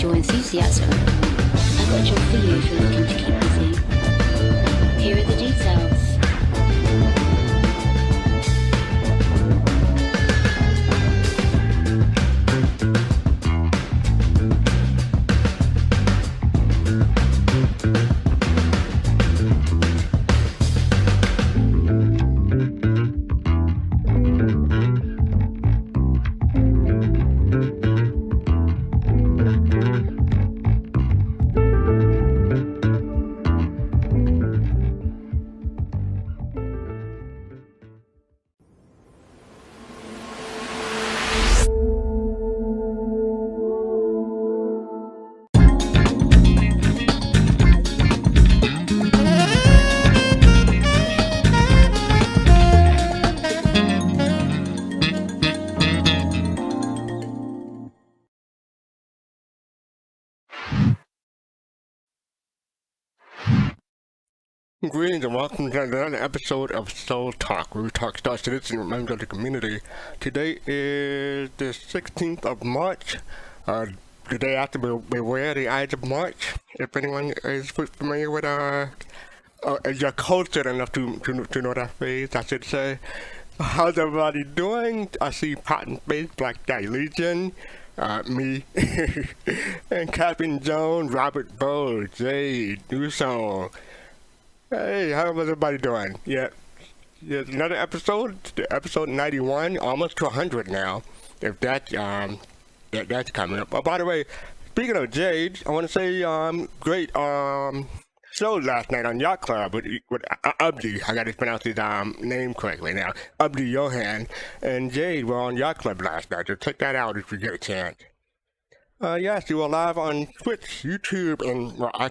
Enthusiasm. I've got a job for you if you're looking to keep busy. Here are the details. Greetings and welcome to another episode of Soul Talk, where we talk Star Citizen and members of the community. Today is the 16th of March, the day after Beware the Ides of March. If anyone is familiar with you're cultured enough to know that phrase, I should say. How's everybody doing? I see Cotton Face, Black Guy Legion, me, and Captain Jones, Robert Bow, Jade, Newsong. Hey, how was everybody doing? Yeah, another episode, episode 91, almost to 100 now, if that's coming up. Oh, by the way, speaking of Jade, I want to say, great, show last night on Yacht Club with Abdi. I gotta pronounce his, name correctly now. Abdi Johan and Jade were on Yacht Club last night, so check that out if you get a chance. Yes, you were live on Twitch, YouTube, and, well, I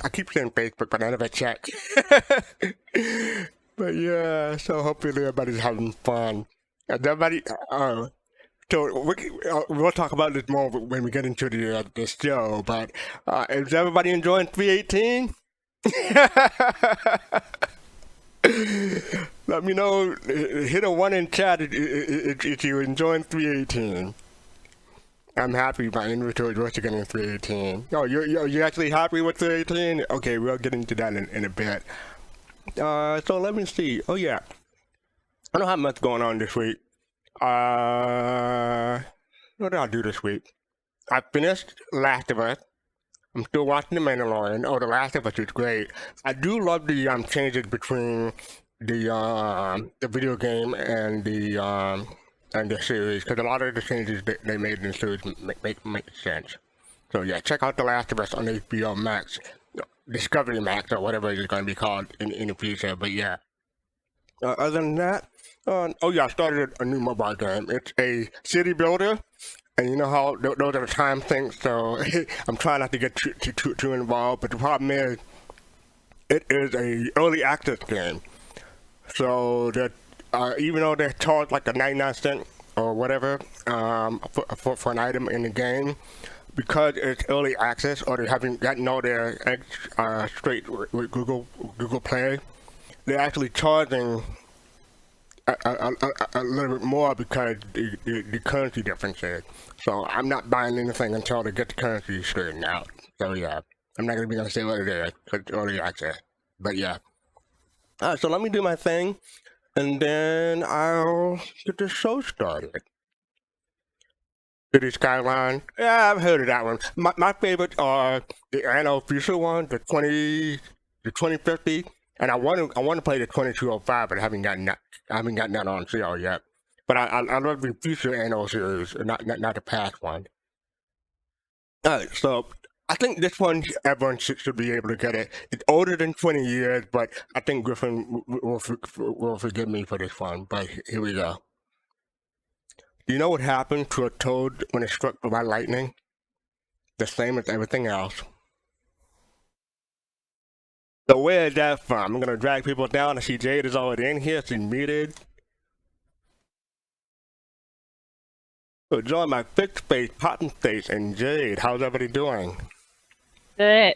keep saying Facebook, but I never check. But yeah, so hopefully everybody's having fun. Everybody, so we'll talk about this more when we get into the show, but, is everybody enjoying 318? Let me know, hit a 1 in chat if you're enjoying 318. I'm happy my inventory is working in 318. Oh, you're actually happy with 318? Okay, we'll get into that in a bit. So let me see. Oh yeah, I don't have much going on this week. What did I do this week? I finished Last of Us. I'm still watching The Mandalorian. Oh, The Last of Us is great. I do love the changes between the video game and the series, because a lot of the changes they made in the series make sense. So yeah, check out The Last of Us on HBO Max, Discovery Max, or whatever it's going to be called in the future. But yeah, other than that, oh yeah, I started a new mobile game. It's a city builder, and you know how those are the time things. So I'm trying not to get too involved. But the problem is, it is a early access game, so that. Even though they charge like a 99 cent or whatever for an item in the game, because it's early access or they haven't gotten all their eggs straight with Google Play, they're actually charging a little bit more because the currency differences. So I'm not buying anything until they get the currency straightened out. So yeah, I'm not gonna say what it is because it's early access. But yeah, so let me do my thing. And then I'll get the show started. City Skyline. Yeah, I've heard of that one. My favorite are the unofficial one, the 2050, And I want to play the 2205, but I haven't gotten that on sale yet. But I love the future annual series, not the past one. Alright, so I think this one everyone should be able to get it. It's older than 20 years, but I think Griffin will forgive me for this one. But here we go. Do you know what happened to a toad when it's struck by lightning? The same as everything else. So where is that from? I'm gonna drag people down. I see Jade is already in here. She's muted. So join my fixed space, Potentate, and Jade. How's everybody doing? Good.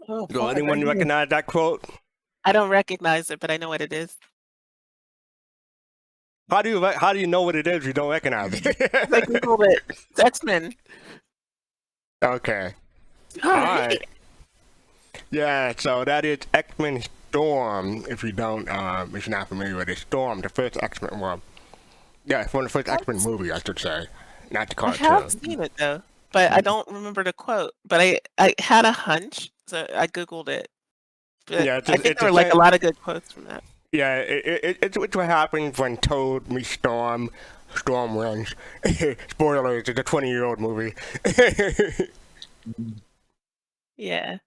Does anyone recognize that quote? I don't recognize it, but I know what it is. How do you know what it is if you don't recognize it? I googled it. It's X-Men. Okay. Alright. Yeah, so that is X-Men Storm, if you're not familiar with it. Storm, the first X-Men one. Yeah, it's one of the first X-Men movie, I should say. Not the cartoon. I have seen it though, but I don't remember the quote. But I had a hunch, so I googled it. But Yeah, I think there were like a lot of good quotes from that. Yeah, it's what happens when Toad meets Storm. Storm wins. Spoilers, it's a 20-year-old movie. Yeah.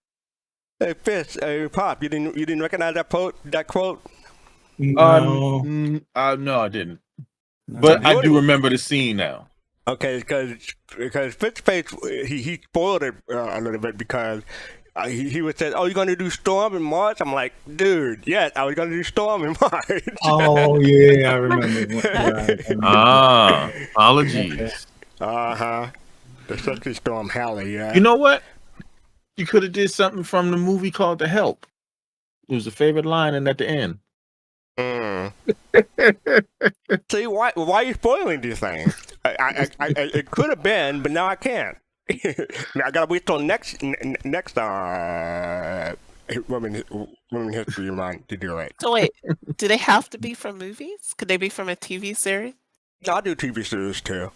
Hey, Fitz, Pop, you didn't recognize that quote? No, no, I didn't. But I do remember the scene now. Okay, because Fitzpace he spoiled it a little bit because he was saying, "Oh, you're gonna do Storm in March?" I'm like, "Dude, yes, I was gonna do Storm in March." Oh yeah, I remember. Apologies. The Sexy Storm Halley, yeah. You know what? You could have did something from the movie called The Help. It was a favorite line, and at the end. See, why are you spoiling these things? It could have been, but now I can't. I gotta wait till next women history month to do it. So wait, do they have to be from movies? Could they be from a TV series? I'll do TV series too.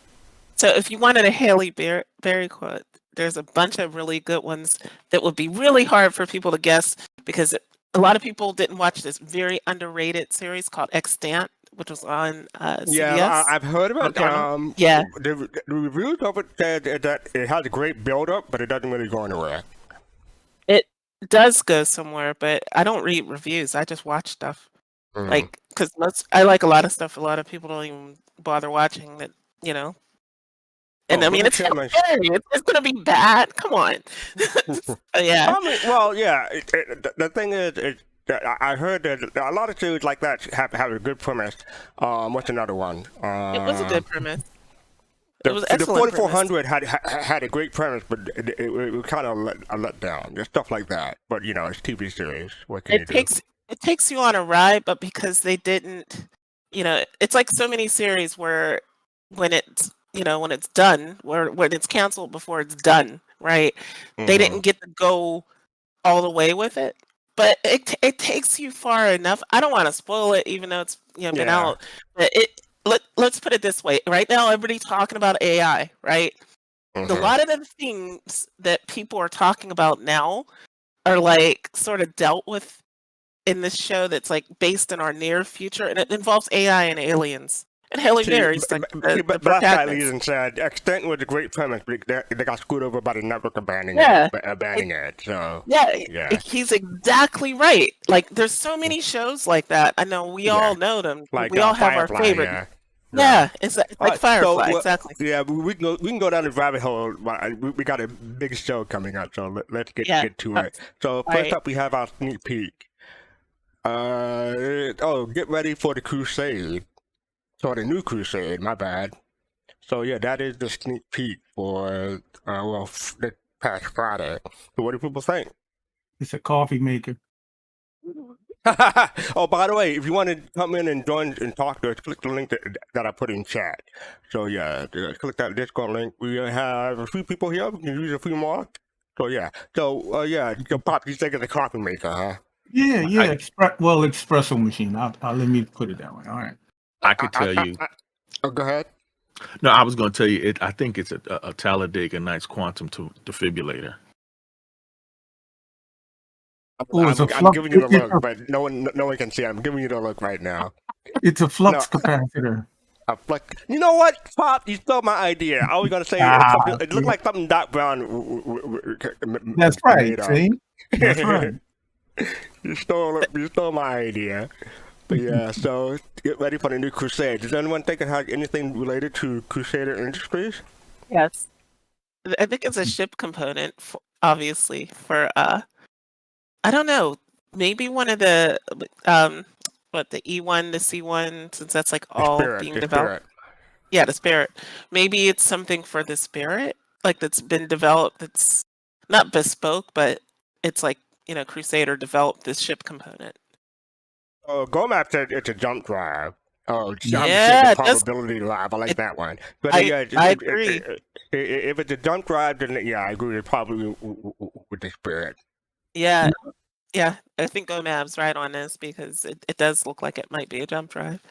So if you wanted a Halle Berry quote, there's a bunch of really good ones that would be really hard for people to guess because a lot of people didn't watch this very underrated series called Extant, which was on CBS. Yeah, I've heard of it. Yeah. The reviews of it said that it has a great build-up, but it doesn't really go anywhere. It does go somewhere, but I don't read reviews. I just watch stuff. Like, because I like a lot of stuff a lot of people don't even bother watching that, you know. And I mean, it's going to be bad. Come on. Yeah. I mean, well, yeah. The thing is, I heard that a lot of series like that have a good premise. What's another one? It was a good premise. It was excellent. The 4400 had a great premise, but it kind of let down. There's stuff like that. But, you know, it's TV series. What can you do? It takes you on a ride, but because they didn't, you know, it's like so many series where when it's done, when it's canceled before it's done, right? They didn't get to go all the way with it, but it takes you far enough. I don't want to spoil it, even though it's been out. But let's put it this way: right now, everybody's talking about AI, right? A lot of the things that people are talking about now are like sort of dealt with in this show that's like based in our near future, and it involves AI and aliens. And Halle Berry's like the protagonist. And said Extent was a great premise, but they got screwed over by the network abandoning it. So yeah, he's exactly right. Like, there's so many shows like that. I know we all know them. Like, we all have Firefly, our favorite. Yeah, it's like Firefly, exactly. Yeah, we can go down the rabbit hole. We got a big show coming up, so let's get to it. So first up, we have our sneak peek. Get ready for the Crusade. So the new Crusade, my bad. So yeah, that is the sneak peek for the past Friday. So what do people think? It's a coffee maker. Oh, by the way, if you want to come in and join and talk to us, click the link that I put in chat. So yeah, click that Discord link. We have a few people here. We can use a few more. So yeah. So Pop, you think it's a coffee maker, huh? Yeah. Espresso machine. I'll let me put it that way. All right. I could tell you. Go ahead. No, I was going to tell you. I think it's a Talladega Nights quantum defibrillator. Oh, it's a I'm flux. giving you the look, but no one can see it. I'm giving you the look right now. It's a flux No. capacitor. You know what, Pop? You stole my idea. I was gonna say Ah, it looked yeah. like something Doc Brown That's right. made up. See, that's right. You stole my idea. But yeah, so get ready for the new Crusade. Does anyone think it has anything related to Crusader Industries? Yes. I think it's a ship component, obviously, for I don't know, maybe one of the the E1, the C1, since that's like all being developed. Yeah, the Spirit. Maybe it's something for the Spirit, like that's been developed. That's not bespoke, but it's like Crusader developed this ship component. Oh, Gomap said it's a jump drive. Oh, Yeah, the probability drive. I like that one. But I agree. If it's a jump drive, then yeah, I agree. It's probably with the Spirit. Yeah, yeah. I think Gomab's right on this because it does look like it might be a jump drive.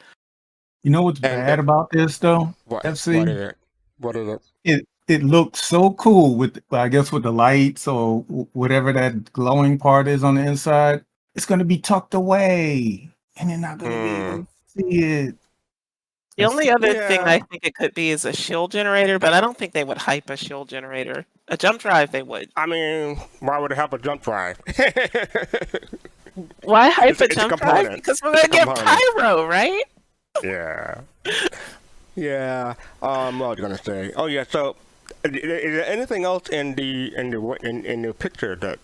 You know what's bad about this though? What? FC? What is it? What is it? It looks so cool with, I guess, with the lights or whatever that glowing part is on the inside. It's going to be tucked away, and you're not going to be able to see it. The only other thing I think it could be is a shield generator, but I don't think they would hype a shield generator. A jump drive, they would. I mean, why would it have a jump drive? Why hype a jump drive? Because we're going to get pyro, right? Yeah. Yeah. What was I gonna say? Oh yeah. So, is there anything else in the picture that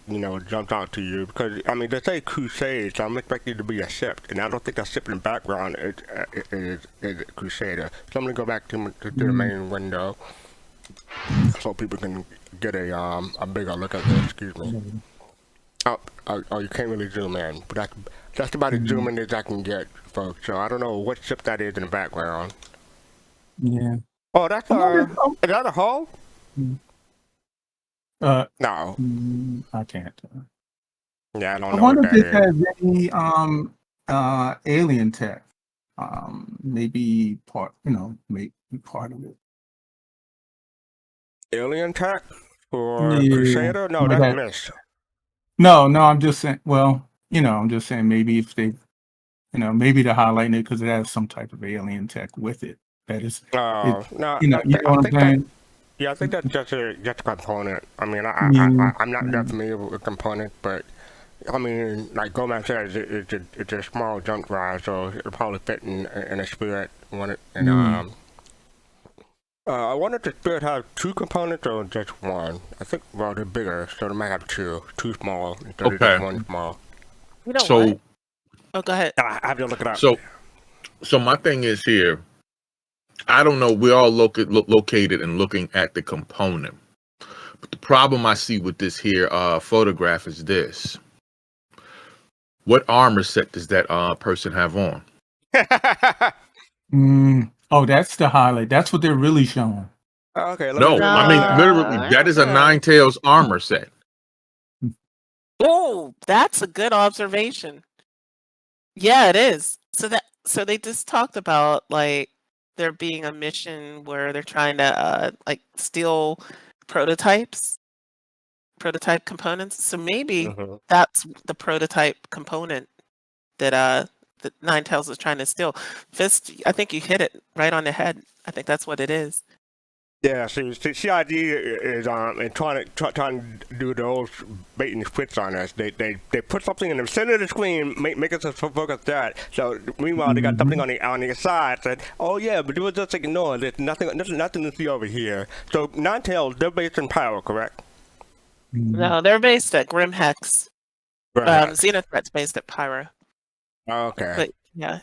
jumped out to you? Because I mean, they say Crusade, so I'm expecting it to be a ship, and I don't think that ship in the background is Crusader. So I'm gonna go back to the main window so people can get a bigger look at this. Excuse me. Oh, you can't really zoom in, but that's about as zoom in as I can get, folks. So I don't know what ship that is in the background. Yeah. Oh, that's is that a hull? No. I can't. Yeah, I don't know. I wonder what if that it is. has any alien tech. Maybe part, maybe part of it. Alien tech for Crusader? No, that's missed. No, I'm just saying. Well, I'm just saying maybe if they, maybe they're highlighting it because it has some type of alien tech with it. That is. No. You know what I'm saying? Yeah, I think that's just a component. I mean, I'm not that familiar with a component, but I mean, like Gomez says, it's a small jump drive, so it'll probably fit in a Spirit. I wonder if the Spirit have two components or just one. I think, well, they're bigger, so they might have two small instead of just one small. You know what? Oh, go ahead. I have to look it up. So my thing is here. I don't know. We're all located and looking at the component, but the problem I see with this here photograph is this: what armor set does that person have on? Oh, that's the highlight. That's what they're really showing. Okay. No, I mean literally, that is a Ninetales armor set. Oh, that's a good observation. Yeah, it is. So they just talked about like there being a mission where they're trying to steal prototype components. So maybe that's the prototype component that Ninetales is trying to steal. Fist, I think you hit it right on the head. I think that's what it is. Yeah, see, CID is trying to do the old bait and switch on us. They put something in the center of the screen, make us focus that. So meanwhile, they got something on the side. Said, oh yeah, but it was just ignore. There's nothing to see over here. So Ninetales, they're based in Power, correct? No, they're based at Grimhex. Xenothreat's based at Pyro. Okay. But yeah.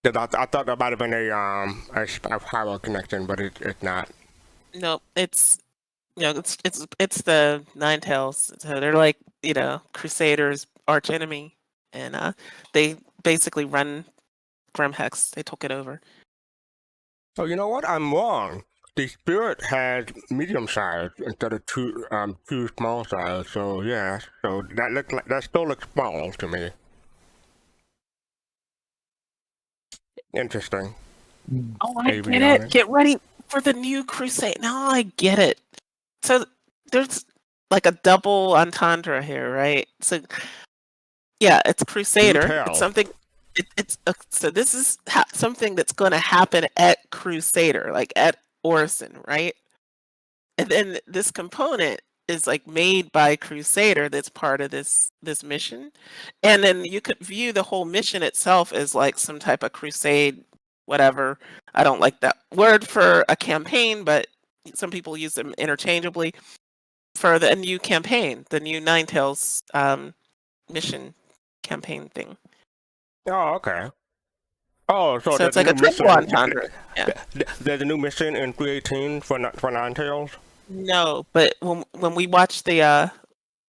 I thought that might have been a Pyro connection, but it's not. No, it's it's the Ninetales. So they're like Crusaders' arch enemy, and they basically run Grimhex. They took it over. So you know what? I'm wrong. The Spirit had medium size instead of two small size. So yeah, so that still looks small to me. Interesting. Oh, I get it. Get ready for the new Crusade. Now I get it. So there's like a double entendre here, right? So yeah, it's Crusader. tell. It's something. So this is something that's going to happen at Crusader, like at Orison, right? And then this component is like made by Crusader. That's part of this mission, and then you could view the whole mission itself as like some type of crusade, whatever. I don't like that word for a campaign, but some people use them interchangeably for the new campaign, the new Ninetales mission campaign thing. Oh, okay. Oh, so, So there's it's like a new triple entendre. Yeah. There's a new mission in 318 for Ninetales? No, but when we watch the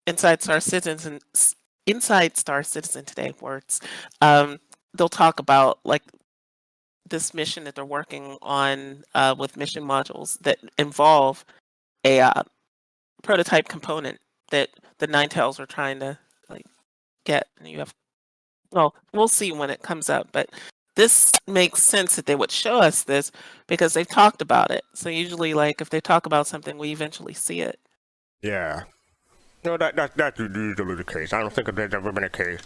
Inside Star Citizen today words, they'll talk about like this mission that they're working on with mission modules that involve a prototype component that the Ninetales are trying to like get. And you have, well, we'll see when it comes up, but this makes sense that they would show us this because they've talked about it. So usually, like if they talk about something, we eventually see it. Yeah. No, that's usually the case. I don't think there's ever been a case.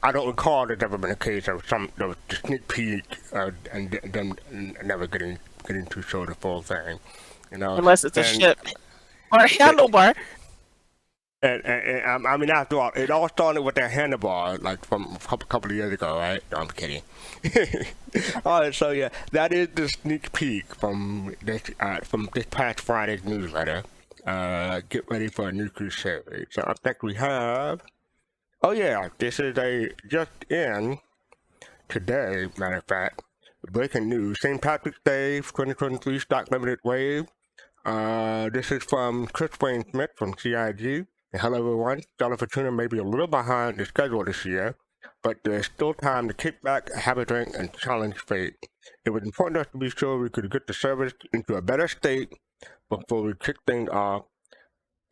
I don't recall there's ever been a case of the sneak peek and them never getting to show the full thing. You know, Unless it's a ship or a handlebar. And I mean, after all, it all started with that handlebar, like from a couple of years ago, right? No, I'm kidding. All right, so yeah, that is the sneak peek from this past Friday's newsletter. Get ready for a new Crusade. So up next we have, oh yeah, this is just in today, matter of fact, breaking news. St. Patrick's Day 2023 stock limited wave. This is from Chris Wayne Smith from CIG. Hello everyone, Stellar Fortuna may be a little behind the schedule this year, but there's still time to kick back, have a drink, and challenge fate. It was important to us to be sure we could get the service into a better state before we kick things off,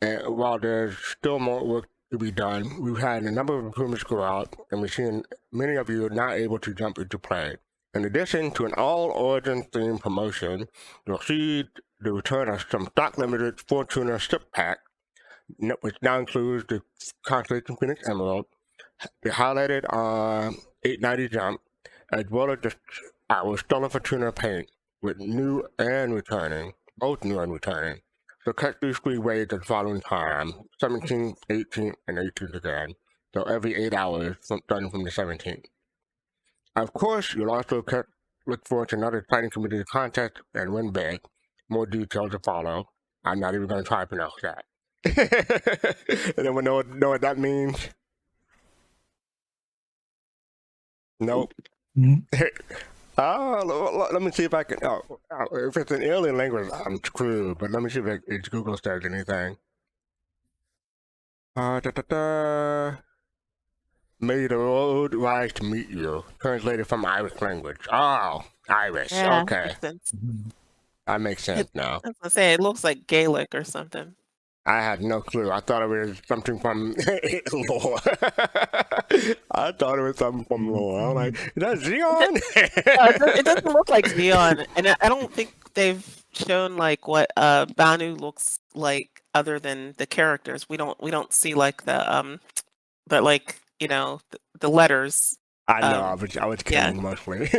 and while there's still more work to be done, we've had a number of improvements go out, and we're seeing many of you are not able to jump into play. In addition to an all-origin themed promotion, you'll see the return of some stock-limited Fortuna Sip Pack, which now includes the Constellation Phoenix Emerald, the highlighted 890 jump, as well as our Stellar Fortuna paint, with new and returning, both new and returning. So catch these 3 waves at the following time, 17th, 18th, and 18th again. So every 8 hours, starting from the 17th. Of course, you'll also look forward to another exciting community contest and win big. More details to follow. I'm not even going to try to pronounce that. Anyone know what that means? Nope. Mm-hmm. Let me see if I can. If it's an alien language, I'm screwed. But let me see if Google says anything. May the road rise to meet you. Translated from Irish language. Oh, Irish. Yeah, Okay, makes sense. that makes sense now. I was gonna say it looks like Gaelic or something. I had no clue. I thought it was something from lore. I thought it was something from lore. I'm like, is that Xeon? It doesn't look like Xeon, and I don't think they've shown like what Banu looks like other than the characters. We don't see like the like the letters. I know. I was kidding mostly.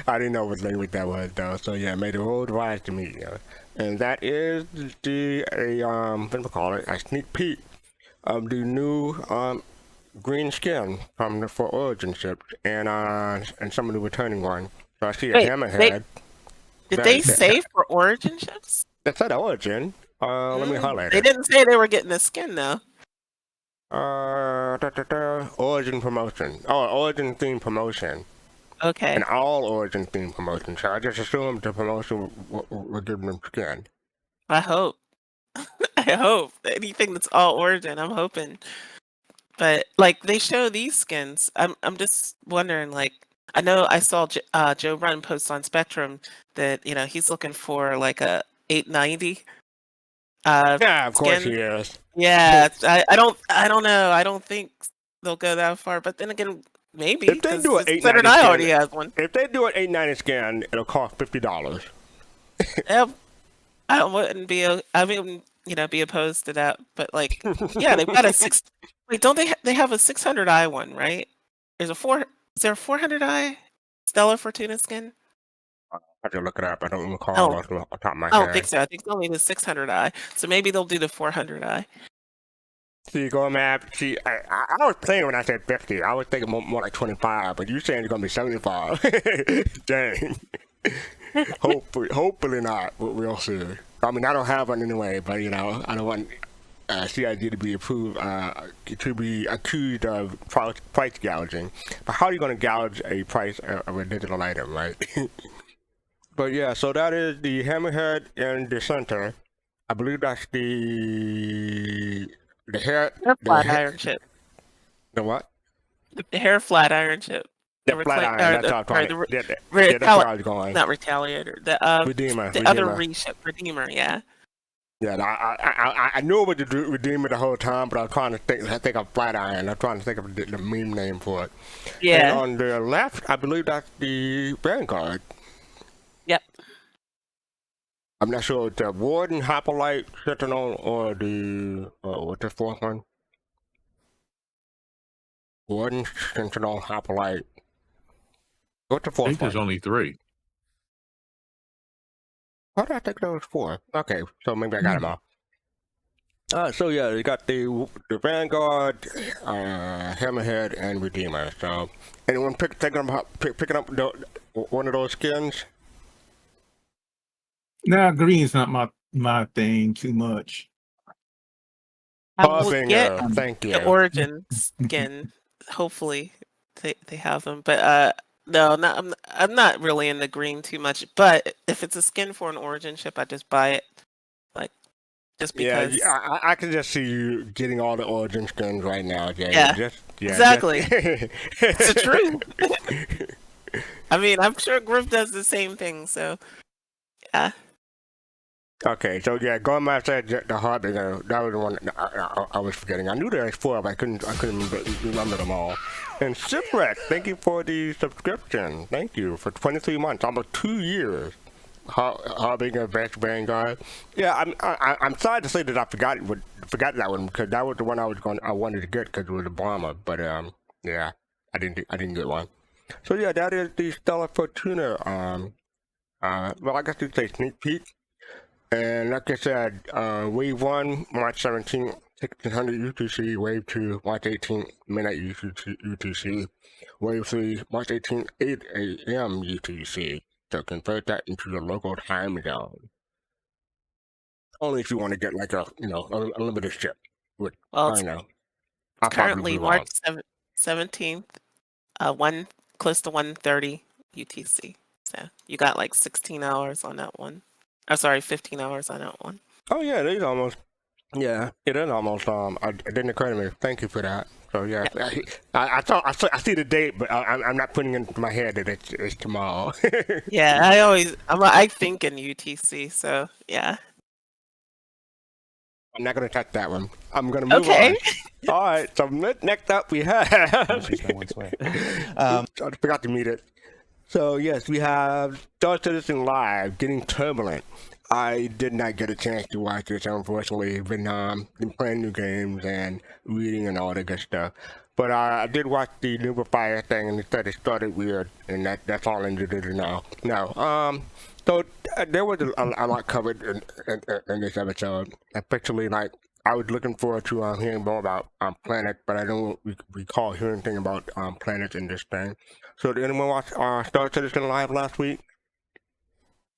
I didn't know what language that was though. So yeah, may the road rise to meet you. And that is what do we call it? A sneak peek of the new green skin for Origin ships and some of the returning ones. So I see a hammerhead. Did they say for Origin ships? They said Origin. Let me highlight They it. didn't say they were getting a skin though. Origin promotion. Oh, Origin theme promotion. Okay. An all Origin theme promotion. So I just assumed the promotion would give them skin. I hope. I hope anything that's all Origin. I'm hoping. But like they show these skins. I'm just wondering. Like I know I saw Joe Run post on Spectrum that he's looking for like a 890. Yeah, of course skin. he is. Yeah, I don't know. I don't think they'll go that far. But then again, maybe. If they do an 890 Saturday Night already has one. If they do an 890 scan, it'll cost $50. I wouldn't be. I mean, be opposed to that. But like, yeah, they've got a six. Wait, don't they have a 600i one, right? There's a four. Is there a 400i Stellar Fortuna skin? I have to look it up. I don't recall Oh. off the top of my I don't head. think so. I think only the 600i. So maybe they'll do the 400i. See, going map. See, I was playing when I said 50. I was thinking more like 25, but you're saying it's gonna be 75. Dang. Hopefully not. We'll see. I mean, I don't have one anyway, but I don't want CIG to be approved, to be accused of price gouging. But how are you going to gouge a price of a digital item, right? But yeah, so that is the Hammerhead in the center. I believe that's the hair. Flat iron chip. The what? The hair flat iron chip. The flat iron. That's how I'm talking. That's where I was going. Not Retaliator. The Redeemer. The other reship. Redeemer. Yeah. Yeah, I knew it was the Redeemer the whole time, but I was trying to think of Flat Iron. I'm trying to think of the meme name for it. Yeah. And on the left, I believe that's the Vanguard. Yep. I'm not sure if the Warden, Hoplite, Sentinel, or the what's the fourth one? Warden, Sentinel, Hoplite. What's the I fourth think one? there's only 3. Why did I think there was 4? Okay, so maybe I got them all. So yeah, you got the Vanguard, Hammerhead, and Redeemer. So anyone picking up one of those skins? Nah, green's not my thing too much. I will get Thank you. the Origin skin. Hopefully, they have them, but no, I'm not really in the green too much. But if it's a skin for an Origin ship, I just buy it, like just because. Yeah, I can just see you getting all the Origin skins right now, Jay. Yeah, exactly. It's true. I mean, I'm sure Griff does the same thing. So, yeah. Okay, so yeah, going back to the Harbinger, that was the one I was forgetting. I knew there was 4, but I couldn't remember them all. And Shipwreck, thank you for the subscription. Thank you for 23 months, almost 2 years. Harbinger, Vanguard. Yeah, I'm sorry to say that I forgot that one because that was the one I wanted to get because it was a bomber. But yeah, I didn't get one. So yeah, that is the Stellar Fortuna. Well, I guess you'd say sneak peek. And like I said, Wave 1, March 17th, 1600 UTC. Wave 2, March 18th, midnight UTC. Wave 3, March 18th, 8 a.m. UTC. So convert that into your local time zone. Only if you want to get like a limited ship. Which, well, I know. It's currently March 17th, close to 1:30 UTC. So you got like 16 hours on that one. Oh, sorry, 15 hours on that one. Oh yeah, it is almost. Yeah, it is almost. It didn't occur to me. Thank you for that. So yeah, I see the date, but I'm not putting it into my head that it's tomorrow. Yeah, I think in UTC. So yeah. I'm not gonna touch that one. I'm gonna move on. All right. So next up we have. I forgot to meet it. So yes, we have Star Citizen Live, Getting Turbulent. I did not get a chance to watch this, unfortunately. Been playing new games and reading and all that good stuff. But I did watch the Nuba Fire thing, and it started weird, and that's all I needed to know. No, so there was a lot covered in this episode. Especially, like, I was looking forward to hearing more about Planet, but I don't recall hearing anything about planets in this thing. So did anyone watch Star Citizen Live last week?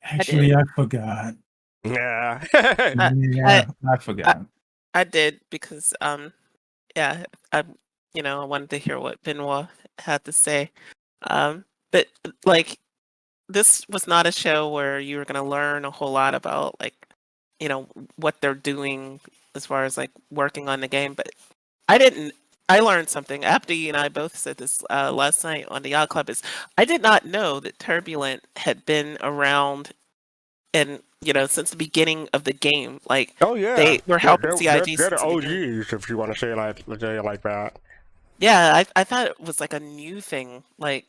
Actually, I forgot. Yeah. I forgot. I did because yeah, I wanted to hear what Benoit had to say. But like, this was not a show where you were going to learn a whole lot about like, what they're doing as far as like working on the game. But I learned something. Abdi and I both said this last night on the Yacht Club. I did not know that Turbulent had been around and since the beginning of the game. Like, oh yeah, they were helping CIG. They're the OGs, if you want to say it like that. Yeah, I thought it was like a new thing, like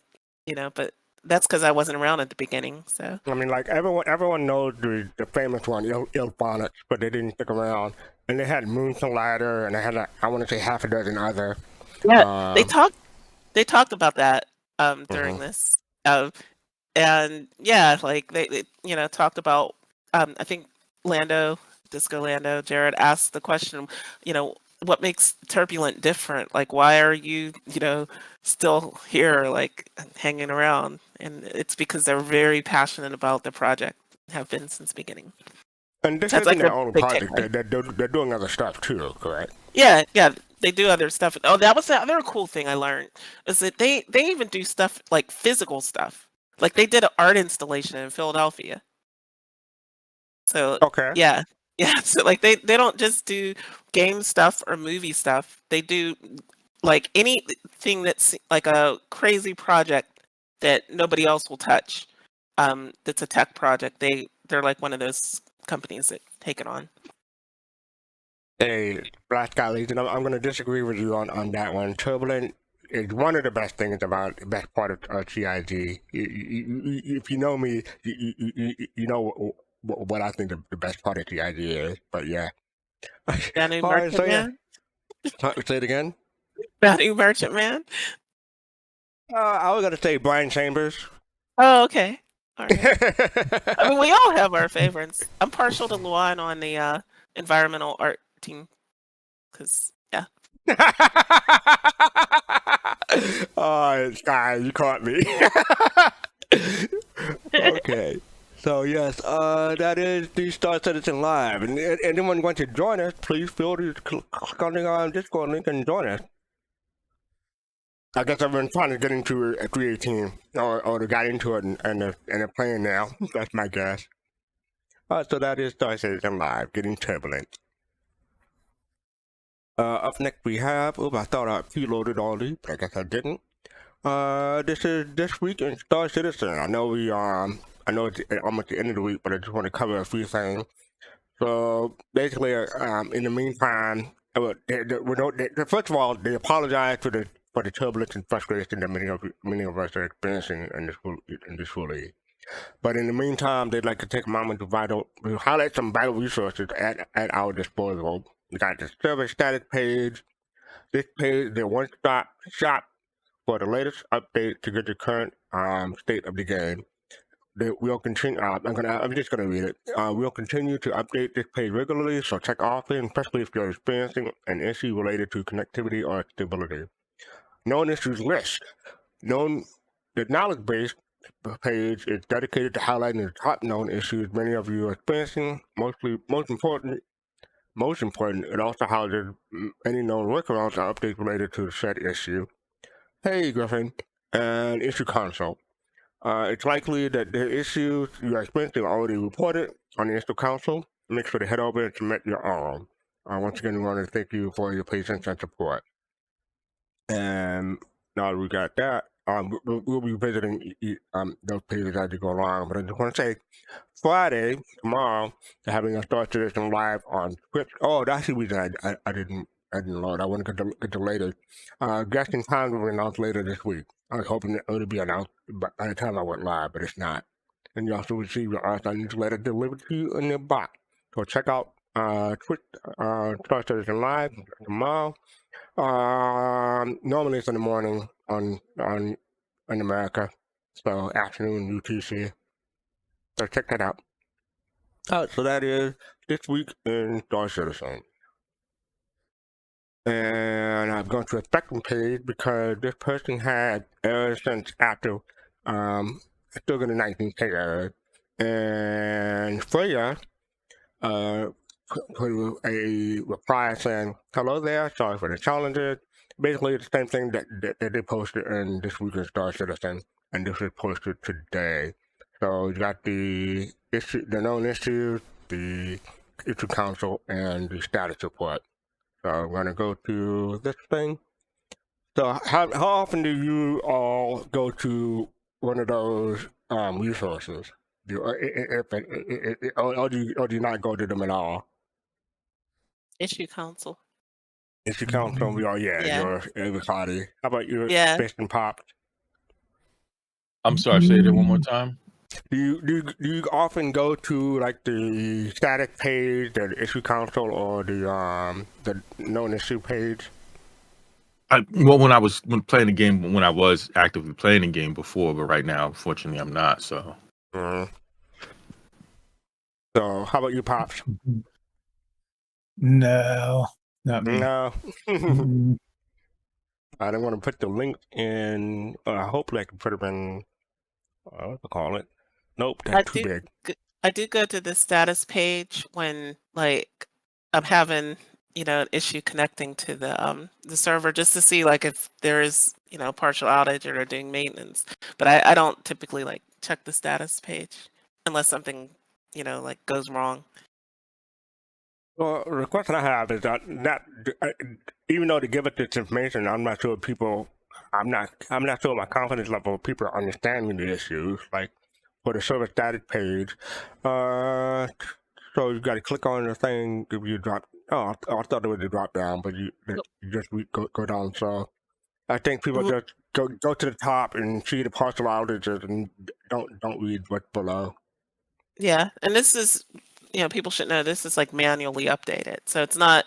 but that's because I wasn't around at the beginning. So I mean, like everyone knows the famous one, Ilphonics, but they didn't stick around. And they had Moon Collider, and they had I want to say half a dozen other. yeah, Um, they talked about that during mhm. this, and yeah, like they talked about I think Disco Lando, Jared asked the question, what makes Turbulent different? Like, why are you still here, like hanging around? And it's because they're very passionate about the project, have been since the beginning. And this So that's isn't like their the only big project. takeaway. They're doing other stuff too, correct? Yeah, they do other stuff. Oh, that was the other cool thing I learned is that they even do stuff like physical stuff. Like they did an art installation in Philadelphia. So Okay. yeah, yeah. So like they don't just do game stuff or movie stuff. They do like anything that's like a crazy project that nobody else will touch. That's a tech project. They're like one of those companies that take it on. Hey, Black Guy Legion, I'm going to disagree with you on that one. Turbulent is one of the best things about the best part of GIG. If you know me, you know what I think the best part of GIG is. But yeah. That new All right, Merchant so yeah. Man. Say it again. That new Merchant Man. I was going to say Brian Chambers. Oh, okay. All right. I mean, we all have our favorites. I'm partial to Luan on the environmental art team because yeah. Oh, Sky, you caught me. Okay. So yes, that is the Star Citizen Live, and anyone want to join us, please feel free to click on the Discord link and join us. I guess I've been trying to get into it at 318, or they got into it and they're playing now. That's my guess. So that is Star Citizen Live, getting turbulent. Up next we have, I thought I preloaded all these, but I guess I didn't. This is This Week in Star Citizen. I know it's almost the end of the week, but I just want to cover a few things. So basically, in the meantime, first of all, they apologize for the turbulence and frustration that many of us are experiencing in this fully. But in the meantime, they'd like to take a moment to highlight some vital resources at our disposal. We got the server status page. This page is a one-stop shop for the latest update to get the current state of the game. We'll continue. I'm just gonna read it. We'll continue to update this page regularly, so check often, especially if you're experiencing an issue related to connectivity or stability. Known issues list. The knowledge base page is dedicated to highlighting the top known issues many of you are experiencing. Most important, it also houses any known workarounds or updates related to the said issue. Hey, Griffin, and issue console. It's likely that the issues you are experiencing are already reported on the issue console. Make sure to head over and submit your own. Once again, we want to thank you for your patience and support. And now that we got that, we'll be visiting those pages as we go along. But I just want to say, Friday, tomorrow, they're having a Star Citizen Live on Twitch. Oh, that's the reason I didn't load. I want to get the latest. Guesting time will be announced later this week. I was hoping it would be announced by the time I went live, but it's not. And you also receive your RSI newsletter delivered to you in your box. So check out Twitch, Star Citizen Live tomorrow. Normally it's in the morning in America, so afternoon UTC. So check that out. So that is This Week in Star Citizen. And I've gone to a Spectrum page because this person had errors since after still getting 19K errors. And Freya put a reply saying, "Hello there, sorry for the challenges." Basically, it's the same thing that they posted in This Week in Star Citizen, and this was posted today. So you got the known issues, the issue council, and the status report. So I'm gonna go to this thing. So how often do you all go to one of those resources? Or do you not go to them at all? Issue console. Issue council, Yeah. you're everybody. How about you, Yeah. Fist and Pops? I'm sorry, say that one more time. Do you often go to like the static page, the issue console, or the known issue page? When I was playing the game, when I was actively playing the game before, but right now, unfortunately, I'm not. So, So how about you, Pops? No, not me. No. Mhm. I don't want to put the link in. Hopefully, I can put them in. What to call it? Nope, that's too big. I do go to the status page when like I'm having an issue connecting to the server just to see like if there is partial outage or they're doing maintenance. But I don't typically like check the status page unless something like goes wrong. Well, the question I have is that even though they give us this information, I'm not sure people. I'm not sure my confidence level of people are understanding the issues. Like for the server status page, so you got to click on the thing if you drop. Oh, I thought it was a drop down, but you just go down. So I think people just go to the top and see the partial outages and don't read what's below. Yeah, and this is people should know this is like manually updated, so it's not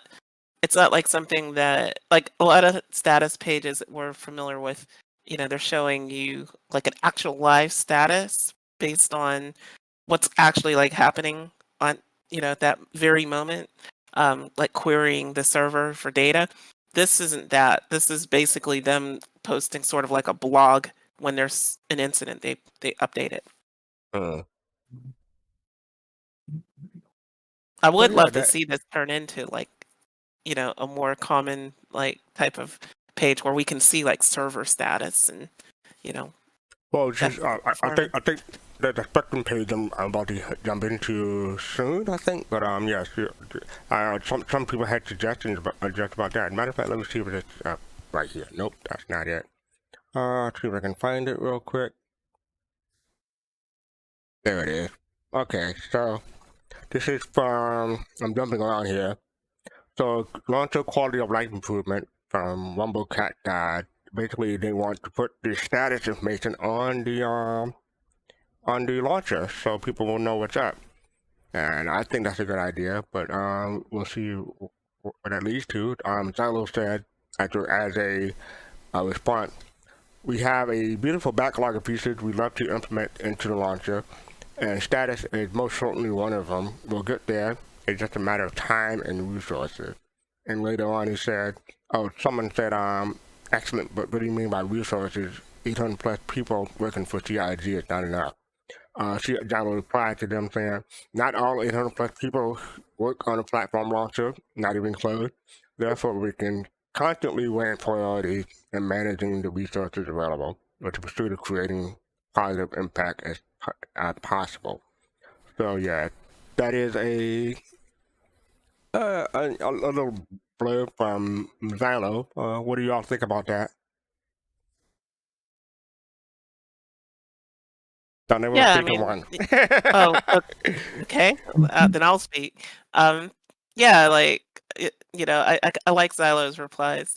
like something that like a lot of status pages that we're familiar with. They're showing you like an actual live status based on what's actually like happening on at that very moment, like querying the server for data. This isn't that. This is basically them posting sort of like a blog when there's an incident. They update it. I would love to see this turn into like a more common like type of page where we can see like server status and Well, just, I think the Spectrum page I'm about to jump into soon. I think, but yes, some people had suggestions just about that. Matter of fact, let me see if it's right here. Nope, that's not it. Let's see if I can find it real quick. There it is. Okay, so this is from. I'm jumping around here. So launcher quality of life improvement from Rumblecat Guide. Basically, they want to put the status information on the launcher so people will know what's up. And I think that's a good idea, but we'll see what that leads to. Zylo said as a response, we have a beautiful backlog of pieces we'd love to implement into the launcher, and status is most certainly one of them. We'll get there. It's just a matter of time and resources. And later on, he said, someone said, excellent, but what do you mean by resources? 800 plus people working for CIG is not enough. John replied to them saying, not all 800 plus people work on a platform launcher, not even close. Therefore, we can constantly rank priorities in managing the resources available with the pursuit of creating positive impact as possible. So yeah, that is a little blurb from Zylo. What do y'all think about that? Don't ever speak one. Oh, okay. Then I'll speak. Yeah, like I like Zylo's replies.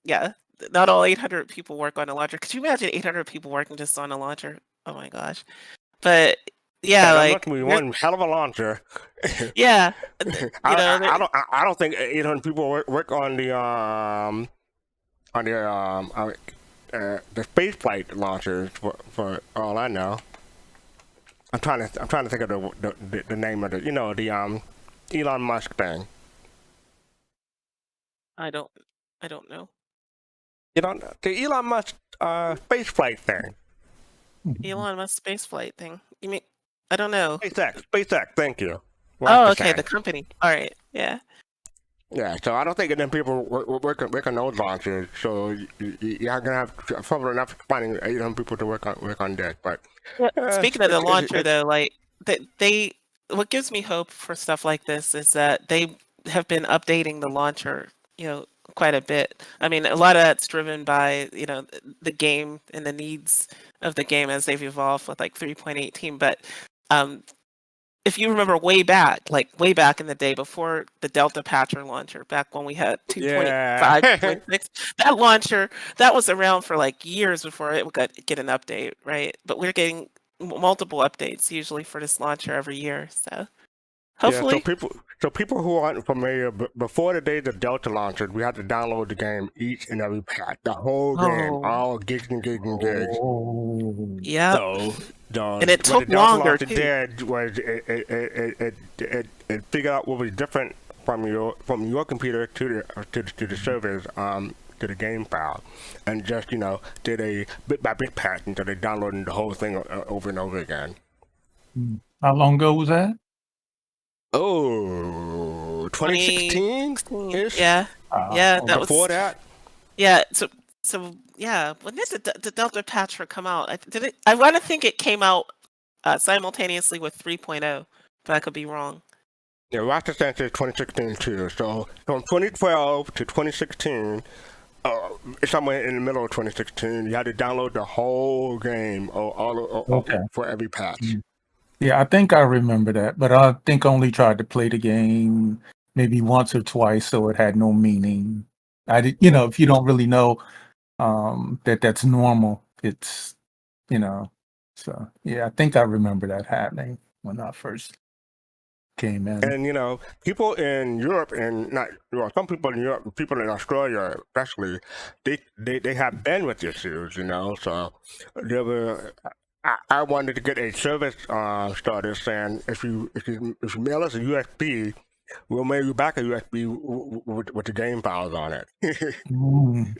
Yeah, not all 800 people work on a launcher. Could you imagine 800 people working just on a launcher? Oh my gosh. But yeah, that like must be one hell of a launcher. Yeah, I don't think 800 people work on the space flight launchers for all I know. I'm trying to think of the name of it. The Elon Musk thing. I don't know. The Elon Musk space flight thing. Elon Musk space flight thing. You mean I don't know. SpaceX. Thank you. Oh, okay, the company. All right, yeah. Yeah, so I don't think them people work on those launchers. So you're gonna have trouble enough finding 800 people to work on that. But speaking of the launcher, though, like what gives me hope for stuff like this is that they have been updating the launcher, quite a bit. I mean, a lot of that's driven by the game and the needs of the game as they've evolved with like 3.18. But if you remember way back in the day before the Delta Patcher launcher, back when we had 2.5, Yeah. 2.6, that launcher, that was around for like years before it would get an update, right? But we're getting multiple updates usually for this launcher every year. So Yeah, hopefully, so people who aren't familiar, before the days of Delta launches, we had to download the game each and every patch, the whole game, oh, all gigs and gigs and gigs. Oh. yeah. So, And it what took the Delta longer launcher too. did was it figured out what was different from your computer to the servers, to the game file, and just did a bit by bit patch until they downloaded the whole thing over and over again. How long ago was that? Oh, 2016-ish? Yeah. Yeah, that was Before that? Yeah, so yeah, when did the Delta Patcher come out? I want to think it came out simultaneously with 3.0, but I could be wrong. Yeah, Roster Center is 2016 too. So from 2012 to 2016, somewhere in the middle of 2016, you had to download the whole game Okay. for every patch. Yeah, I think I remember that, but I think I only tried to play the game maybe once or twice, so it had no meaning. I did, if you don't really know that's normal, it's so yeah, I think I remember that happening when I first came in. And people in Europe and some people in Europe, people in Australia especially, they have bandwidth issues. So there were. I wanted to get a service started saying if you mail us a USB, we'll mail you back a USB with the game files on it. And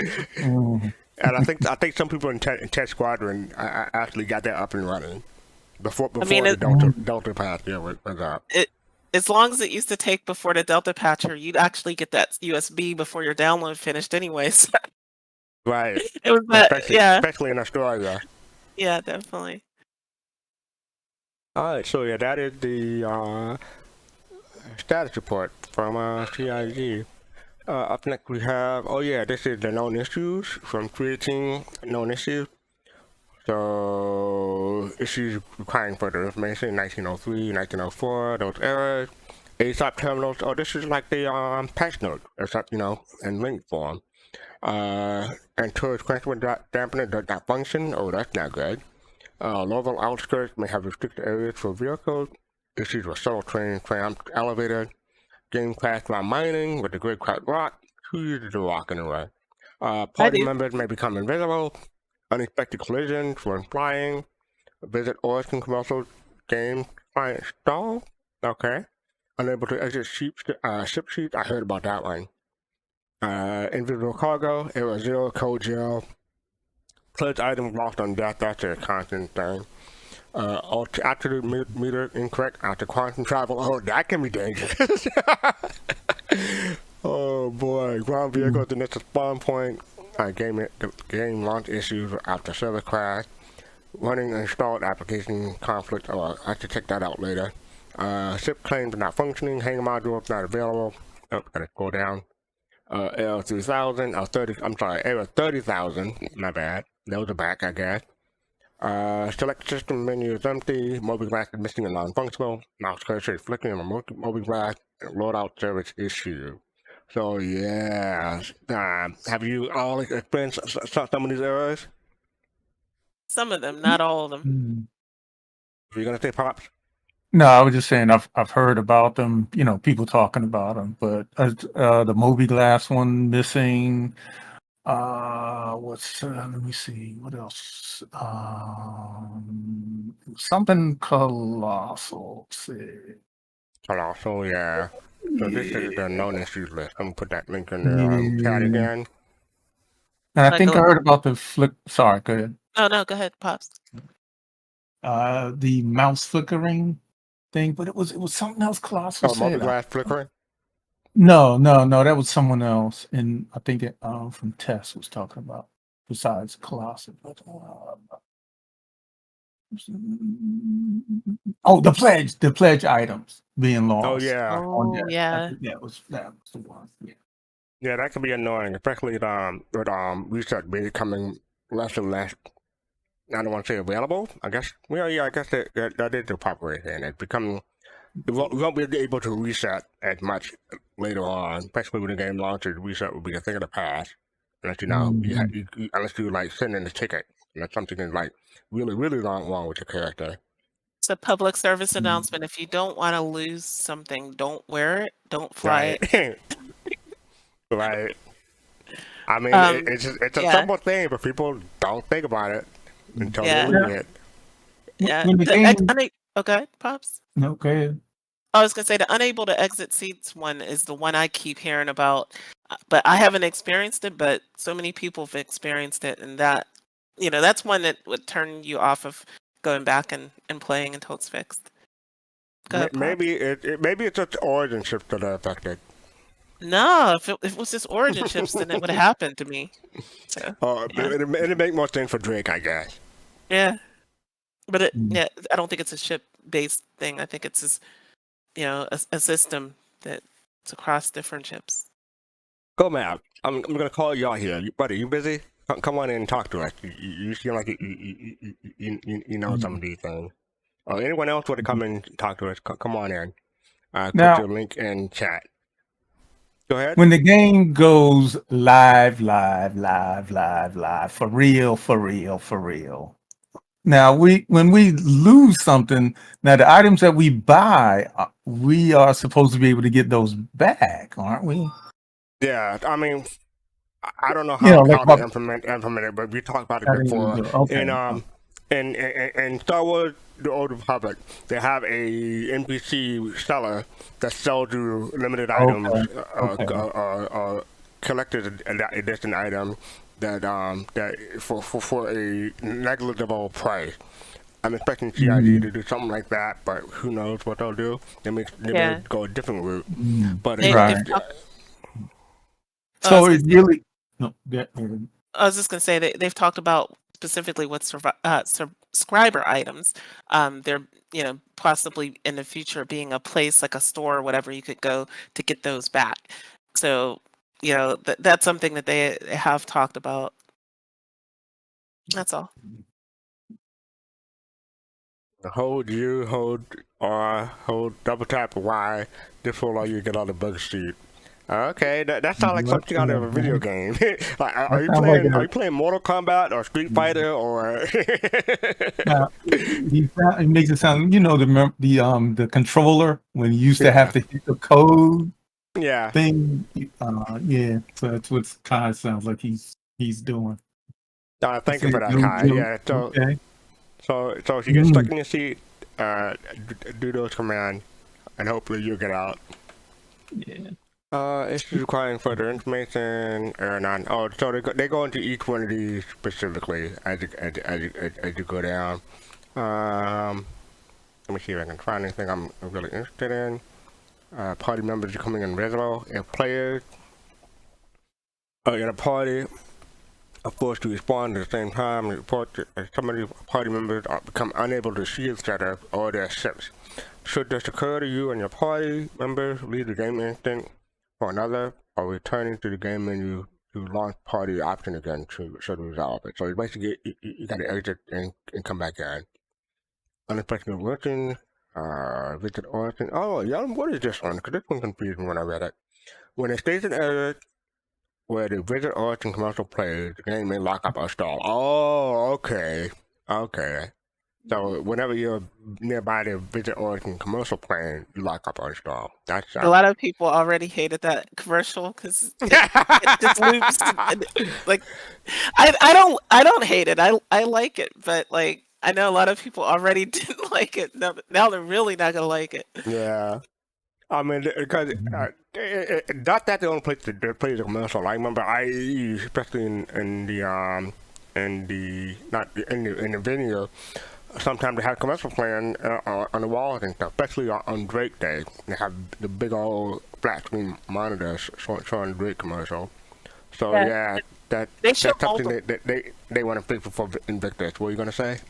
I think some people in Test Squadron actually got that up and running before the Delta patch was up. As long as it used to take before the Delta Patcher, you'd actually get that USB before your download finished anyways. Right. It was that, especially in Australia. Yeah, definitely. All right, so yeah, that is the status report from CIG. Up next we have, this is the known issues from creating known issues. So issues requiring further information: 1903, 1904, those errors, ASOP terminals. Oh, this is like the patch note, except in link form. And tourist quenchment dampener does not function. Oh, that's not good. Low-level outskirts may have restricted areas for vehicles. Issues with shuttle train, elevator. Game crash while mining with the grid cracked rock. Who uses the rock anyway? Party members may become invisible. Unexpected collisions when flying. Visit Origin commercial game client stall. Okay. Unable to exit ship sheets. I heard about that one. Invisible cargo. Error 0. Code gel. Pledge items lost on death. That's a constant thing. Absolute meter incorrect after quantum travel. Oh, that can be dangerous. Oh boy, ground vehicle at the next spawn point. Game launch issues after server crash. Running installed application conflict. Oh, I should check that out later. Ship claims not functioning. Hangar modules not available. Oh, gotta go down. Error 3000. Error 30,000. My bad. Those are back, I guess. Select system menu is empty. Moby glass is missing and non-functional. Mouse cursor is flickering on Moby glass. Loadout service issue. So yeah, have you all experienced some of these errors? Some of them, not all of them. Are you gonna say, Pops? No, I was just saying I've heard about them. People talking about them, but the Moby glass one missing. Let me see, what else? Something colossal. Colossal, yeah. So this is the known issues list. I'm gonna put that link in the chat again. And I think I heard about the sorry, go ahead. No, go ahead, Pops. The mouse flickering thing, but it was something else colossal. Oh, Moby glass flickering? No, that was someone else, and I think it from Tess was talking about besides Colossus. But, the pledge items being lost. Oh yeah. Yeah. That was the one. Yeah. Yeah, that can be annoying, especially with research becoming less and less. I don't want to say available. I guess. Well, yeah, I guess that is the proper way, and it's becoming we won't be able to reset as much later on, especially when the game launches. Reset will be a thing of the past, unless unless you like send in a ticket, unless something is like really really wrong with your character. It's a public service announcement. If you don't want to lose something, don't wear it. Don't fly it. Right, right. I mean, it's a yeah. simple thing, but people don't think about it until Yeah. they lose it. Yeah. When the game- Okay, Pops. No, go ahead. I was gonna say the unable to exit seats one is the one I keep hearing about, but I haven't experienced it. But so many people have experienced it, and that that's one that would turn you off of going back and playing until it's fixed. Go ahead, Pops. Maybe it's just origin ships that are affected. No, if it was just origin ships, then it would have happened to me. So, It'd make more sense for Drake, I guess. yeah, but I don't think it's a ship-based thing. I think it's just, a system that's across different ships. Go, Matt. I'm gonna call y'all here, buddy. You busy? Come on in and talk to us. You seem like you know some of these things. Or anyone else want to come and talk to us? Come on in. Put your link in chat. Go ahead. When the game goes live, for real. Now when we lose something, now the items that we buy, we are supposed to be able to get those back, aren't we? Yeah, I mean, I don't know how to implement it, but we talked about it before. Okay. And Star Wars: The Old Republic, they have a NPC seller that sells you limited items, collected edition items that for a negligible price. I'm expecting CID to do something like that, but who knows what they'll do? They may go a different route. But so it really. No, I was just gonna say that they've talked about specifically with subscriber items. They're possibly in the future being a place like a store or whatever you could go to get those back. So that's something that they have talked about. That's all. Hold R, hold double tap Y. This will allow you to get on the bug sheet. Okay, that sounds like something out of a video game. Like, are you playing Mortal Kombat or Street Fighter or? He makes it sound, the controller when you used to have to hit the code. Yeah. Thing. Yeah. So that's what kind of sounds like he's doing. Thank you for that, Kai. Yeah. So if you get stuck in your seat, do those commands, and hopefully you'll get out. Yeah. Issues requiring further information or none. Oh, so they go into each one of these specifically as you go down. Let me see if I can find anything I'm really interested in. Party members becoming invisible. If players in a party are forced to respond at the same time, report that some of the party members become unable to see each other or their ships. Should this occur to you and your party members, leave the game instant for another, or returning to the game menu to launch party option again to resolve it. So basically, you got to exit and come back in. Unexpected working, visit origin. Oh, yeah, what is this one? Because this one confused me when I read it. When a station error where the visit origin commercial plays, the game may lock up or stall. Oh, okay. So whenever you're nearby the visit origin commercial playing, you lock up or stall. That's a lot of people already hated that commercial because it just loops. Like, I don't hate it. I like it, but like I know a lot of people already didn't like it. Now they're really not gonna like it. Yeah, I mean, because not that the only place that plays the commercial. I remember IE, especially in the venue. Sometimes they have commercial playing on the walls and stuff, especially on Drake Day. They have the big old flat screen monitors showing Drake commercial. So that's something that they want to fix for Invictus. What were you gonna say?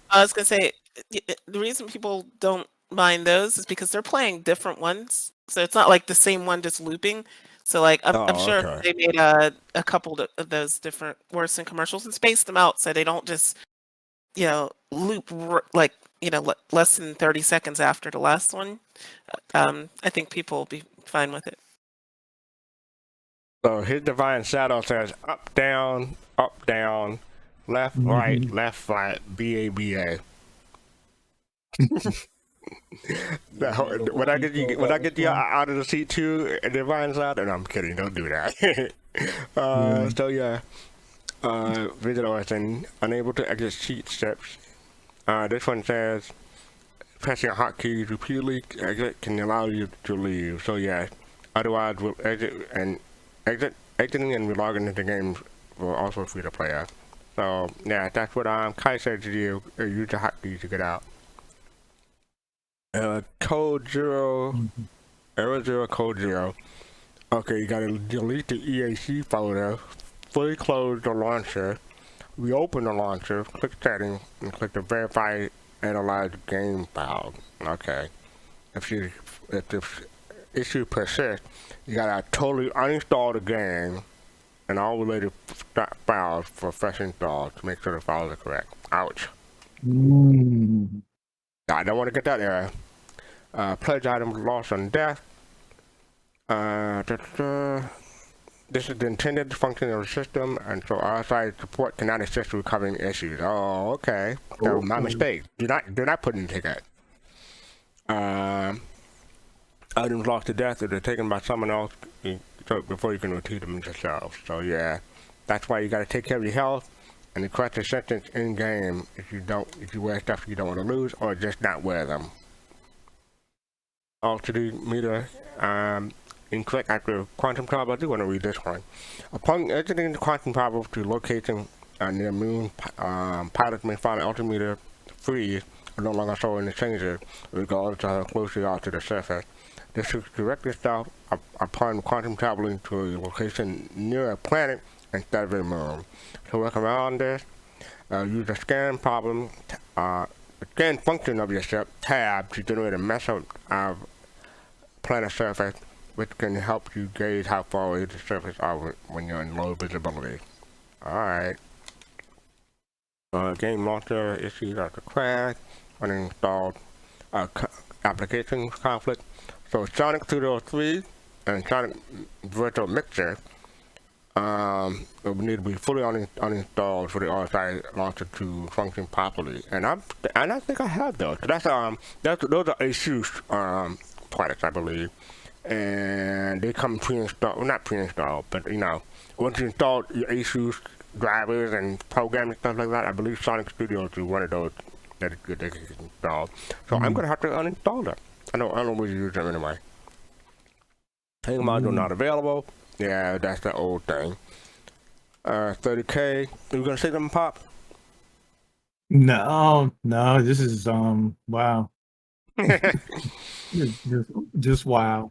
I was gonna say the reason people don't mind those is because they're playing different ones, so it's not like the same one just looping. So like I'm sure if they made a couple of those different worse than commercials and spaced them out so they don't just loop like less than 30 seconds after the last one, I think people will be fine with it. So his divine shadow says up, down, left, right, left, right, BABA. When I get you out of the seat too, divine shadow. No, I'm kidding. Don't do that. So yeah. Visit Origin, unable to exit cheat steps. This one says pressing a hotkey repeatedly exit can allow you to leave. So yeah, otherwise we'll exiting and relogging into games will also free the player. So yeah, that's what Kai said to do. Use the hotkey to get out. Code 0, error 0, code 0. Okay, you gotta delete the EAC folder. Fully close the launcher, reopen the launcher, click settings, and click the verify analyze game file. Okay. If the issue persists, you gotta totally uninstall the game and all related files for fresh install to make sure the files are correct. Ouch. I don't want to get that error. Pledge items lost on death. This is the intended function of the system, and so outside support cannot assist recovering issues. Oh, okay. So my mistake. Do not put in the ticket. Items lost to death if they're taken by someone else before you can retrieve them yourself. So yeah, that's why you got to take care of your health and request assistance in game if you wear stuff you don't want to lose, or just not wear them. Altimeter. Incorrect after quantum travel. I do want to read this one. Upon exiting the quantum travel to location near moon, pilots may find altimeter freeze or no longer showing the changes, regardless of how close they are to the surface. This should direct yourself upon quantum traveling to a location near a planet instead of a moon. To work around this, use the scan function of your ship tab to generate a measure of planet surface, which can help you gauge how far away the surface are when you're in low visibility. Alright. Game launcher issues after crash, uninstalled application conflict. So Sonic 203 and Sonic Virtual Mixer will need to be fully uninstalled for the RSI launcher to function properly. And I think I have those. Those are ASUS products, I believe. And they come pre-installed, well, not pre-installed, but once you install your ASUS drivers and programs and stuff like that, I believe Sonic Studios is one of those that they can install. So I'm gonna have to uninstall them. I don't really use them anyway. Paying module not available. Yeah, that's the old thing. 30K. You gonna say them, Pop? No, this is wow. just wow.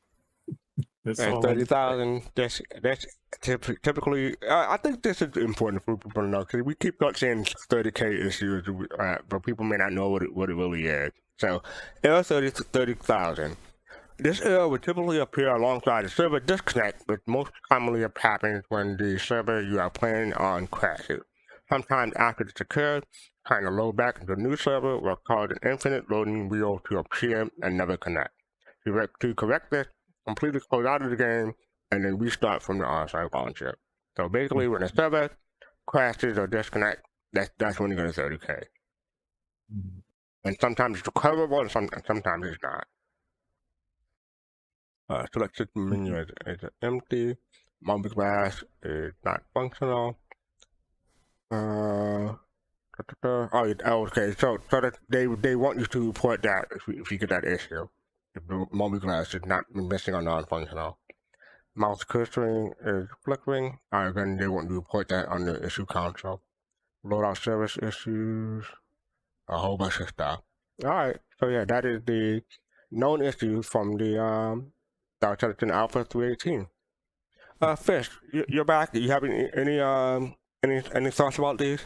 That's 30,000. That's typically. I think this is important for people to know because we keep not saying 30K issues, but people may not know what it really is. So, error 30,000. This error would typically appear alongside a server disconnect, which most commonly happens when the server you are playing on crashes. Sometimes after this occurs, trying to load back into a new server will cause an infinite loading wheel to appear and never connect. To correct this, completely close out of the game and then restart from the on-site launcher. So basically, when a server crashes or disconnects, that's when you're going to 30K. And sometimes it's recoverable and sometimes it's not. Select system menu is empty. Mobi glass is not functional. Okay. So that they want you to report that if you get that issue. If the Mobi glass is not missing or non-functional. Mouse cursing is flickering. Then they want to report that on the issue console. Loadout service issues. A whole bunch of stuff. Alright. So yeah, that is the known issues from the Intelligent Alpha 318. Fish, you're back. Do you have any thoughts about these?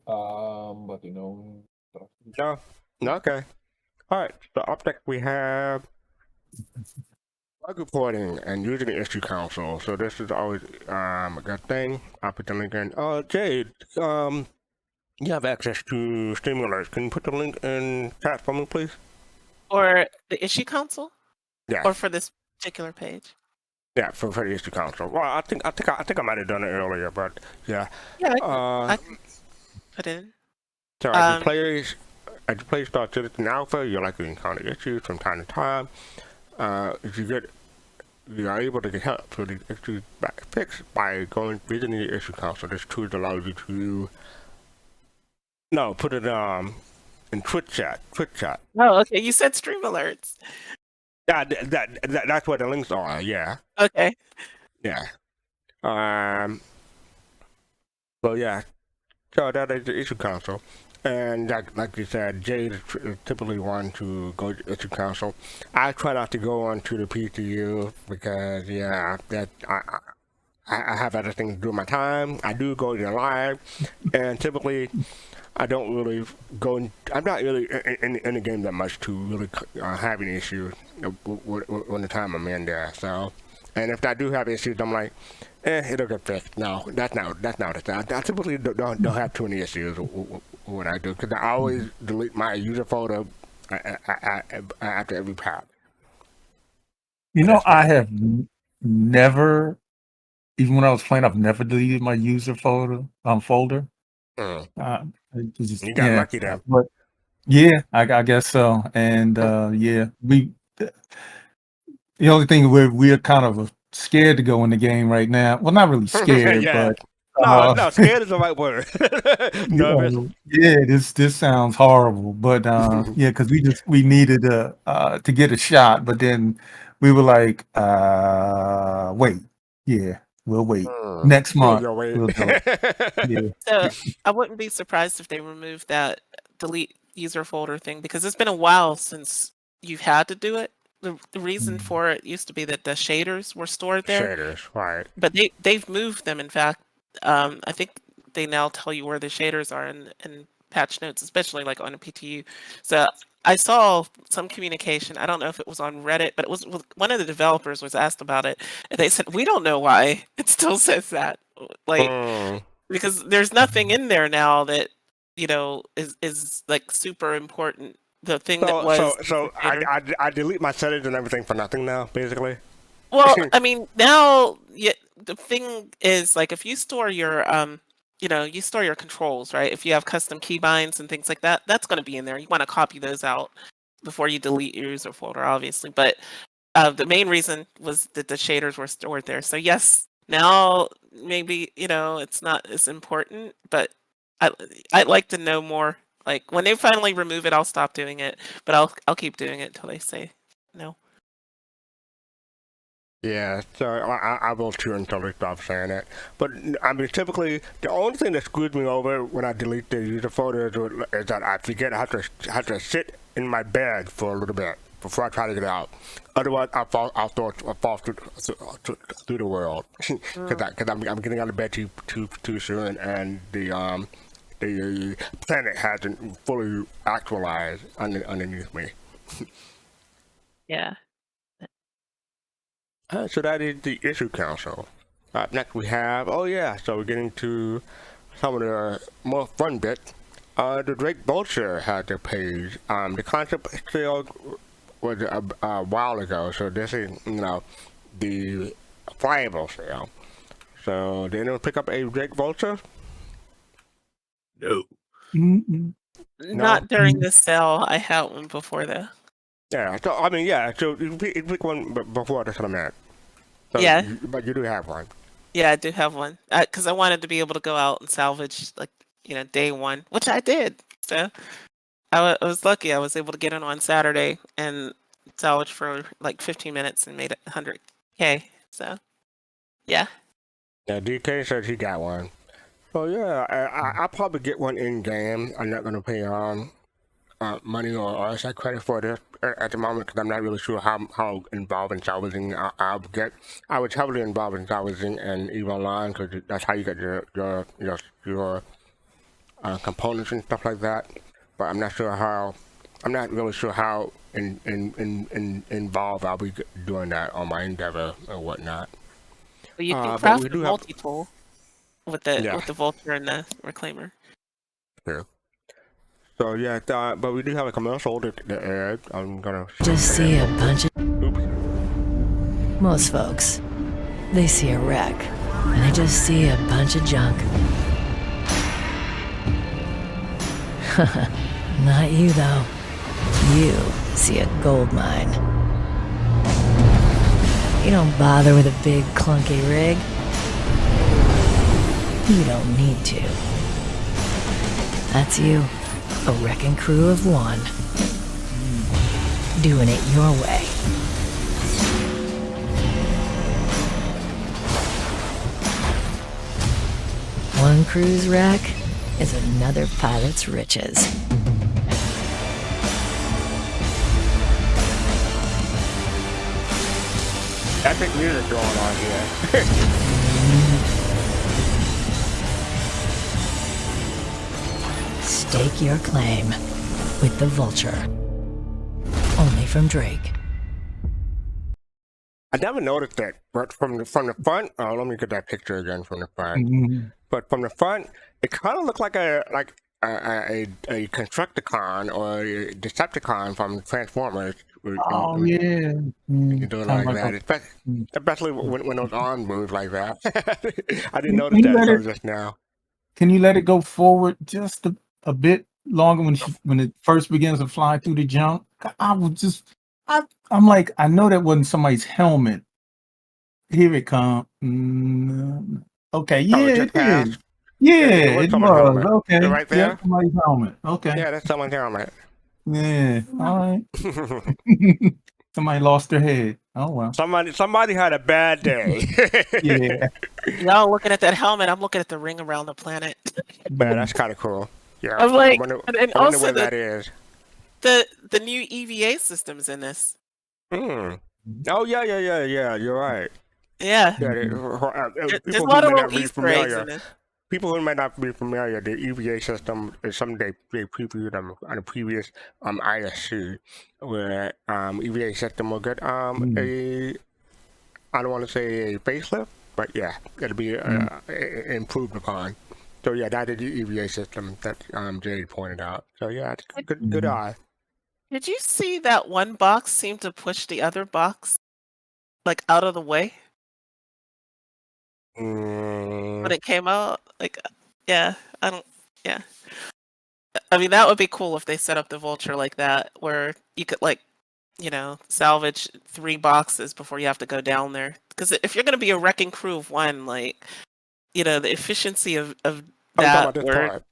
But No? Okay. Alright, so up next we have bug reporting and using the issue console. So this is always a good thing. I'll put the link in. Jade, You have access to Steam alerts. Can you put the link in chat for me, please? Or the issue console, Yeah. or for this particular page? Yeah, for the issue console. Well, I think I might have done it earlier, but yeah. Yeah, I can put it in. So as you play Star Citizen Alpha, you're likely to encounter issues from time to time. If you are able to get help for these issues fixed by visiting the issue console. This tool allows you to put it in Twitch chat. Oh, okay. You said stream alerts. Yeah, that's what the links are. Yeah. Okay. Yeah. So yeah. So that is the issue console. And like you said, Jay is typically one to go to issue console. I try not to go on to the PTU because I have other things to do with my time. I do go to the live, and typically I don't really I'm not really in the game that much to really have any issues when the time I'm in there. So, and if I do have issues, I'm like, it'll get fixed. No, that's not it. I typically don't have too many issues when I do, because I always delete my user folder after every patch. You know, I have never, even when I was playing, I've never deleted my user folder. You got Yeah, lucky there. but yeah, I guess so. And yeah, the only thing we're kind of scared to go in the game right now. Well, not really scared, Yeah. but No, scared is the right word. Nervous. yeah, this sounds horrible, but yeah, because we needed to get a shot, but then we were like, wait, yeah, we'll wait next month. You'll wait. We'll do it. Yeah. So I wouldn't be surprised if they removed that delete user folder thing, because it's been a while since you've had to do it. The reason for it used to be that the shaders were stored there. Shaders, right? But they've moved them. In fact, I think they now tell you where the shaders are in patch notes, especially like on a PTU. So I saw some communication. I don't know if it was on Reddit, but it was one of the developers was asked about it, and they said, we don't know why it still says that, like because there's nothing in there now that is like super important. The thing that was so I delete my settings and everything for nothing now, basically. Well, I mean, now the thing is, like, if you store your you store your controls, right? If you have custom keybinds and things like that, that's going to be in there. You want to copy those out before you delete your user folder, obviously. But the main reason was that the shaders were stored there. So yes, now maybe it's not as important, but I'd like to know more. Like, when they finally remove it, I'll stop doing it, but I'll keep doing it until they say no. Yeah, so I will too until they stop saying it. But I mean, typically, the only thing that screws me over when I delete the user folder is that I forget I have to sit in my bed for a little bit before I try to get out. Otherwise, I'll fall through the world because I'm getting out of bed too soon, and the planet hasn't fully actualized underneath me. Yeah. So that is the issue console. Next we have, so we're getting to some of the more fun bits. The Drake Vulture had their page. The concept sale was a while ago, so this is, the flyable sale. So did anyone pick up a Drake Vulture? No. Not during the sale. I had one before though. Yeah, so I mean, so you pick one before the tournament. So Yeah. But you do have one. Yeah, I do have one because I wanted to be able to go out and salvage, like, day one, which I did. So I was lucky. I was able to get in on Saturday and salvage for like 15 minutes and made it 100K. So yeah. Yeah, DK says he got one. So yeah, I'll probably get one in game. I'm not gonna pay money or asset credit for this at the moment because I'm not really sure how involved in salvaging I'll get. I was heavily involved in salvaging and EVE Online because that's how you get your components and stuff like that. But I'm not really sure how involved I'll be doing that on my Endeavor or whatnot. Well, you can craft a multi-tool with the Vulture and the Reclaimer. too. So yeah, but we do have a commercial to add. I'm gonna Just see a bunch of. Oops. Most folks, they see a wreck, and they just see a bunch of junk. Not you, though. You see a gold mine. You don't bother with a big, clunky rig. You don't need to. That's you, a wrecking crew of one. Doing it your way. One crew's wreck is another pilot's riches. Epic music going on here. Stake your claim with the Vulture. Only from Drake. I never noticed that, but from the front, let me get that picture again from the front. But from the front, it kind of looked like a Constructicon or a Decepticon from Transformers. Oh yeah. You do it like that, especially when those arms move like that. I didn't notice that until just now. Can you let it go forward just a bit longer when it first begins to fly through the junk? I'm like, I know that wasn't somebody's helmet. Here it comes. Okay, yeah, it is. Yeah, it was. Okay, they're right there. Yeah, somebody's helmet. Okay. Yeah, that's someone's helmet. Yeah. All right. Somebody lost their head. Oh well. Somebody had a bad day. Yeah. Y'all looking at that helmet, I'm looking at the ring around the planet. Man, that's kind of cool. Yeah. I'm like, I wonder and also where that is. the new EVA systems in this. Oh yeah. You're right. Yeah. There's a lot of little Easter eggs in this. People who may not be familiar, the EVA system is something they previewed on a previous ISC, where EVA system will get I don't want to say a facelift, but yeah, it'll be improved upon. So yeah, that is the EVA system that Jade pointed out. So yeah, it's good eye. Did you see that one box seem to push the other box like out of the way when it came out? Like, yeah, I mean, that would be cool if they set up the Vulture like that, where you could salvage 3 boxes before you have to go down there. Because if you're going to be a wrecking crew of one, the efficiency of that word.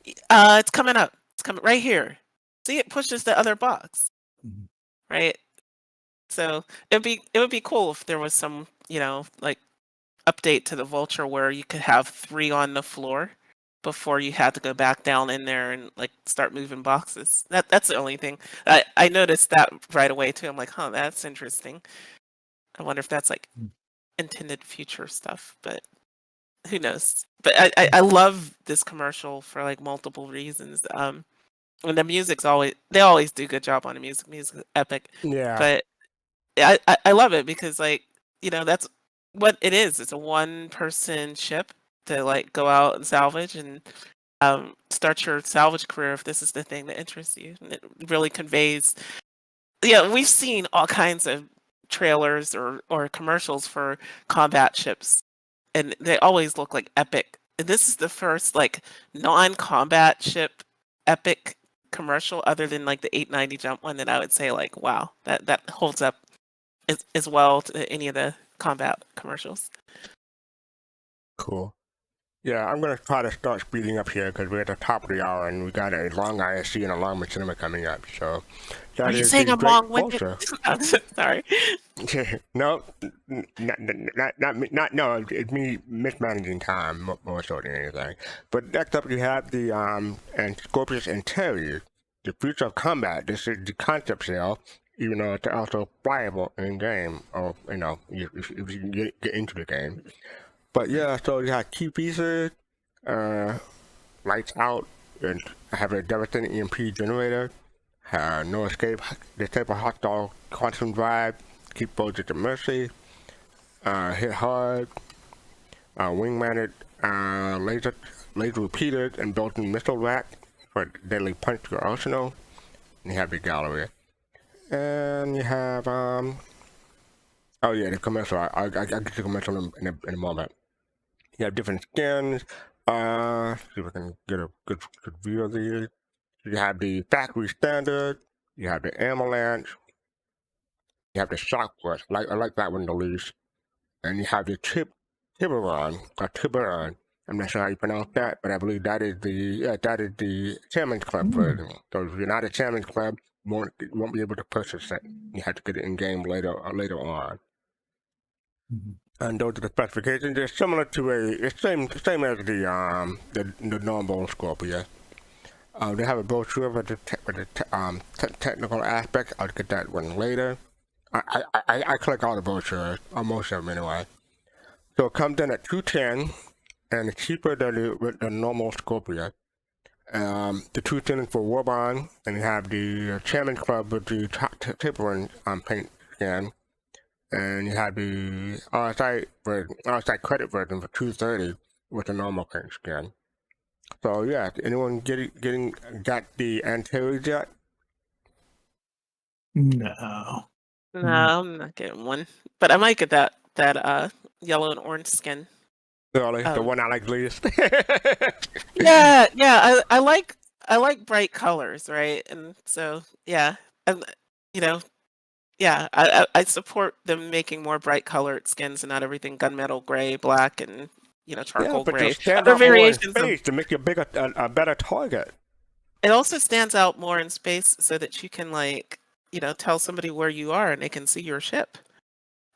It's coming up. It's coming right here. See, it pushes the other box, right? So it would be cool if there was some update to the Vulture where you could have 3 on the floor before you had to go back down in there and start moving boxes. That's the only thing. I noticed that right away too. I'm like, that's interesting. I wonder if that's intended future stuff, but who knows? But I love this commercial for multiple reasons. And the music's they always do a good job on the music. Music is epic. Yeah. But I love it because that's what it is. It's a 1-person ship to go out and salvage and start your salvage career if this is the thing that interests you. And it really conveys. Yeah, we've seen all kinds of trailers or commercials for combat ships, and they always look epic. And this is the first non-combat ship epic commercial other than the 890 jump one that I would say wow, that holds up as well to any of the combat commercials. Cool. Yeah, I'm going to try to start speeding up here because we're at the top of the hour and we got a long ISC and a long Machinima coming up. So, are you saying I'm long-winded? Sorry. No, no. It's me mismanaging time more so than anything. But next up, you have the and Scorpius Antares, the future of combat. This is the concept shell, even though it's also playable in game, or if you can get into the game. But yeah, so you have key pieces, lights out, and have a devastating EMP generator, no escape, disable hostile quantum drive, keep foes at the mercy, hit hard, wing-mounted laser repeaters and built-in missile rack for deadly punch to your arsenal. And you have the gallery, and you have oh yeah, the commercial. I'll get to the commercial in a moment. You have different skins. See if I can get a good view of these. You have the factory standard. You have the avalanche. You have the shock burst. I like that one the least. And you have the Tiburon. I'm not sure how you pronounce that, but I believe that is the Chairman's Club version. So if you're not a Chairman's Club, you won't be able to purchase it. You have to get it in game later on. And those are the specifications. They're similar to it's same as the normal Scorpius. They have a brochure with the technical aspects. I'll get that one later. I collect all the brochures, or most of them anyway. So it comes in at $210, and it's cheaper than the normal Scorpius. The $210 for Warbond, and you have the Chairman's Club with the tapering paint skin. And you have the RSI credit version for $230 with the normal paint skin. So yeah, anyone got the Antares yet? No. No, I'm not getting one, but I might get that yellow and orange skin. Really, the one I like least. Yeah, I like bright colors, right? And so yeah, yeah, I support them making more bright colored skins and not everything gunmetal gray, black, and charcoal but gray. you stand Other out more in variations. space to make you a better target. It also stands out more in space so that you can tell somebody where you are and they can see your ship.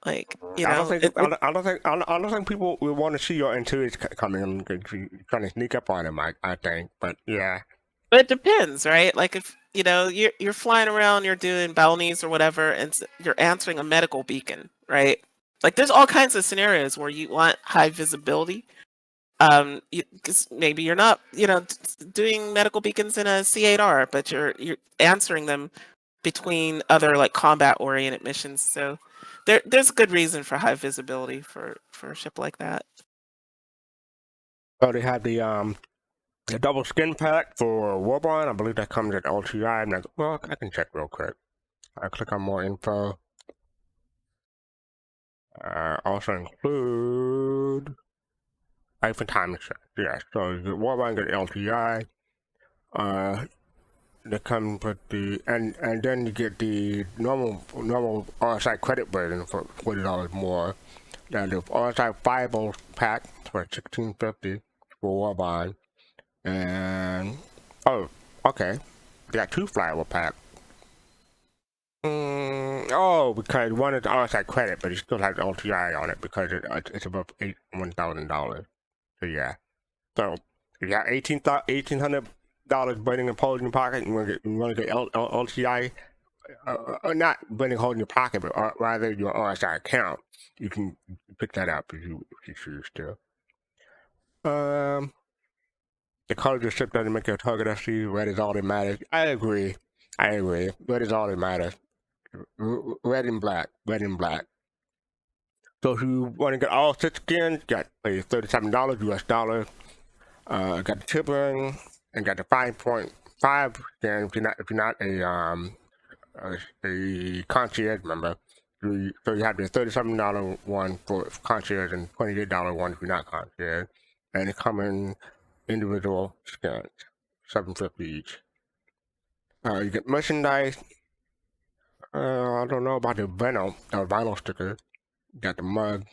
I don't think people will want to see your Antares coming and trying to sneak up on them. I think, but yeah. But it depends, right? Like if you're flying around, you're doing bounties or whatever, and you're answering a medical beacon, right? Like there's all kinds of scenarios where you want high visibility. Because maybe you're not, doing medical beacons in a C8R, but you're answering them between other like combat-oriented missions. So there's a good reason for high visibility for a ship like that. Oh, they have the double skin pack for Warbond. I believe that comes at LTI. Well, I can check real quick. I click on more info. Also include for time check. Yeah, so the Warbond got LTI. They come with the and then you get the normal RSI credit version for $40 more. Then the RSI 5 pack for $16.50 for Warbond. And okay, they got 2 flyable packs. Because one is RSI credit, but it still has LTI on it because it's above $1,000. So yeah, so you got $1,800 burning a hole in your pocket. And you want to get LTI, not burning a hole in your pocket, but rather your RSI account. You can pick that up if you choose to. The color of your ship doesn't make your target FC. Red is all that matters. I agree. Red is all that matters. Red and black. So if you want to get all 6 skins, got pay $37 US dollars. Got the Turbulent and got the 5.5 skin if you're not a concierge member. So you have the $37 one for concierge and $28 one if you're not concierge. And it come in individual skins, $7.50 each. You get merchandise. I don't know about the vinyl sticker. You got the mug,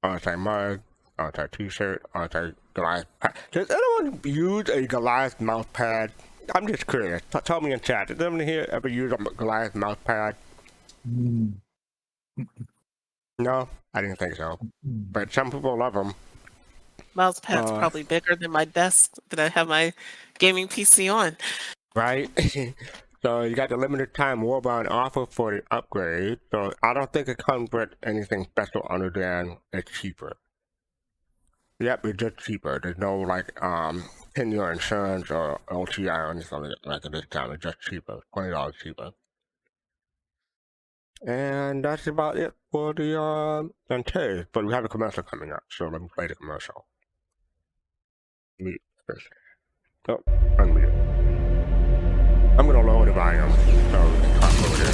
RSI mug, RSI t-shirt, RSI Goliath pad. Does anyone use a Goliath mouse pad? I'm just curious. Tell me in chat. Does anyone here ever use a Goliath mouse pad? No, I didn't think so. But some people love them. Mouse pad's probably bigger than my desk that I have my gaming PC on. Right? So you got the limited time Warbond offer for the upgrade. So I don't think it comes with anything special other than it's cheaper. Yep, it's just cheaper. There's no 10-year insurance or LTI or anything like at this time. It's just cheaper, $20 cheaper. And that's about it for the Antares. But we have a commercial coming up, so let me play the commercial. Mute first. Oh, unmute. I'm gonna lower the volume so we can talk over there.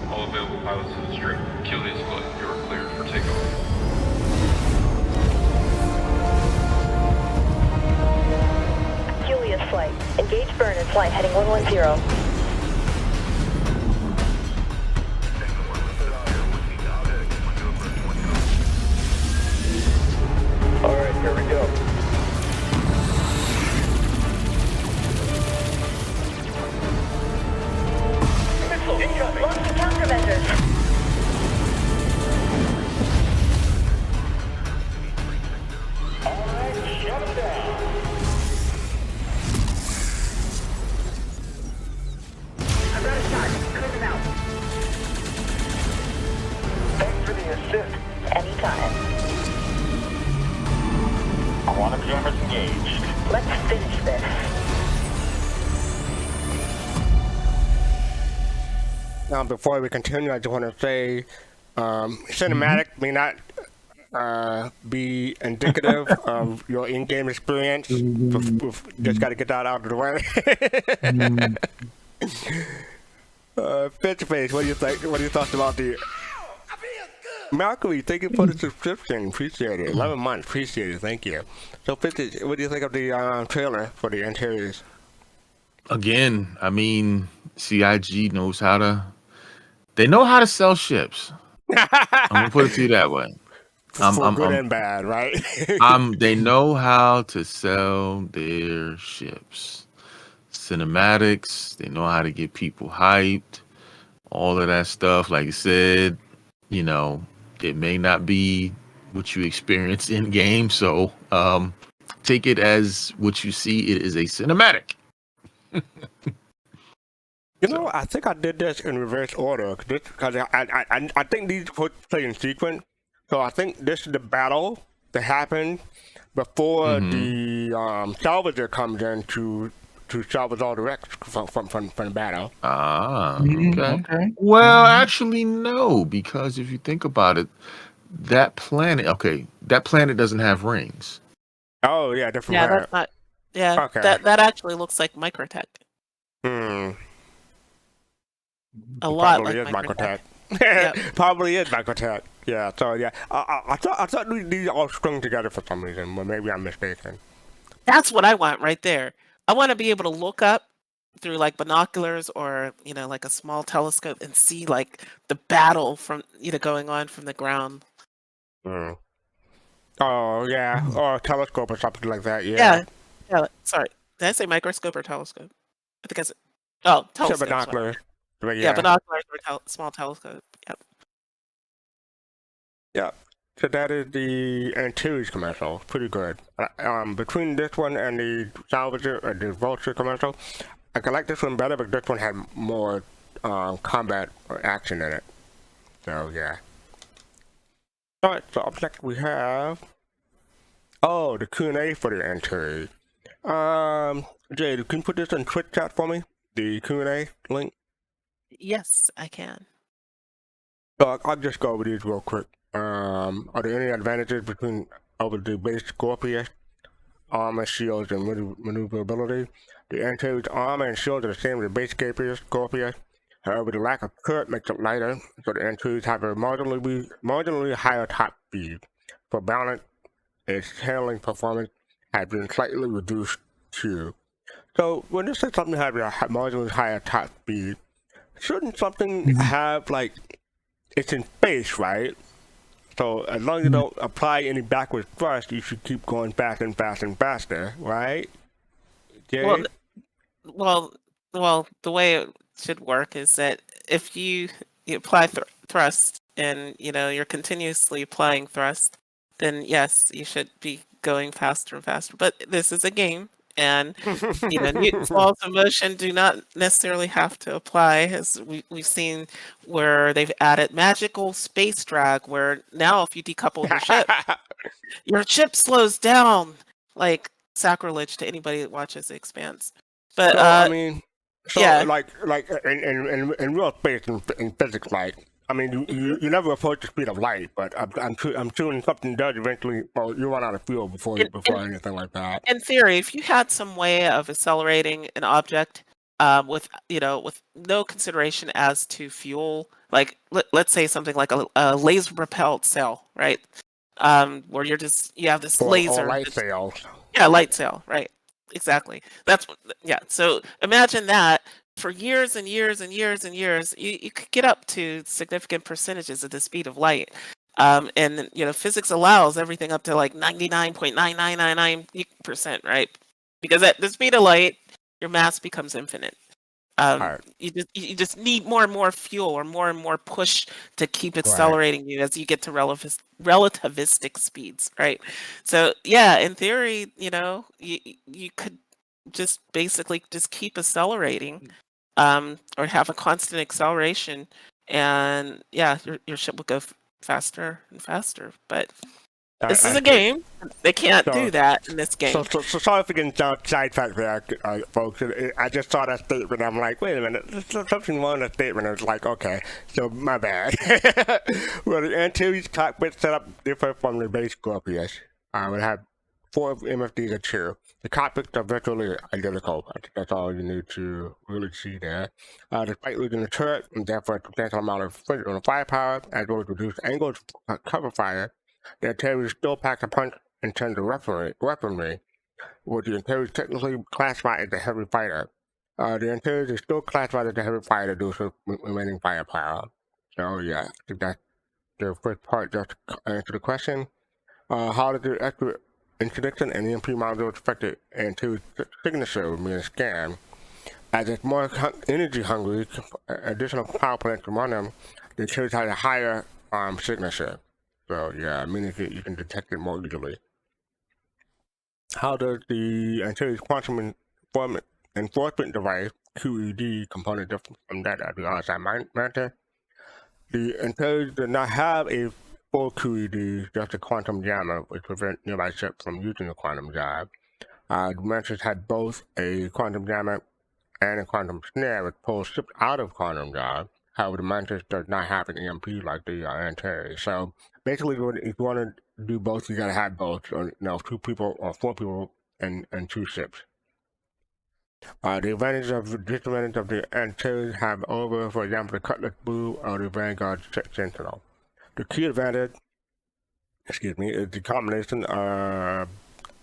All available pilots to the strip. Julius flight, you are cleared for takeoff. Julius flight. Engage burn in flight heading 110. Alright, here we go. Missile incoming. Launching countermeasures. Alright, shut him down. I've got a shot. Cut him out. Thanks for the assist. Anytime. Quantum jammers engaged. Let's finish this. Now, before we continue, I just want to say, cinematic may not be indicative of your in-game experience. Just got to get that out of the way. Face, what do you think? What are your thoughts about the? Malcolm, thank you for the subscription. Appreciate it. 11 months. Appreciate it. Thank you. So, Fitz, what do you think of the trailer for the Antares? Again, I mean, CIG knows how to. They know how to sell ships. I'm gonna put it to you that way. For good and bad, right? They know how to sell their ships. Cinematics. They know how to get people hyped. All of that stuff. Like you said, you know, it may not be what you experience in game, so take it as what you see. It is a cinematic. You know, I think I did this in reverse order because I think these play in sequence. So I think this is the battle that happened before the salvager comes in to salvage all the wrecks from the battle. Okay. Well, actually, no, because if you think about it, that planet doesn't have rings. Oh yeah, different. Yeah, planet. that's not. Yeah, Okay. that actually looks like Microtech. A lot Probably like is Microtech. Microtech. Probably is Microtech. Yeah. So yeah, I thought these all strung together for some reason, but maybe I'm mistaken. That's what I want right there. I want to be able to look up through like binoculars or like a small telescope and see like the battle from going on from the ground. Oh yeah, or a telescope or something like that. Yeah. Yeah. Sorry, did I say microscope or telescope? I think I said telescope. Binoculars. But Yeah, binoculars or small telescope. Yep. Yeah. So that is the Antares commercial. Pretty good. Between this one and the Salvager or the Vulture commercial, I could like this one better, but this one had more combat or action in it. So yeah. Alright, so up next we have the Q&A for the Antares. Jade, can you put this in Twitch chat for me? The Q&A link? Yes, I can. So I'll just go over these real quick. Are there any advantages over the base Scorpius armor, shields, and maneuverability? The Antares armor and shields are the same as the base Scorpius. However, the lack of turret makes it lighter, so the Antares have a marginally higher top speed. For balance, its handling performance has been slightly reduced too. So when this says something has a marginally higher top speed, shouldn't something have it's in space, right? So as long as you don't apply any backwards thrust, you should keep going faster and faster and faster, right? Jay? Well, the way it should work is that if you apply thrust and you're continuously applying thrust, then yes, you should be going faster and faster. But this is a game, and Newton's laws of motion do not necessarily have to apply, as we've seen where they've added magical space drag, where now if you decouple your ship slows down, like sacrilege to anybody that watches The Expanse. But so, So Yeah. like in real space in physics, like I mean, you never approach the speed of light, but I'm assuming something does eventually. Well, you run out of fuel before In, anything like that. in theory, if you had some way of accelerating an object with with no consideration as to fuel, like let's say something like a laser propelled cell, right? Where you have this Or laser. light sails. Yeah, light sail, right? Exactly. Yeah. So imagine that for years and years and years and years, you could get up to significant percentages of the speed of light. And physics allows everything up to like 99.9999%, right? Because at the speed of light, your mass becomes infinite. Right. You just need more and more fuel or more and more push to keep Right. accelerating you as you get to relativistic speeds, right? So yeah, in theory, you could just basically just keep accelerating, or have a constant acceleration, and yeah, your ship would go faster and faster. But this is I a game; they can't So- do that in this game. So sorry for getting sidetracked there, folks. I just saw that statement. I'm like, wait a minute. There's something wrong with the statement. It's like, okay, so my bad. Well, the Antares cockpit setup differs from the base Scorpius. We have 4 MFDs or 2. The cockpits are virtually identical. I think that's all you need to really see there. Despite losing the turret and therefore a substantial amount of firepower, as well as reduced angles of cover fire, the Antares still packs a punch in terms of weaponry, with the Antares technically classified as a heavy fighter. The Antares is still classified as a heavy fighter due to remaining firepower. So yeah, I think that's the first part. Just to answer the question, how did the extra interdiction and EMP modules affect the Antares signature being scanned? As it's more energy hungry, additional power plants to run them, the Antares has a higher signature. So yeah, meaning you can detect it more easily. How does the Antares quantum enforcement device QED component differ from that of the outside matter? The Antares does not have a full QED, just a quantum jammer, which prevents nearby ships from using the quantum jab. The Mantras had both a quantum jammer and a quantum snare, which pulls ships out of quantum jab. However, the Mantis does not have an EMP like the Antares. So basically, if you want to do both, you gotta have both. So, 2 people or 4 people and 2 ships. The advantage of the disadvantage of the Antares have over, for example, the Cutlass Blue or the Vanguard Sentinel. The key advantage, is the combination of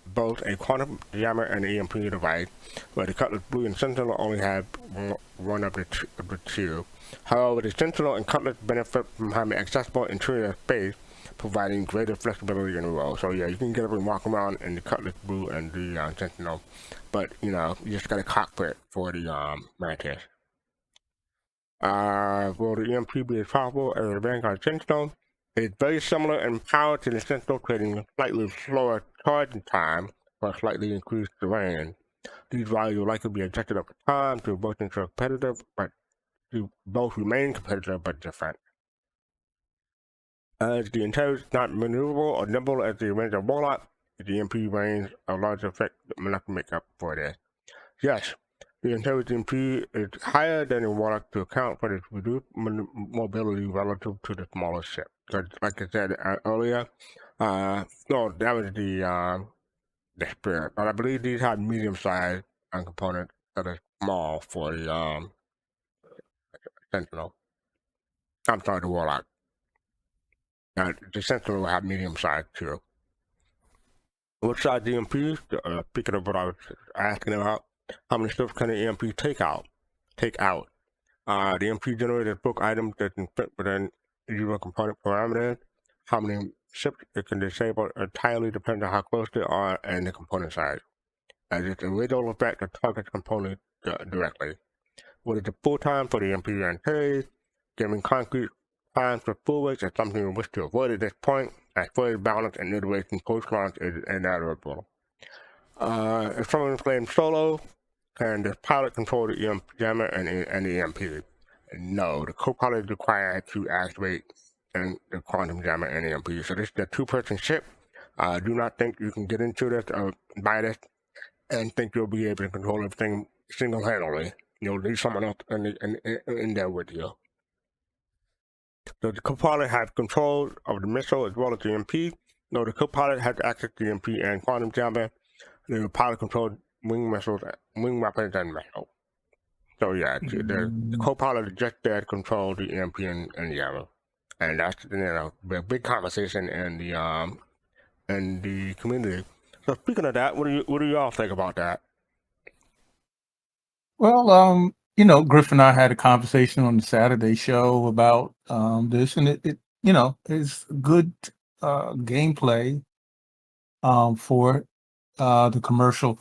both a quantum jammer and EMP device, where the Cutlass Blue and Sentinel only have one of the 2. However, the Sentinel and Cutlass benefit from having accessible interior space, providing greater flexibility in the role. So yeah, you can get up and walk around in the Cutlass Blue and the Sentinel, but you just got a cockpit for the Mantis. Will the EMP be as powerful as the Vanguard Sentinel? It's very similar in power to the Sentinel, creating a slightly slower charging time for slightly increased range. These values will likely be adjusted over time to both ensure competitive, but to both remain competitive but different. As the Antares is not maneuverable or nimble as the Avenger Warlock, the EMP range a large effect enough to make up for this. Yes, the Antares EMP is higher than the Warlock to account for its reduced mobility relative to the smaller ship. Because, like I said earlier, no, that was the Spirit. But I believe these have medium-sized components that are small for the Sentinel. I'm sorry, the Warlock. The Sentinel will have medium size too. What size EMPs? Speaking of what I was asking about, how many ships can the EMP take out? The EMP generated book items that can fit within usual component parameters. How many ships it can disable entirely depends on how close they are and the component size, as it's a radial effect that targets component directly. What is the full time for the EMP Antares? Giving concrete times for full weight is something we wish to avoid at this point, as fully balanced and iteration post-launch is inevitable. If someone is playing solo, can the pilot control the EMP jammer and the EMP? No, the co-pilot is required to activate the quantum jammer and EMP. So this is a 2-person ship. Do not think you can get into this or buy this and think you'll be able to control everything single-handedly. need someone else in there with you. So the co-pilot has control of the missile as well as the MP. No, the co-pilot has access to the MP and quantum jammer. The pilot controls wing missiles, wing weapons, and missiles. So yeah, the co-pilot is just there to control the MP and the jammer, and that's a big conversation in the community. So speaking of that, what do y'all think about that? Well, Griff and I had a conversation on the Saturday show about this, and it is good gameplay for the commercial.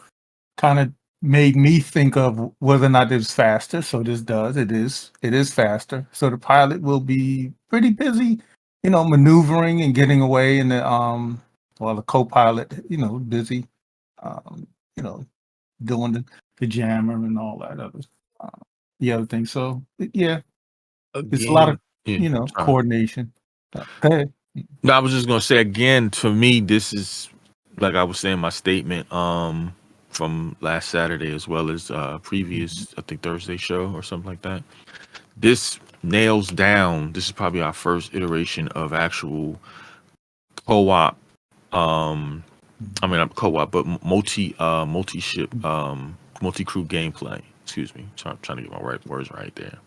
Kind of made me think of whether or not it's faster. So this does. It is faster. So the pilot will be pretty busy, maneuvering and getting away, and the co-pilot, busy, doing the jammer and all that the other thing. So yeah, it's a lot of coordination. Go ahead. No, I was just gonna say again. To me, this is like I was saying my statement from last Saturday as well as previous, I think Thursday show or something like that. This nails down. This is probably our first iteration of actual co-op. Not co-op, but multi-ship, multi-crew gameplay. Excuse me, trying to get my words right there.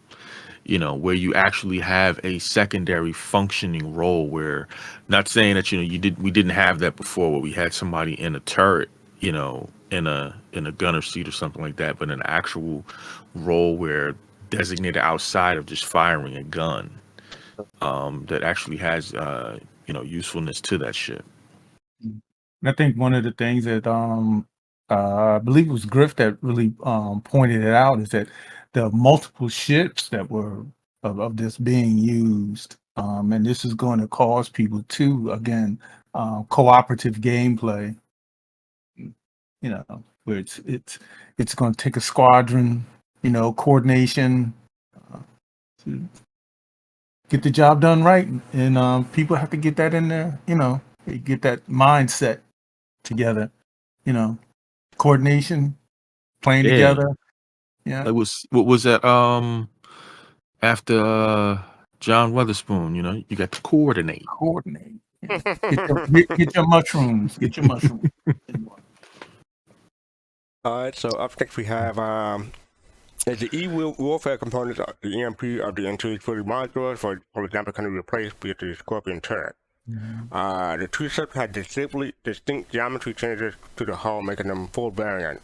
Where you actually have a secondary functioning role. Where, not saying that we didn't have that before, where we had somebody in a turret, in a gunner seat or something like that, but an actual role where designated outside of just firing a gun, that actually has usefulness to that ship. I think one of the things that I believe it was Griff that really pointed it out is that the multiple ships that were of this being used, and this is going to cause people to again cooperative gameplay. Where it's going to take a squadron, coordination to get the job done right, and people have to get that in there. Get that mindset together. Coordination, playing together. Yeah. What was that? After John Weatherspoon, you got to coordinate. Coordinate. Yeah. Get your mushrooms. Get your mushrooms. All right, so up next we have is the E-warfare components of the EMP of the Antares modules, for example, can be replaced with the Scorpion turret. Mm-hmm. The two ships had distinct geometry changes to the hull, making them full variant.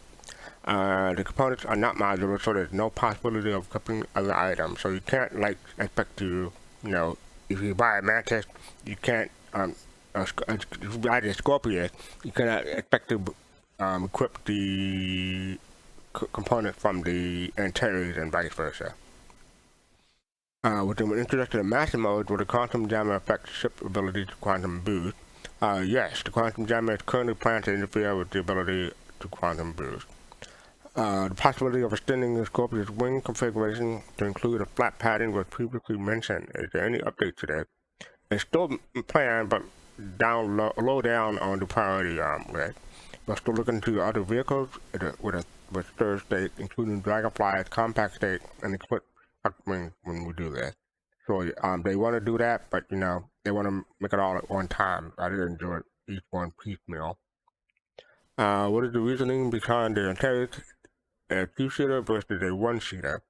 The components are not modular, so there's no possibility of equipping other items. So you can't expect to, if you buy a Mantis, you can't. If you buy the Scorpius, you cannot expect to equip the component from the Antares and vice versa. With the introduction of master modes, will the quantum jammer affect ship ability to quantum boost? Yes, the quantum jammer is currently planned to interfere with the ability to quantum boost. The possibility of extending the Scorpius wing configuration to include a flat pattern was previously mentioned. Is there any update to that? It's still planned, but low down on the priority list. We're still looking into other vehicles with third state, including Dragonfly's compact state and Eclipse when we do that. So they want to do that, but they want to make it all at one time. I didn't enjoy each one piecemeal. What is the reasoning behind the Antares a two-seater versus a one-seater?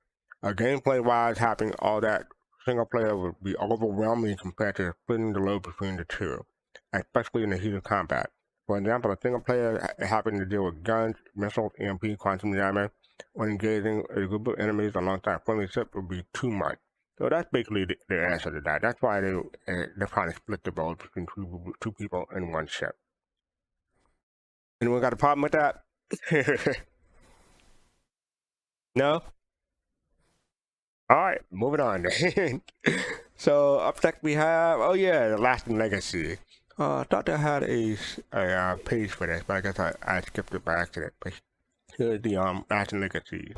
Gameplay-wise, having all that single player would be overwhelming compared to splitting the load between the two, especially in the heat of combat. For example, a single player having to deal with guns, missiles, EMP, quantum jammer, when engaging a group of enemies alongside friendly ships would be too much. So that's basically the answer to that. That's why they're trying to split the load between two people in one ship. Anyone got a problem with that? No? Alright, moving on. So up next we have, the Lasting Legacy. I thought I had a page for this, but I guess I skipped it by accident. But here's the Lasting Legacy.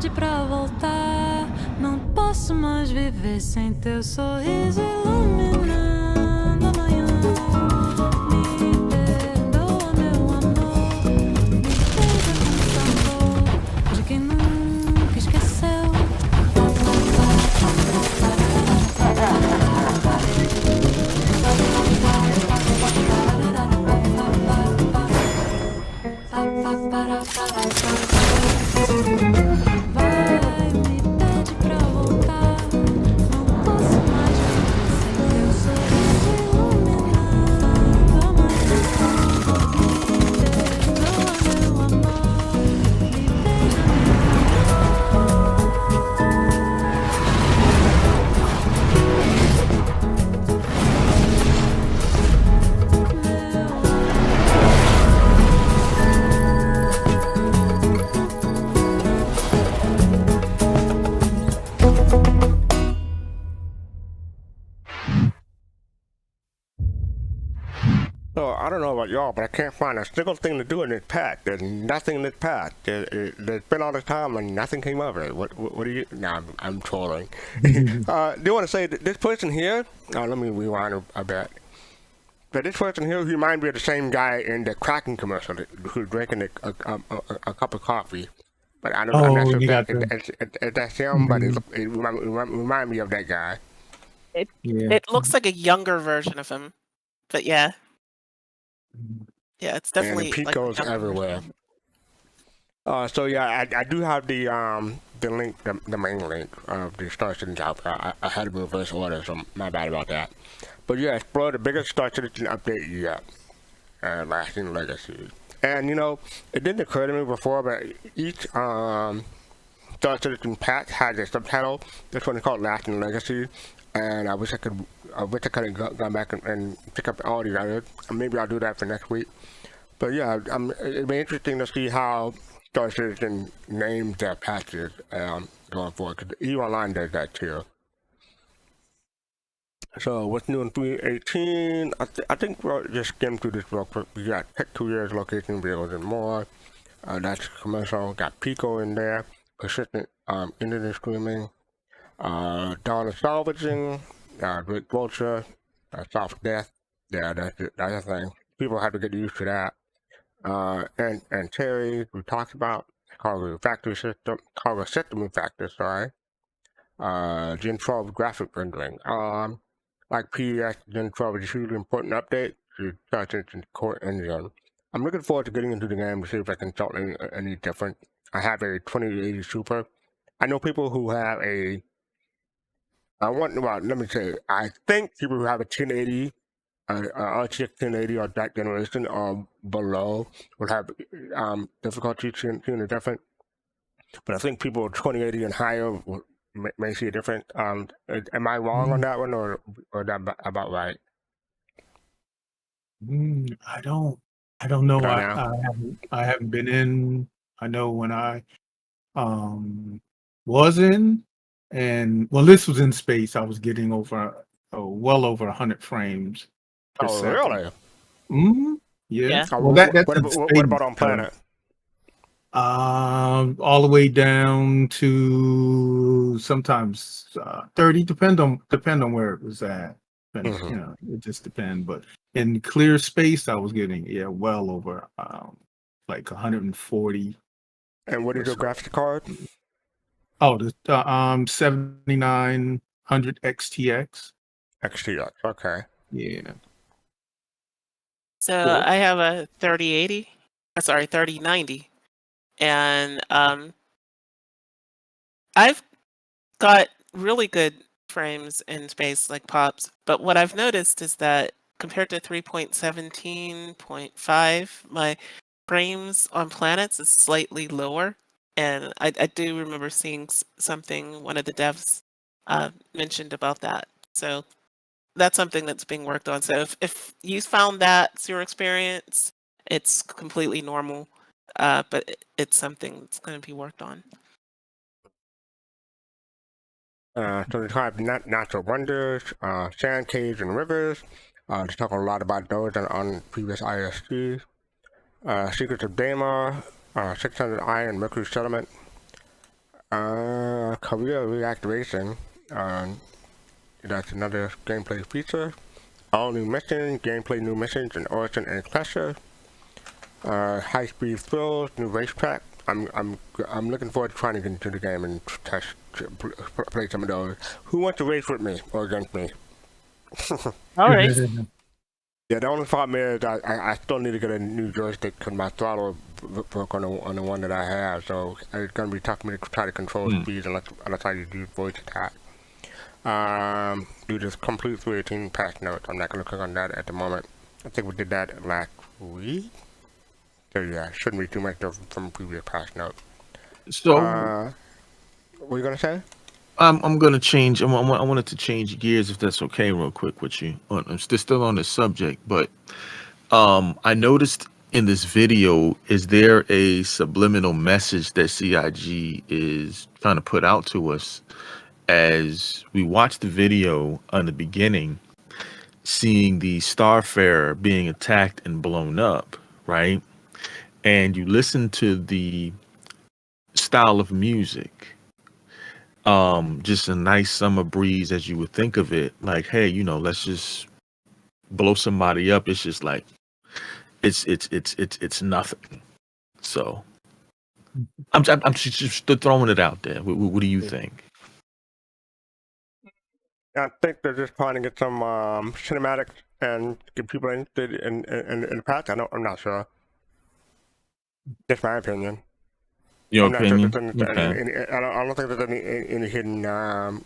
pede pra voltar. Não posso mais viver sem teu sorriso iluminando a manhã. Me perdoa, meu amor. Me beija com sabor de quem nunca esqueceu. Vai, me pede pra voltar. Não posso mais viver sem teu sorriso iluminando a manhã. Me perdoa, meu amor. Me beija, So I don't know about y'all, but I can't find a single thing to do in this pack. There's nothing in this pack. There's been all this time and nothing came of it. What do you? Nah, I'm trolling. Do you want to say that this person here? Let me rewind a bit. But this person here, he reminds me of the same guy in the Kraken commercial who's drinking a cup of coffee. But I don't. I'm not sure if that's him, but it remind me of that guy. It looks like a younger version of him, but yeah, it's definitely And the Picos like everywhere. So yeah, I do have the link, the main link of the Star Citizen out there. I had to reverse order, so my bad about that. But yeah, explore the biggest Star Citizen update yet, lasting legacy. And you know, it didn't occur to me before, but each Star Citizen pack has a subtitle. This one is called Lasting Legacy, and I wish I could have gone back and pick up all these others. Maybe I'll do that for next week. But yeah, it'd be interesting to see how Star Citizen names their patches going forward, because EVE Online does that too. So what's new in 3.18? I think we'll just skim through this real quick. We got Tech 2 Years, Location, Vehicles, and more. That's commercial. Got Pico in there. Persistent internet streaming. Dollar Salvaging. Great Vulture. Soft Death. Yeah, that's a thing. People have to get used to that. And Antares, we talked about. Cargo System Refactor, sorry. Gen 12 graphic rendering. Like PES, Gen 12 is a hugely important update to Star Citizen's core engine. I'm looking forward to getting into the game to see if I can tell any different. I have a 2080 Super. I know people who have a. I think people who have a 1080, RTX 1080 or that generation or below will have difficulty seeing the difference. But I think people 2080 and higher may see a difference. Am I wrong on that one, or that about right? I don't know. Right I haven't been in. I know when I was in, and well, this was in space. I was getting well over 100 frames per second. Really? Mm-hmm. Yeah. Yeah. Well, that's what about on planet? All the way down to sometimes 30, depend on where it was at. And, you know, it just depends. But in clear space, I was getting well over like 140. And what is your graphics card? Oh, the 7900 XTX. XTX, okay. Yeah. So I have a 3090. And I've got really good frames in space, like pops. But what I've noticed is that compared to 3.17.5, my frames on planets is slightly lower. And I do remember seeing something one of the devs mentioned about that. So that's something that's being worked on. So if you found that's your experience, it's completely normal. But it's something that's going to be worked on. So we have natural wonders, sand caves and rivers. Let's talk a lot about those on previous ISGs. Secrets of Daemar, 600 Iron Mercury Settlement. Career reactivation. That's another gameplay feature. All new missions, gameplay new missions in Origin and Pressure. High-speed thrills, new racetrack. I'm looking forward to trying to get into the game and play some of those. Who wants to race with me or against me? All right. Yeah, the only problem is I still need to get a new joystick because my throttle broke on the one that I have, so it's gonna be tough for me to try to control speed unless I use voice attack. Do this complete 318 patch notes. I'm not gonna click on that at the moment. I think we did that last week. So yeah, shouldn't be too much from previous patch notes. So what are you gonna say? I'm gonna change. I wanted to change gears if that's okay, real quick with you. I'm still on this subject, but I noticed in this video, is there a subliminal message that CIG is trying to put out to us as we watch the video on the beginning, seeing the Starfarer being attacked and blown up, right? And you listen to the style of music, just a nice summer breeze as you would think of it, like, hey, let's just blow somebody up. It's just like it's nothing. So I'm just throwing it out there. What do you think? I think they're just trying to get some cinematics and get people interested in the patch. I'm not sure. Just my opinion. Your I'm opinion? Not sure I don't think there's any hidden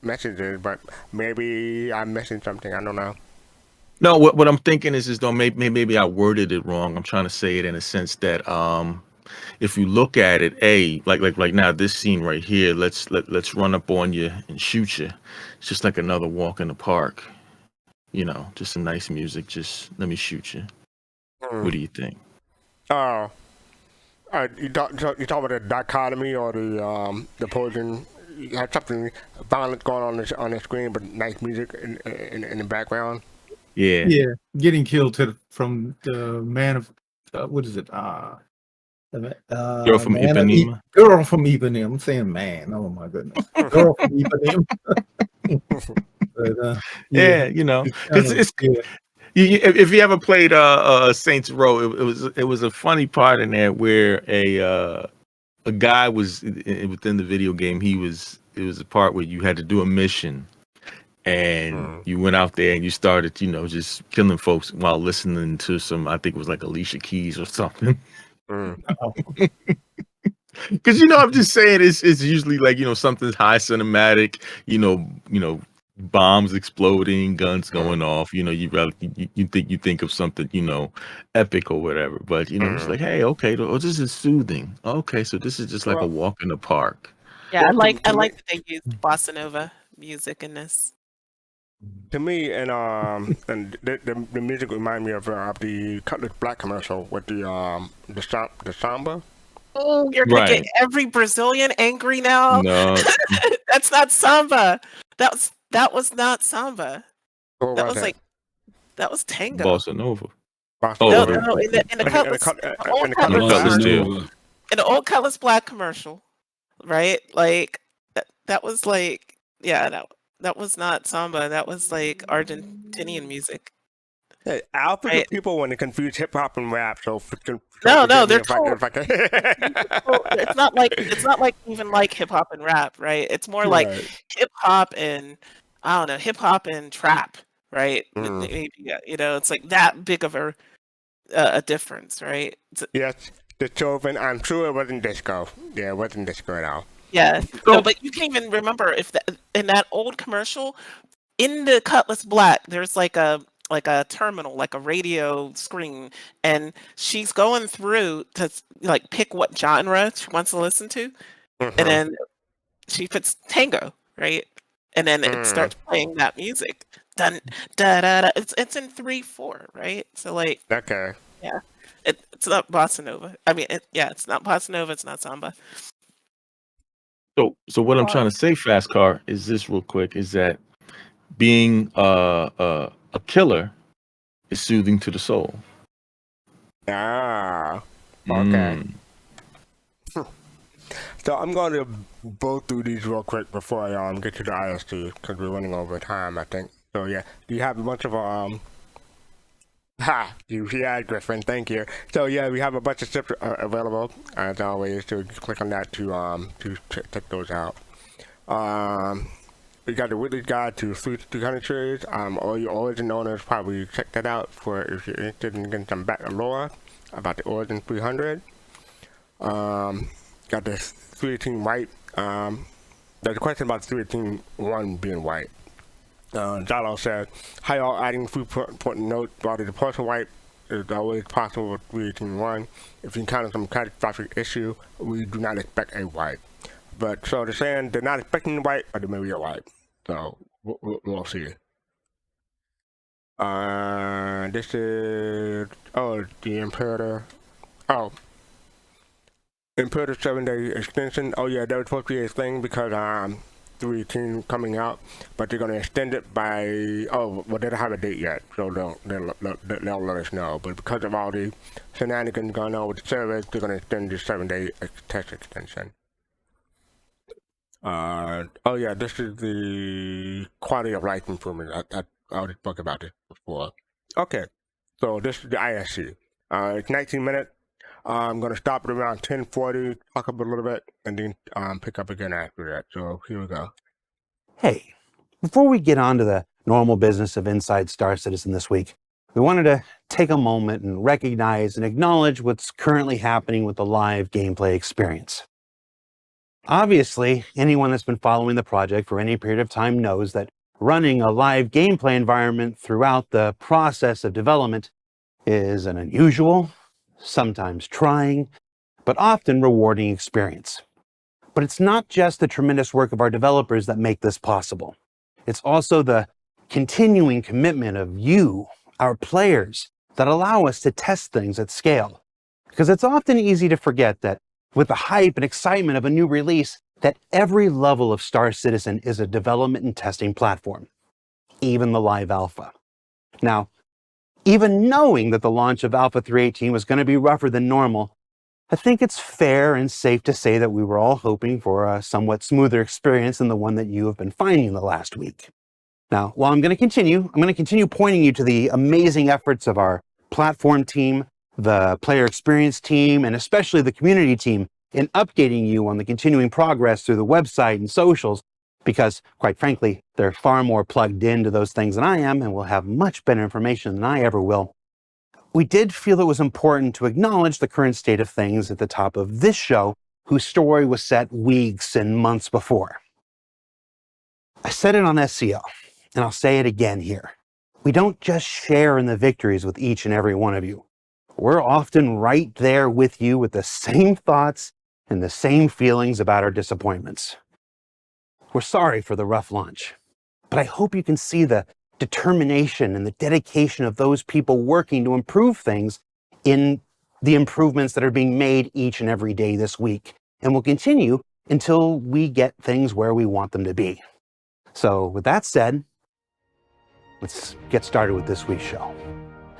messages, but maybe I'm missing something. I don't know. No, what I'm thinking is though maybe I worded it wrong. I'm trying to say it in a sense that if you look at it, like now this scene right here, let's run up on you and shoot you. It's just like another walk in the park, just some nice music. Just let me shoot you. What do you think? Oh, you talk about the dichotomy or the opposing. You have something violent going on the screen, but nice music in the background. Yeah. Yeah, getting killed from the man of what is it? Girl from man of Ipanema. Girl from Ipanema. I'm saying man. Oh my goodness. Girl from Ipanema. But, yeah, because it's if you ever played Saints Row, it was a funny part in there where a guy was within the video game. It was a part where you had to do a mission. And you went out there and you started, just killing folks while listening to some, I think it was like Alicia Keys or something. Because I'm just saying it's usually like something's high cinematic, bombs exploding, guns going off. You think of something epic or whatever. But it's like, hey, okay, this is soothing. Okay, so this is just like a walk in the park. Yeah, I like that they used bossa nova music in this. To me, and the music reminded me of the Cutlass Black commercial with the samba. Oh, you're gonna get every Brazilian angry now. No, that's not samba. That was not samba. That was tango. Bossa Nova. No, in the old Cutlass Black commercial, right? Like that was like that was not samba. That was like Argentinian music. Hey, I'll forget people when they confuse hip hop and rap. So no, they're it's not like even like hip hop and rap, right? It's more like hip hop and I don't know, hip hop and trap, right? Maybe, it's like that big of a difference, right? Yes, the Chauvin. I'm sure it wasn't disco. Yeah, it wasn't disco at all. Yeah, no, but you can even remember in that old commercial, in the Cutlass Black, there's like a terminal, like a radio screen, and she's going through to like pick what genre she wants to listen to, and then she puts tango, right, and then it starts playing that music. Dun da da da. It's in 3/4, right? So like, okay, yeah, it's not bossa nova. I mean, it's not bossa nova. It's not samba. So what I'm trying to say, fastcart, is this real quick, is that being a killer is soothing to the soul. Ah, okay. So I'm going to go through these real quick before I get to the IST because we're running over time, I think. So yeah, you have a bunch of yeah, Griffin, thank you. So yeah, we have a bunch of ships available as always. So just click on that to check those out. We got the Whitley guide to 300 series. All your origin owners probably check that out for if you're interested in getting some back lore about the Origin 300. Got this 318 white. There's a question about 318-1 being white. Jalo said, hi all, adding 3 important note about the partial wipe is always possible with 318-1. If you encounter some catastrophic issue, we do not expect a wipe. But so they're saying they're not expecting a wipe, but there may be a wipe. So we'll see. This is the Imperator. Imperator 7-day extension. Oh yeah, that was supposed to be a thing because 318 coming out, but they're going to extend it by they don't have a date yet, so they'll let us know. But because of all the shenanigans going on with the service, they're going to extend this 7-day test extension. This is the quality of life improvement. I already spoke about it before. Okay, so this is the ISC. It's 19 minutes. I'm going to stop at around 10:40, talk up a little bit, and then pick up again after that. So here we go. Hey, before we get on to the normal business of Inside Star Citizen this week, we wanted to take a moment and recognize and acknowledge what's currently happening with the live gameplay experience. Obviously, anyone that's been following the project for any period of time knows that running a live gameplay environment throughout the process of development is an unusual, sometimes trying, but often rewarding experience. But it's not just the tremendous work of our developers that make this possible. It's also the continuing commitment of you, our players, that allow us to test things at scale. Because it's often easy to forget that with the hype and excitement of a new release, that every level of Star Citizen is a development and testing platform, even the live alpha. Now, even knowing that the launch of Alpha 318 was going to be rougher than normal, I think it's fair and safe to say that we were all hoping for a somewhat smoother experience than the one that you have been finding the last week. Now, while I'm going to continue pointing you to the amazing efforts of our platform team, the player experience team, and especially the community team in updating you on the continuing progress through the website and socials, because, quite frankly, they're far more plugged into those things than I am and will have much better information than I ever will. We did feel it was important to acknowledge the current state of things at the top of this show, whose story was set weeks and months before. I said it on SCL, and I'll say it again here. We don't just share in the victories with each and every one of you. We're often right there with you with the same thoughts and the same feelings about our disappointments. We're sorry for the rough launch, but I hope you can see the determination and the dedication of those people working to improve things in the improvements that are being made each and every day this week, and will continue until we get things where we want them to be. So with that said, let's get started with this week's show.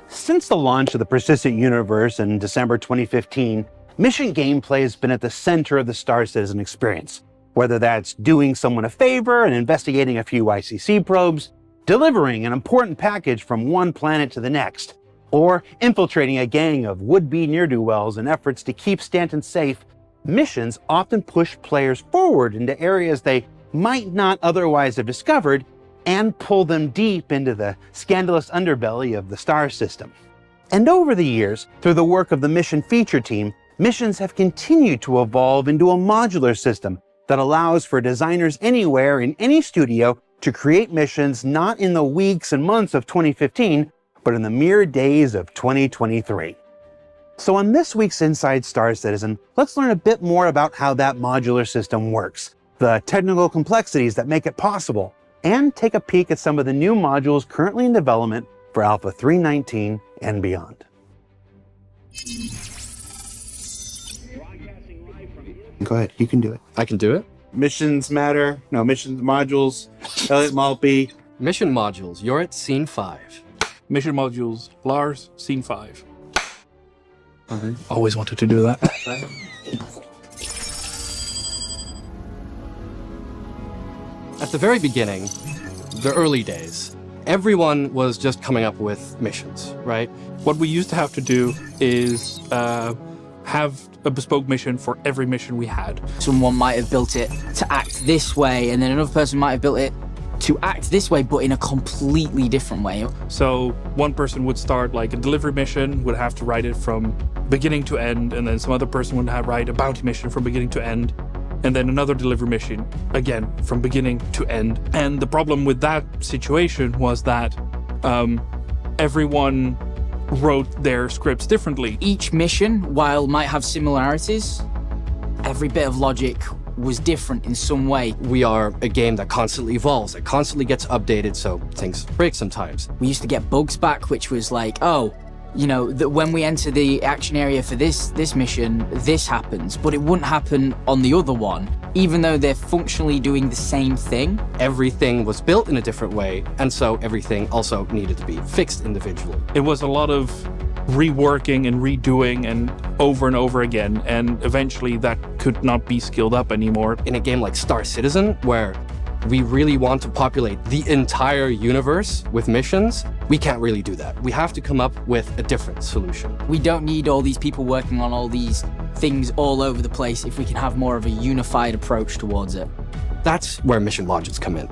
Since the launch of the Persistent Universe in December 2015, mission gameplay has been at the center of the Star Citizen experience. Whether that's doing someone a favor and investigating a few ICC probes, delivering an important package from one planet to the next, or infiltrating a gang of would-be ne'er-do-wells in efforts to keep Stanton safe, missions often push players forward into areas they might not otherwise have discovered and pull them deep into the scandalous underbelly of the star system. And over the years, through the work of the mission feature team, missions have continued to evolve into a modular system that allows for designers anywhere in any studio to create missions not in the weeks and months of 2015, but in the mere days of 2023. So on this week's Inside Star Citizen, let's learn a bit more about how that modular system works, the technical complexities that make it possible, and take a peek at some of the new modules currently in development for Alpha 319 and beyond. Go ahead, you can do it. I can do it. Missions matter. No, missions modules. Elliot Maltby. Mission modules, you're at scene 5. Mission modules, Lars, scene 5. Always wanted to do that. At the very beginning, the early days, everyone was just coming up with missions, right? What we used to have to do is have a bespoke mission for every mission we had. Someone might have built it to act this way, and then another person might have built it to act this way, but in a completely different way. So one person would start like a delivery mission, would have to write it from beginning to end, and then some other person would have write a bounty mission from beginning to end, and then another delivery mission, again, from beginning to end. And the problem with that situation was that everyone wrote their scripts differently. Each mission, while might have similarities, every bit of logic was different in some way. We are a game that constantly evolves, that constantly gets updated, so things break sometimes. We used to get bugs back, which was like, oh, you know, that when we enter the action area for this mission, this happens, but it wouldn't happen on the other one, even though they're functionally doing the same thing. Everything was built in a different way, and so everything also needed to be fixed individually. It was a lot of reworking and redoing and over again, and eventually that could not be scaled up anymore. In a game like Star Citizen, where we really want to populate the entire universe with missions, we can't really do that. We have to come up with a different solution. We don't need all these people working on all these things all over the place if we can have more of a unified approach towards it. That's where mission modules come in.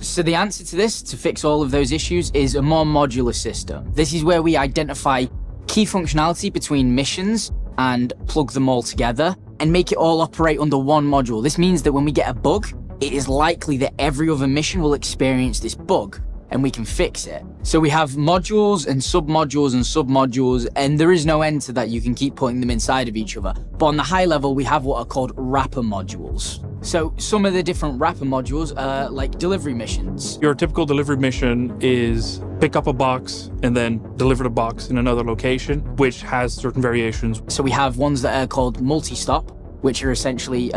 So the answer to this, to fix all of those issues, is a more modular system. This is where we identify key functionality between missions and plug them all together and make it all operate under one module. This means that when we get a bug, it is likely that every other mission will experience this bug and we can fix it. So we have modules and submodules, and there is no end to that. You can keep putting them inside of each other. But on the high level, we have what are called wrapper modules. So some of the different wrapper modules are like delivery missions. Your typical delivery mission is pick up a box and then deliver the box in another location, which has certain variations. So we have ones that are called multi-stop, which are essentially,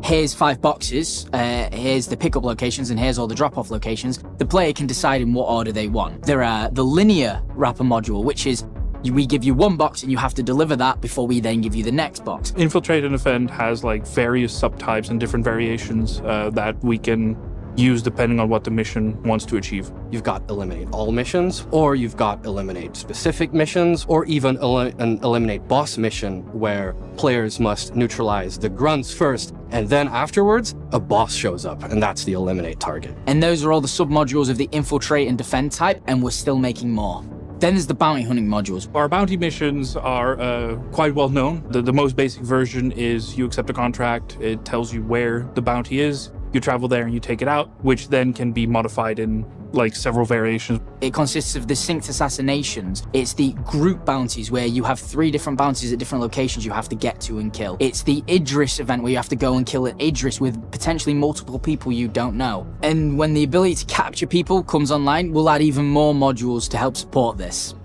here's 5 boxes, here's the pickup locations, and here's all the drop-off locations. The player can decide in what order they want. There are the linear wrapper module, which is we give you one box and you have to deliver that before we then give you the next box. Infiltrate and Defend has like various subtypes and different variations that we can use depending on what the mission wants to achieve. You've got eliminate all missions, or you've got eliminate specific missions, or even an eliminate boss mission where players must neutralize the grunts first, and then afterwards, a boss shows up, and that's the eliminate target. And those are all the submodules of the Infiltrate and Defend type, and we're still making more. Then there's the bounty hunting modules. Our bounty missions are quite well known. The most basic version is you accept a contract, it tells you where the bounty is, you travel there and you take it out, which then can be modified in like several variations. It consists of distinct assassinations. It's the group bounties where you have 3 different bounties at different locations you have to get to and kill. It's the Idris event where you have to go and kill an Idris with potentially multiple people you don't know. And when the ability to capture people comes online, we'll add even more modules to help support this.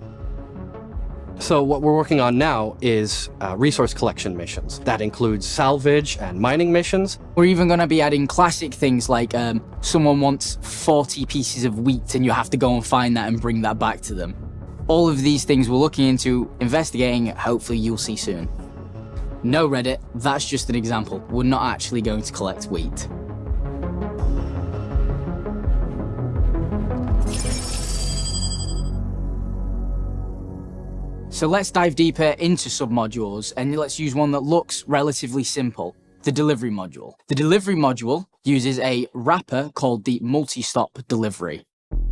So what we're working on now is resource collection missions. That includes salvage and mining missions. We're even going to be adding classic things like someone wants 40 pieces of wheat and you have to go and find that and bring that back to them. All of these things we're looking into, investigating, hopefully you'll see soon. No Reddit, that's just an example. We're not actually going to collect wheat. So let's dive deeper into submodules, and let's use one that looks relatively simple, the delivery module. The delivery module uses a wrapper called the multi-stop delivery.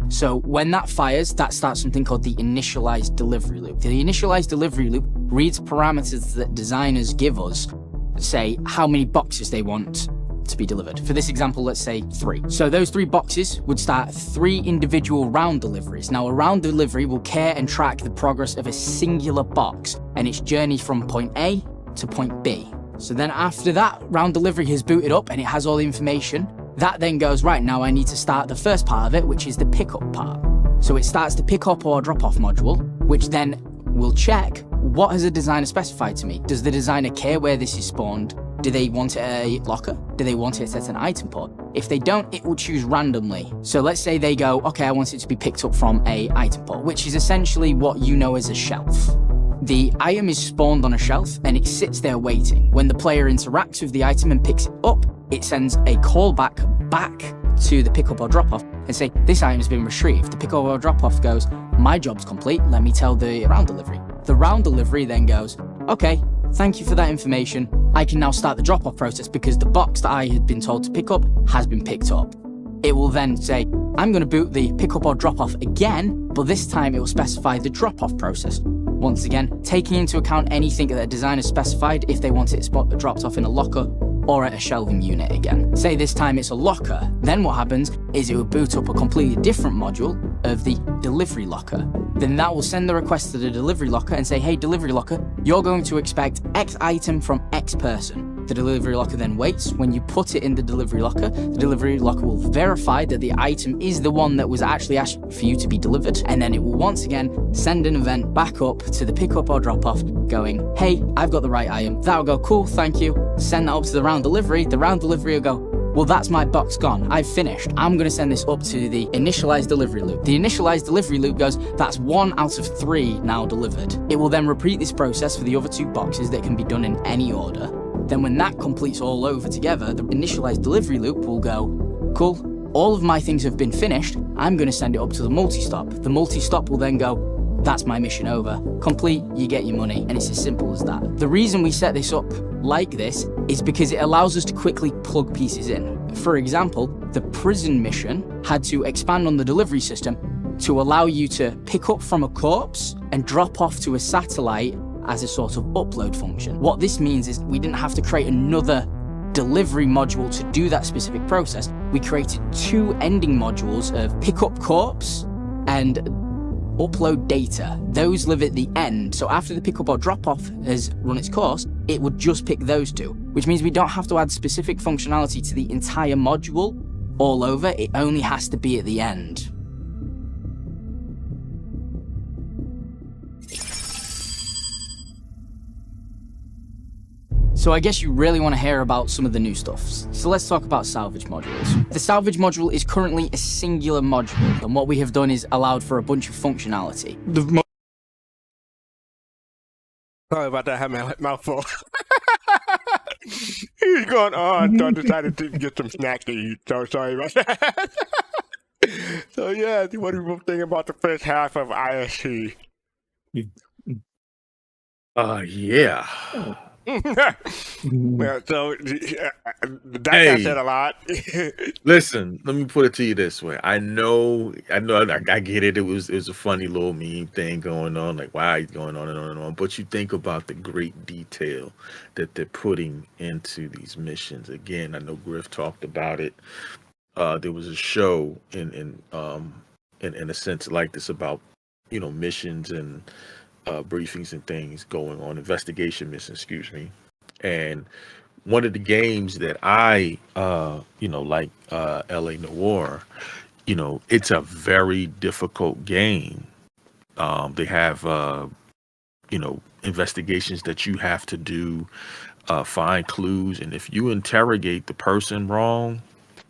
So when that fires, that starts something called the initialized delivery loop. The initialized delivery loop reads parameters that designers give us, say how many boxes they want to be delivered. For this example, let's say 3. So those 3 boxes would start 3 individual round deliveries. Now a round delivery will care and track the progress of a singular box and its journey from point A to point B. So then after that round delivery has booted up and it has all the information, that then goes, right, now I need to start the first part of it, which is the pickup part. So it starts the pick up or drop off module, which then will check what has a designer specified to me. Does the designer care where this is spawned? Do they want it at a locker? Do they want it at an item port? If they don't, it will choose randomly. So let's say they go, okay, I want it to be picked up from a item port, which is essentially what you know as a shelf. The item is spawned on a shelf and it sits there waiting. When the player interacts with the item and picks it up, it sends a callback back to the pickup or drop off and say, this item has been retrieved. The pickup or drop off goes, my job's complete, let me tell the round delivery. The round delivery then goes, okay, thank you for that information. I can now start the drop off process because the box that I had been told to pick up has been picked up. It will then say, I'm going to boot the pickup or drop off again, but this time it will specify the drop off process. Once again, taking into account anything that the designer specified if they want it dropped off in a locker or at a shelving unit again. Say this time it's a locker, then what happens is it will boot up a completely different module of the delivery locker. Then that will send the request to the delivery locker and say, hey, delivery locker, you're going to expect X item from X person. The delivery locker then waits. When you put it in the delivery locker will verify that the item is the one that was actually asked for you to be delivered, and then it will once again send an event back up to the pickup or drop off going, hey, I've got the right item. That'll go, cool, thank you. Send that up to the round delivery. The round delivery will go, well, that's my box gone. I've finished. I'm going to send this up to the initialized delivery loop. The initialized delivery loop goes, that's 1 out of 3 now delivered. It will then repeat this process for the other 2 boxes that can be done in any order. Then when that completes all over together, the initialized delivery loop will go, cool, all of my things have been finished. I'm going to send it up to the multi-stop. The multi-stop will then go, that's my mission over. Complete, you get your money, and it's as simple as that. The reason we set this up like this is because it allows us to quickly plug pieces in. For example, the prison mission had to expand on the delivery system to allow you to pick up from a corpse and drop off to a satellite as a sort of upload function. What this means is we didn't have to create another delivery module to do that specific process. We created 2 ending modules of pick up corpse and upload data. Those live at the end, so after the pickup or drop off has run its course, it would just pick those 2, which means we don't have to add specific functionality to the entire module all over. It only has to be at the end. So I guess you really want to hear about some of the new stuff. So let's talk about salvage modules. The salvage module is currently a singular module, and what we have done is allowed for a bunch of functionality. Sorry about that, I had my mouthful. He's going on, so I decided to get some snacks to eat, so sorry about that. So yeah, what do you think about the first half of ISC? Yeah. Well, so that said a lot. Listen, let me put it to you this way. I get it. It was a funny little meme thing going on, like why he's going on and on and on. But you think about the great detail that they're putting into these missions. Again, I know Griff talked about it. There was a show in a sense like this about missions and briefings and things going on, investigation missions, excuse me. And one of the games that I like LA Noire, it's a very difficult game. They have investigations that you have to do, find clues, and if you interrogate the person wrong,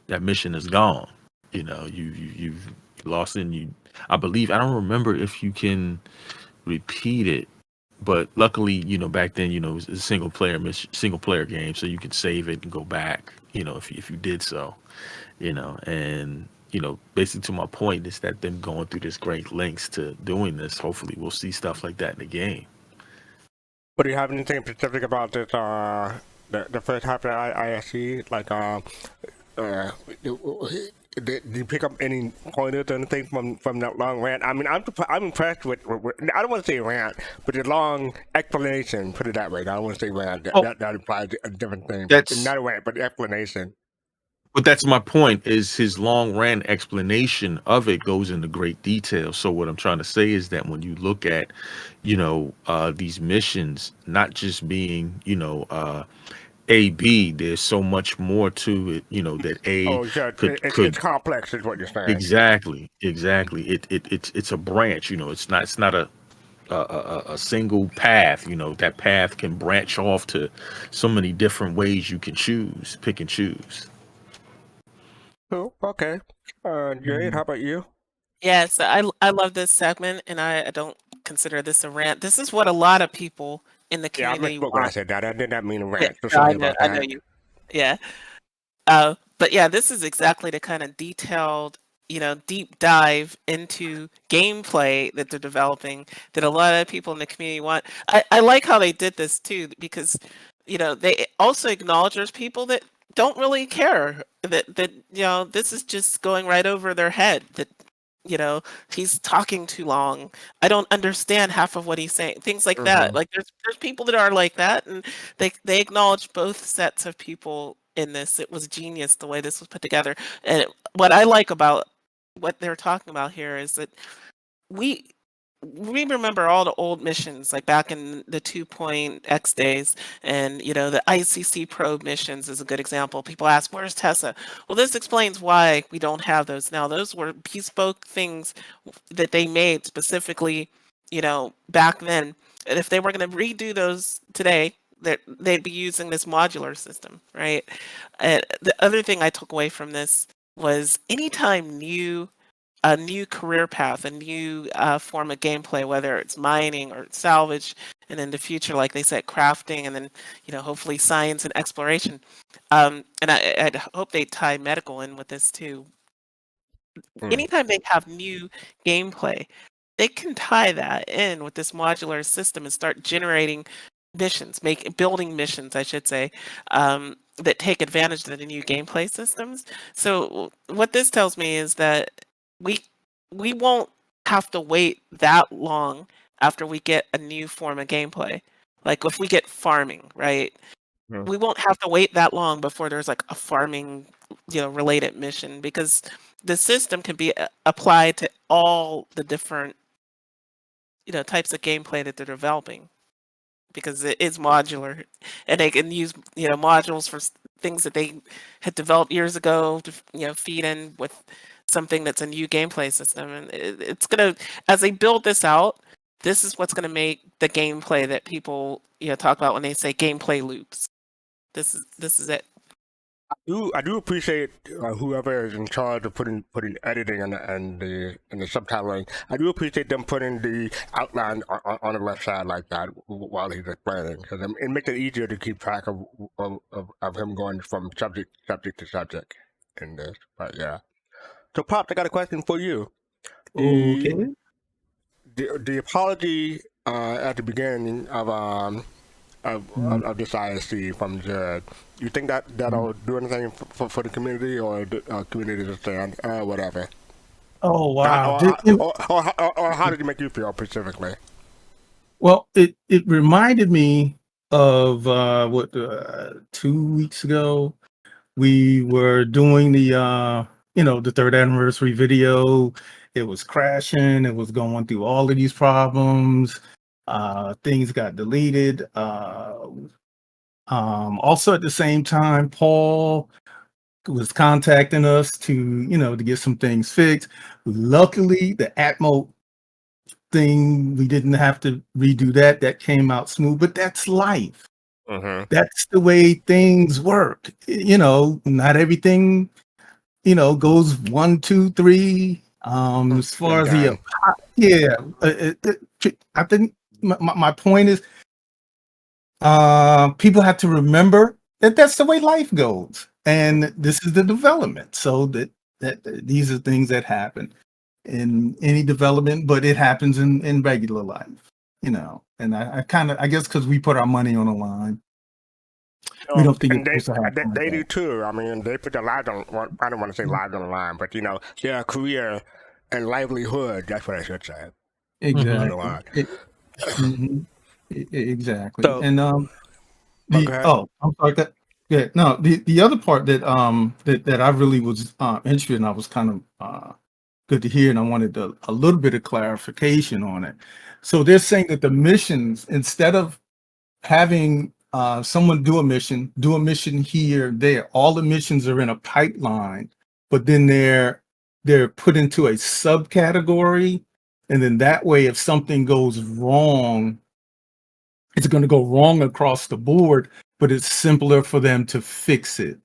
that mission is gone. You've lost it. I believe, I don't remember if you can repeat it, but luckily back then it was a single player game, so you could save it and go back if you did so, and basically to my point is that them going through this great lengths to doing this, hopefully we'll see stuff like that in the game. But do you have anything specific about this the first half of ISC, like did you pick up any pointers or anything from that long rant? I mean, I'm impressed with I don't want to say rant, but the long explanation. Put it that way. I don't want to say rant. That implies a different thing. That's not a rant, but the explanation. But that's my point. Is his long rant explanation of it goes into great detail. So what I'm trying to say is that when you look at, these missions, not just being, A/B, there's so much more to it, that it's complex, is what you're saying. Exactly. It's a branch, it's not a single path. That path can branch off to so many different ways you can pick and choose. Oh, okay. Jade, how about you? Yeah, so I love this segment, and I don't consider this a rant. This is what a lot of people in the Yeah, I community misspoke when I want. said that. I did not mean a Yeah, rant. So no, sorry about I know that. you. Yeah. But yeah, this is exactly the kind of detailed, deep dive into gameplay that they're developing that a lot of people in the community want. I like how they did this too, because they also acknowledge there's people that don't really care that this is just going right over their head, that he's talking too long, I don't understand half of what he's saying, things like that. Like there's people that are like that, and they acknowledge both sets of people in this. It was genius the way this was put together. And what I like about what they're talking about here is that we remember all the old missions, like back in the 2.x days, and the ICC probe missions is a good example. People ask, where's Tessa? Well, this explains why we don't have those now. Those were bespoke things that they made specifically, back then. And if they were going to redo those today, they'd be using this modular system, right? The other thing I took away from this was anytime a new career path, a new form of gameplay, whether it's mining or salvage, and in the future, like they said, crafting, and then hopefully science and exploration. And I'd hope they tie medical in with this too. Anytime they have new gameplay, they can tie that in with this modular system and start generating missions, building missions, I should say, that take advantage of the new gameplay systems. So what this tells me is that we won't have to wait that long after we get a new form of gameplay. Like if we get farming, right? We won't have to wait that long before there's like a farming, related mission, because the system can be applied to all the different, types of gameplay that they're developing, because it is modular, and they can use modules for things that they had developed years ago to feed in with something that's a new gameplay system. And it's gonna, as they build this out, this is what's gonna make the gameplay that people talk about when they say gameplay loops. This is it. I do appreciate whoever is in charge of putting editing and the subtitling. I do appreciate them putting the outline on the left side like that while he's explaining, because it makes it easier to keep track of him going from subject to subject in this. But yeah. So Pops, I got a question for you. Okay. The apology at the beginning of this ISC from Jared, you think that'll do anything for the community, or the community just saying whatever? Oh wow! Or how did it make you feel specifically? Well, it reminded me of 2 weeks ago we were doing the the third anniversary video. It was crashing. It was going through all of these problems. Things got deleted. Also at the same time, Paul was contacting us to to get some things fixed. Luckily, the Atmo thing, we didn't have to redo that. That came out smooth, but that's life. That's the way things work. Not everything goes 1, 2, 3. As far as the I think my point is, people have to remember that that's the way life goes, and this is the development. So that these are things that happen in any development, but it happens in regular life, And I guess because we put our money on the line, we don't think it's supposed to happen. They do too. I mean, they put their lives on. Well, I don't want to say lives on the line, but their career and livelihood. That's what I should say. Exactly. Exactly. So, and I'm sorry. The other part that I really was interested in, I was kind of good to hear, and I wanted a little bit of clarification on it. So they're saying that the missions, instead of having someone do a mission here, there, all the missions are in a pipeline, but then they're put into a subcategory, and then that way, if something goes wrong, it's going to go wrong across the board, but it's simpler for them to fix it,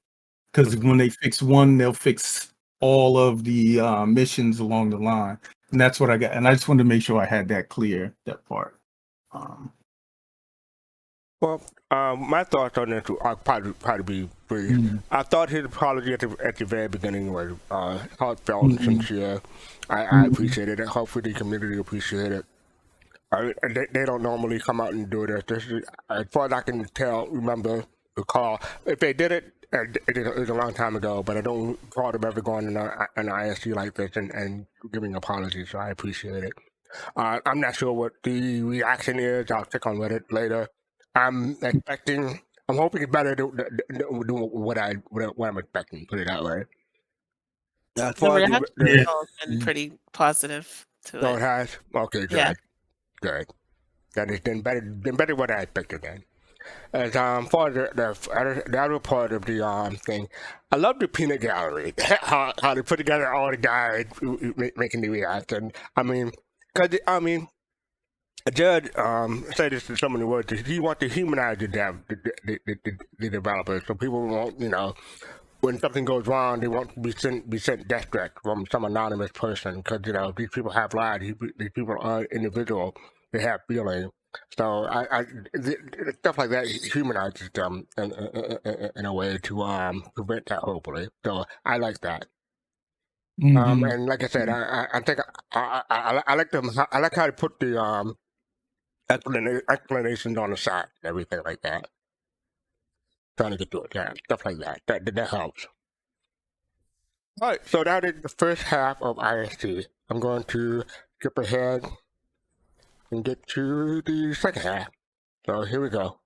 because when they fix one, they'll fix all of the missions along the line. And that's what I got. And I just wanted to make sure I had that clear, that part. Well, my thoughts on this are probably be brief. I thought his apology at the very beginning was heartfelt and sincere. I appreciated it. Hopefully, the community appreciated it. They don't normally come out and do this. This is, as far as I can recall, if they did it, it was a long time ago, but I don't recall them ever going in an ISC like this and giving apologies, so I appreciate it. I'm not sure what the reaction is. I'll check on Reddit later. I'm hoping it's better than what I'm expecting, put it that way. The reaction has been pretty positive to So it. it has? Okay, good. Yeah. Good. That is then better than what I expected then. As for the other part of the thing, I love the peanut gallery. how they put together all the guys making the reaction. Judd said this in so many words. He wants to humanize the developers, so people won't, when something goes wrong, they won't be sent death threats from some anonymous person, because these people have lives. These people are individual. They have feelings. So stuff like that humanizes them in a way to prevent that, hopefully. So I like that. And like I said, I think I like them. I like how they put the explanations on the side and everything like that. Trying to get to it, yeah, stuff like that. That helps. All right, so that is the first half of IST. I'm going to skip ahead and get to the second half. So here we go.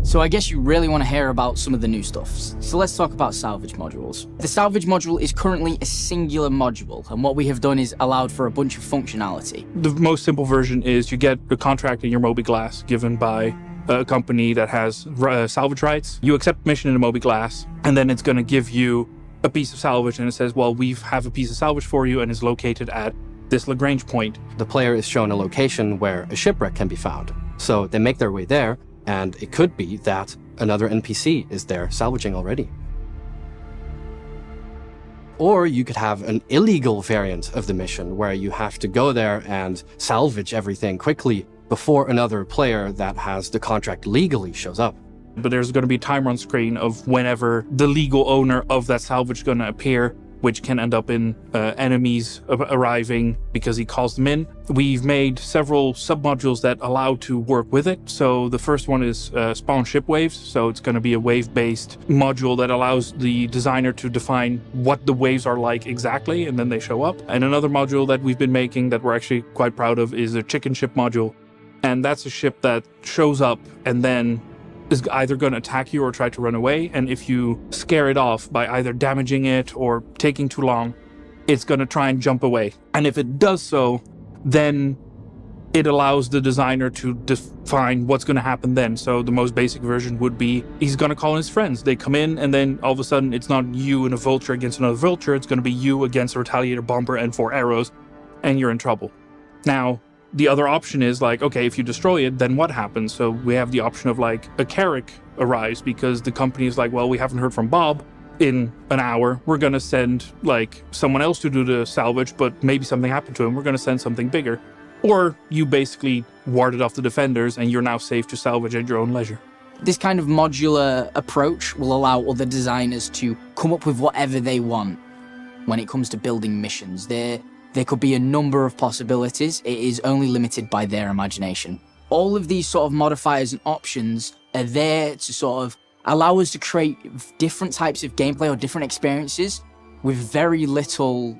So I guess you really want to hear about some of the new stuff. So let's talk about salvage modules. The salvage module is currently a singular module, and what we have done is allowed for a bunch of functionality. The most simple version is you get a contract in your Moby Glass given by a company that has salvage rights. You accept mission in a Moby Glass, and then it's going to give you a piece of salvage, and it says, well, we have a piece of salvage for you, and it's located at this Lagrange point. The player is shown a location where a shipwreck can be found. So they make their way there, and it could be that another NPC is there salvaging already. Or you could have an illegal variant of the mission where you have to go there and salvage everything quickly before another player that has the contract legally shows up. But there's going to be a timer on screen of whenever the legal owner of that salvage is going to appear, which can end up in enemies arriving because he calls them in. We've made several submodules that allow to work with it. So the first one is spawn ship waves. So it's going to be a wave-based module that allows the designer to define what the waves are like exactly, and then they show up. And another module that we've been making that we're actually quite proud of is a chicken ship module. And that's a ship that shows up and then is either going to attack you or try to run away, and if you scare it off by either damaging it or taking too long, it's going to try and jump away. And if it does so, then it allows the designer to define what's going to happen then. So the most basic version would be he's going to call in his friends. They come in, and then all of a sudden it's not you and a vulture against another vulture, it's going to be you against a retaliator bomber and 4 arrows, and you're in trouble. Now, the other option is like, okay, if you destroy it, then what happens? So we have the option of like a Carrick arrives because the company is like, well, we haven't heard from Bob in an hour. We're going to send like someone else to do the salvage, but maybe something happened to him. We're going to send something bigger. Or you basically warded off the defenders and you're now safe to salvage at your own leisure. This kind of modular approach will allow other designers to come up with whatever they want when it comes to building missions. There could be a number of possibilities. It is only limited by their imagination. All of these sort of modifiers and options are there to sort of allow us to create different types of gameplay or different experiences with very little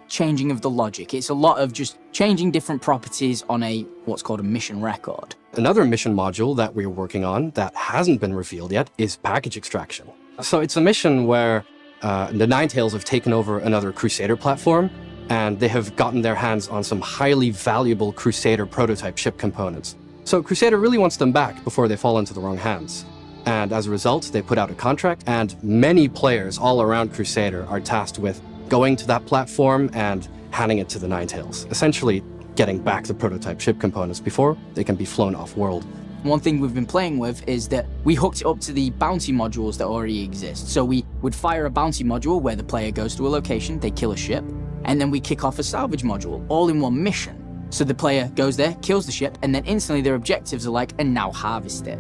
changing of the logic. It's a lot of just changing different properties on what's called a mission record. Another mission module that we're working on that hasn't been revealed yet is package extraction. So it's a mission where the Ninetales have taken over another Crusader platform, and they have gotten their hands on some highly valuable Crusader prototype ship components. So Crusader really wants them back before they fall into the wrong hands. And as a result, they put out a contract, and many players all around Crusader are tasked with going to that platform and handing it to the Ninetales, essentially getting back the prototype ship components before they can be flown off-world. One thing we've been playing with is that we hooked it up to the bounty modules that already exist. So we would fire a bounty module where the player goes to a location, they kill a ship, and then we kick off a salvage module, all in one mission. So the player goes there, kills the ship, and then instantly their objectives are like, and now harvest it.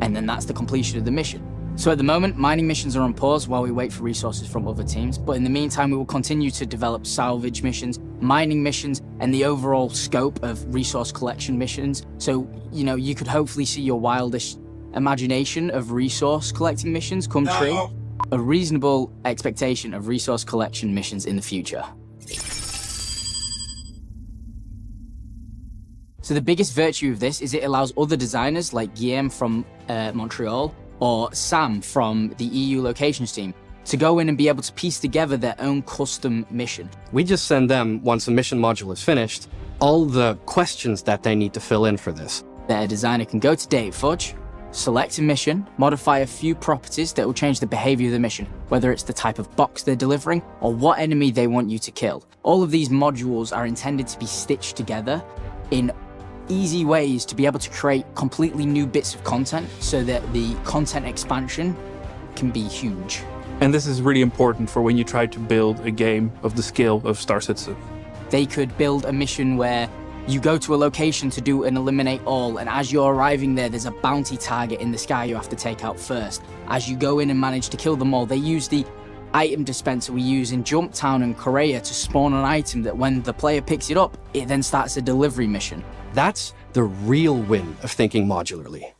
And then that's the completion of the mission. So at the moment, mining missions are on pause while we wait for resources from other teams, but in the meantime, we will continue to develop salvage missions, mining missions, and the overall scope of resource collection missions. So, you could hopefully see your wildest imagination of resource collecting missions come true. A reasonable expectation of resource collection missions in the future. So the biggest virtue of this is it allows other designers like Guillaume from Montreal or Sam from the EU locations team to go in and be able to piece together their own custom mission. We just send them, once a mission module is finished, all the questions that they need to fill in for this. Their designer can go to Dave Fudge, select a mission, modify a few properties that will change the behavior of the mission, whether it's the type of box they're delivering or what enemy they want you to kill. All of these modules are intended to be stitched together in easy ways to be able to create completely new bits of content so that the content expansion can be huge. And this is really important for when you try to build a game of the scale of Star Citizen. They could build a mission where you go to a location to do an eliminate all, and as you're arriving there's a bounty target in the sky you have to take out first. As you go in and manage to kill them all, they use the item dispenser we use in Jumptown and Korea to spawn an item that when the player picks it up, it then starts a delivery mission. That's the real win of thinking modularly.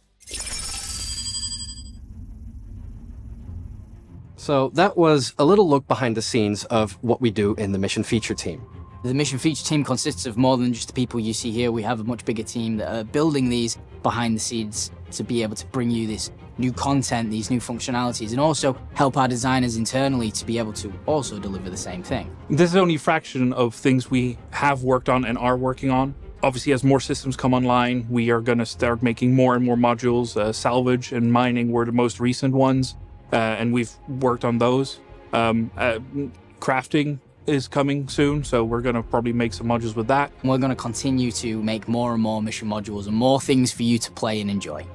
So that was a little look behind the scenes of what we do in the mission feature team. The mission feature team consists of more than just the people you see here. We have a much bigger team that are building these behind the scenes to be able to bring you this new content, these new functionalities, and also help our designers internally to be able to also deliver the same thing. This is only a fraction of things we have worked on and are working on. Obviously, as more systems come online, we are going to start making more and more modules. Salvage and mining were the most recent ones, and we've worked on those. Crafting is coming soon, so we're going to probably make some modules with that. We're going to continue to make more and more mission modules and more things for you to play and enjoy.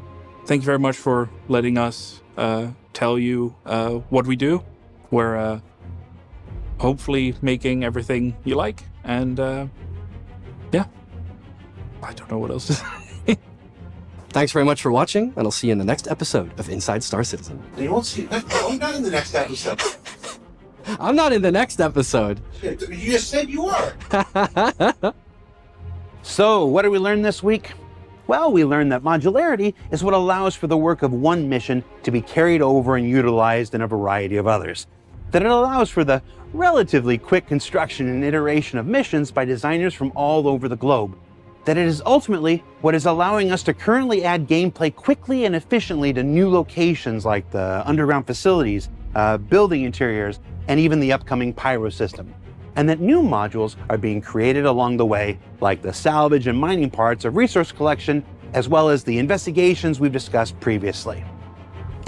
Thank you very much for letting us tell you what we do. We're hopefully making everything you like, and yeah. I don't know what else to say. Thanks very much for watching, and I'll see you in the next episode of Inside Star Citizen. You won't see. I'm not in the next episode. I'm not in the next episode. You just said you are. So, what did we learn this week? Well, we learned that modularity is what allows for the work of one mission to be carried over and utilized in a variety of others. That it allows for the relatively quick construction and iteration of missions by designers from all over the globe. That it is ultimately what is allowing us to currently add gameplay quickly and efficiently to new locations like the underground facilities, building interiors, and even the upcoming pyro system. And that new modules are being created along the way, like the salvage and mining parts of resource collection, as well as the investigations we've discussed previously.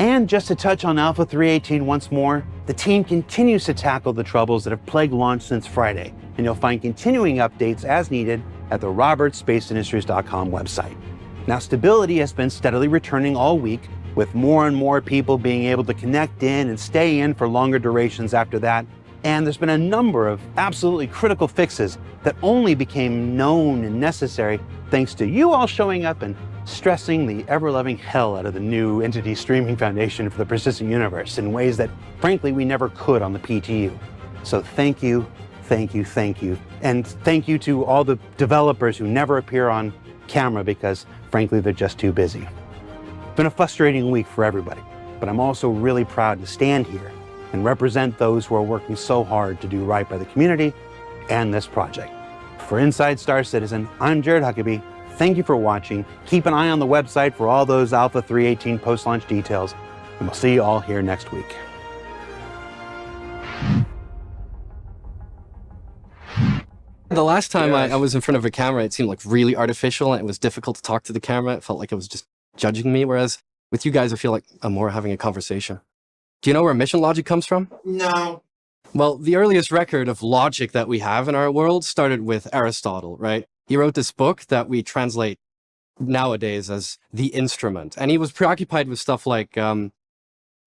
And just to touch on Alpha 318 once more, the team continues to tackle the troubles that have plagued launch since Friday, and you'll find continuing updates as needed at the robertsspaceindustries.com website. Now, stability has been steadily returning all week, with more and more people being able to connect in and stay in for longer durations after that. And there's been a number of absolutely critical fixes that only became known and necessary thanks to you all showing up and stressing the ever-loving hell out of the new Entity Streaming Foundation for the Persistent Universe in ways that, frankly, we never could on the PTU. So thank you, thank you, thank you. And thank you to all the developers who never appear on camera because, frankly, they're just too busy. It's been a frustrating week for everybody, but I'm also really proud to stand here and represent those who are working so hard to do right by the community and this project. For Inside Star Citizen, I'm Jared Huckabee. Thank you for watching. Keep an eye on the website for all those Alpha 318 post-launch details, and we'll see you all here next week. The last time I was in front of a camera, it seemed like really artificial, and it was difficult to talk to the camera. It felt like it was just judging me, whereas with you guys, I feel like I'm more having a conversation. Do you know where mission logic comes from? No. Well, the earliest record of logic that we have in our world started with Aristotle, right? He wrote this book that we translate nowadays as the instrument. And he was preoccupied with stuff like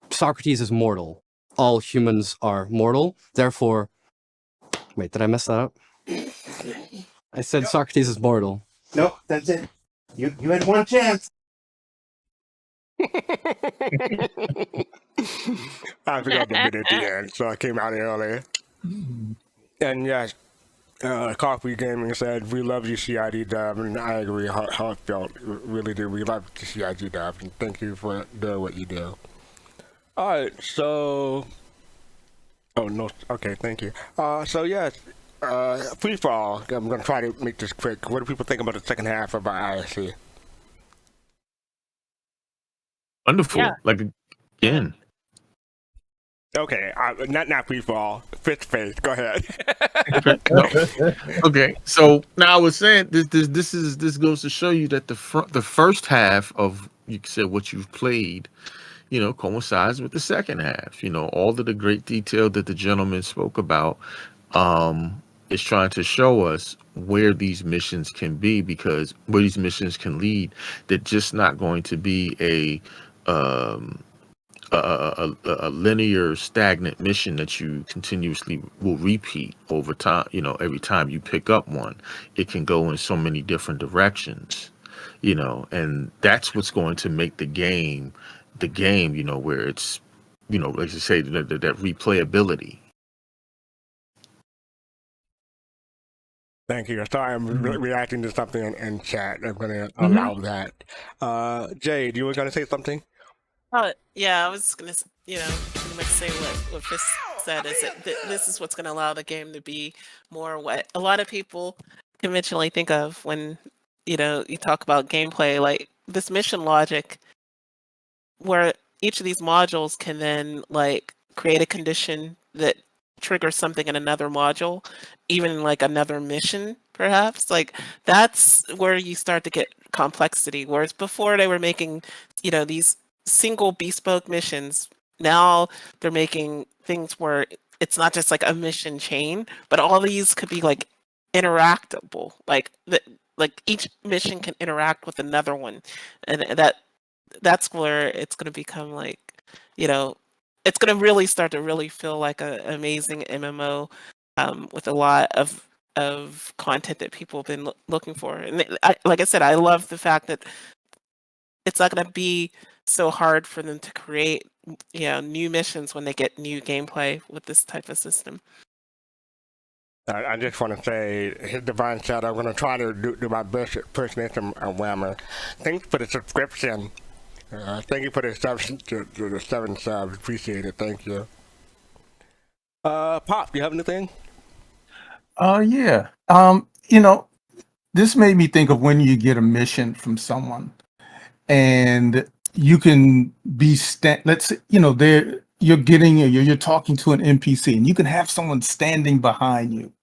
Socrates is mortal. All humans are mortal. Therefore, wait, did I mess that up? I said Socrates is mortal. Nope, that's it. You had one chance. I forgot the bit at the end, so I came out early. And yes, Coffee Gaming said, we love you, CID Dub, and I agree, heartfelt, really do. We love the CID Dub, and thank you for doing what you do. Alright, so... Oh, no, okay, thank you. So yes, free for all. I'm going to try to make this quick. What do people think about the second half of our ISC? Wonderful. Yeah. Like, again. Okay, not free for all. Fifth phase. Go ahead. Okay. No. Okay. So now I was saying this goes to show you that the first half of, you said, what you've played, you know, coincides with the second half. You know, all of the great detail that the gentleman spoke about is trying to show us where these missions can be, because where these missions can lead. They're just not going to be a linear, stagnant mission that you continuously will repeat over time. You know, every time you pick up one, it can go in so many different directions. You know, and that's what's going to make the game, you know, where it's, you know, like you say, that replayability. Thank you. Sorry, I'm reacting to something in chat. I'm going to allow that. Jade, you were going to say something? Yeah, I was gonna, pretty much say what Fist said, is that this is what's gonna allow the game to be more what a lot of people conventionally think of when, you talk about gameplay, like this mission logic, where each of these modules can then like create a condition that triggers something in another module, even like another mission, perhaps. Like that's where you start to get complexity. Whereas before they were making, these single bespoke missions. Now they're making things where it's not just like a mission chain, but all these could be like interactable. Like each mission can interact with another one, and that's where it's going to become like, it's going to really start to really feel like an amazing MMO with a lot of content that people have been looking for. And like I said, I love the fact that it's not going to be so hard for them to create, new missions when they get new gameplay with this type of system. I just want to say, hit Divine Shadow. I'm going to try to do my best impersonation of Whammer. Thanks for the subscription. Thank you for the 7 subs. Appreciate it. Thank you. Pop, do you have anything? Yeah. This made me think of when you get a mission from someone, and you can be let's say, you're talking to an NPC, and you can have someone standing behind you,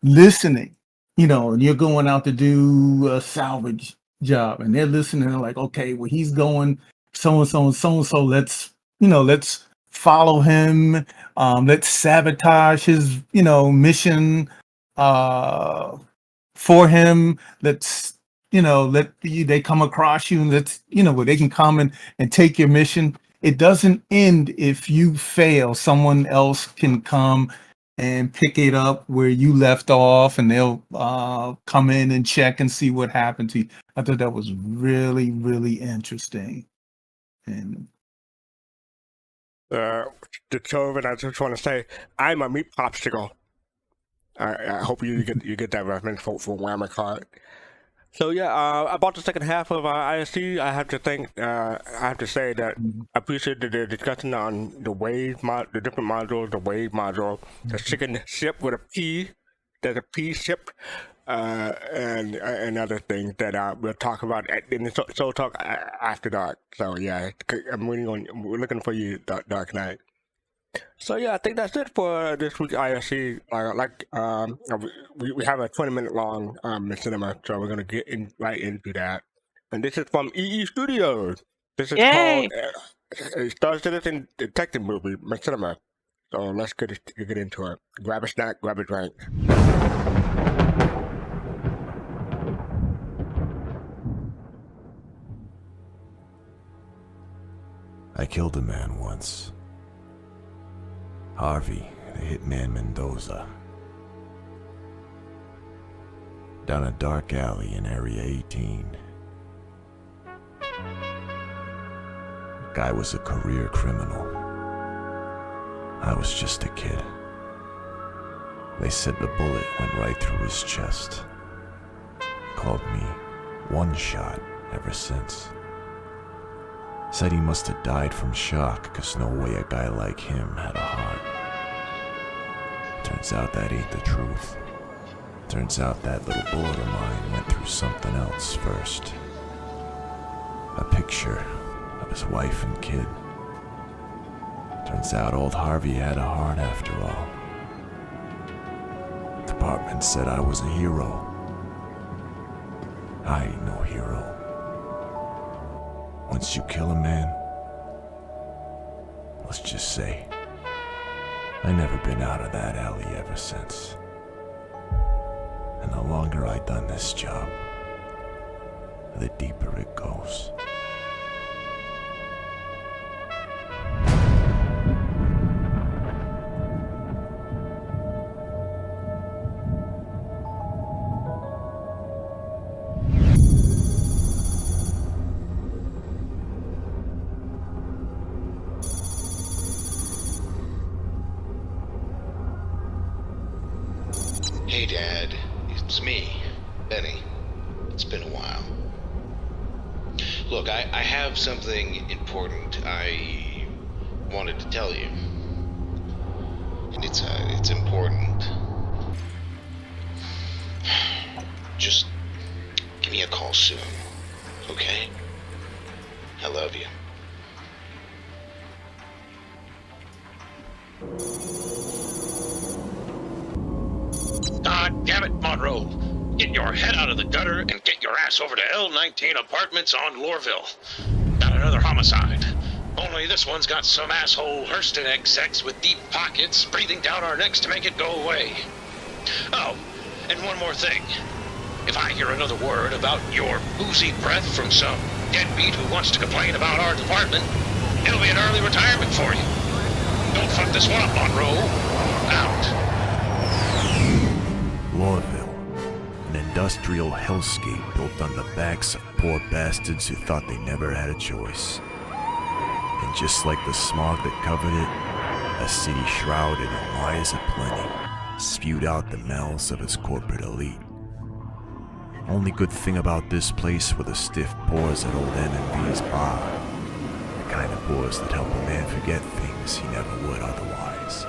listening, and you're going out to do a salvage job, and they're listening, and they're like, okay, well, he's going so-and-so and so-and-so, let's follow him, let's sabotage his, mission for him, they come across you, and where they can come and take your mission. It doesn't end if you fail. Someone else can come and pick it up where you left off, and they'll come in and check and see what happened to you. I thought that was really, really interesting. And to Tobin, I just want to say, I'm a meat popsicle. I hope you get that reference for Whammer card. So yeah, about the second half of our ISC, I have to say that I appreciate the discussion on the wave the different modules, the wave module, the chicken ship with a P, there's a P ship, and other things that we'll talk about in the Soul Talk after dark. So yeah, we're looking for you, Dark Knight. So yeah, I think that's it for this week's ISC. We have a 20-minute long Machinima, so we're gonna get right into that. And this is from EE Studios. This is called Star Citizen Detective Movie Machinima. So let's get into it. Grab a snack, grab a drink. I killed a man once. Harvey, the hitman Mendoza. Down a dark alley in Area 18. The guy was a career criminal. I was just a kid. They said the bullet went right through his chest. Called me One Shot ever since. Said he must have died from shock, 'cause no way a guy like him had a heart. Turns out that ain't the truth. Turns out that little bullet of mine went through something else first. A picture of his wife and kid. Turns out old Harvey had a heart after all. The department said I was a hero. I ain't no hero. Once you kill a man, let's just say, I never been out of that alley ever since. And the longer I done this job, the deeper it goes. Hey Dad, it's me, Benny. It's been a while. Look, I have something important I wanted to tell you. And it's important. Just give me a call soon, okay? I love you. God damn it, Monroe. Get your head out of the gutter and get your ass over to L19 Apartments on Lorville. Got another homicide. Only this one's got some asshole Hurston execs with deep pockets breathing down our necks to make it go away. Oh, and one more thing. If I hear another word about your boozy breath from some deadbeat who wants to complain about our department, it'll be an early retirement for you. Don't fuck this one up, Monroe. Out. Lorville, an industrial hellscape built on the backs of poor bastards who thought they never had a choice. And just like the smog that covered it, a city shrouded in lies aplenty, spewed out the mouths of its corporate elite. Only good thing about this place were the stiff pours at old M&B's bar. The kind of pours that help a man forget things he never would otherwise.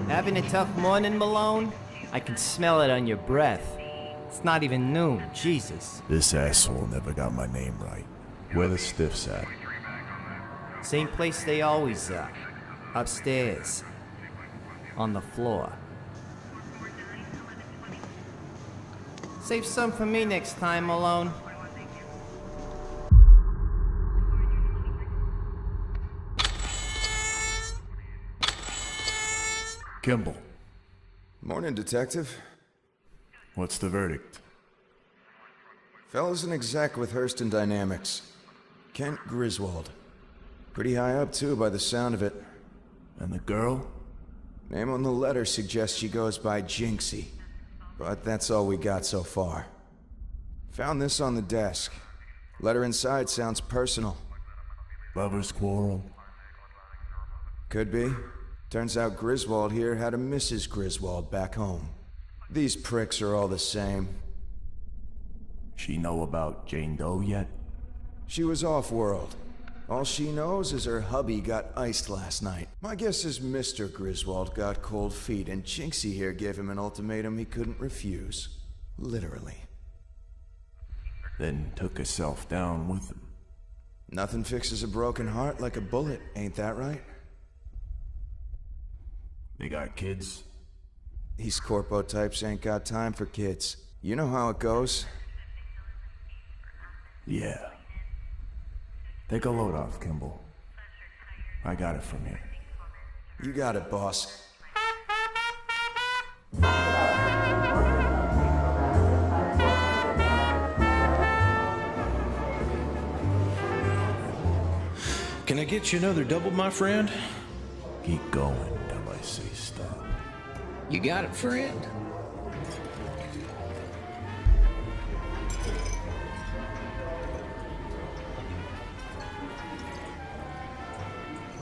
Having a tough morning, Malone? I can smell it on your breath. It's not even noon, Jesus. This asshole never got my name right. Where the stiffs at? Same place they always are. Upstairs. On the floor. Save some for me next time, Malone. Kimball. Morning, Detective. What's the verdict? Fellow's an exec with Hurston Dynamics. Kent Griswold. Pretty high up, too, by the sound of it. And the girl? Name on the letter suggests she goes by Jinxie. But that's all we got so far. Found this on the desk. Letter inside sounds personal. Lover's quarrel? Could be. Turns out Griswold here had a Mrs. Griswold back home. These pricks are all the same. She know about Jane Doe yet? She was off-world. All she knows is her hubby got iced last night. My guess is Mr. Griswold got cold feet, and Jinxie here gave him an ultimatum he couldn't refuse. Literally. Then took herself down with him. Nothing fixes a broken heart like a bullet, ain't that right? They got kids? These corpo types ain't got time for kids. You know how it goes. Yeah. Take a load off, Kimball. I got it from here. You got it, boss. Can I get you another double, my friend? Keep going till I say stop. You got it, friend.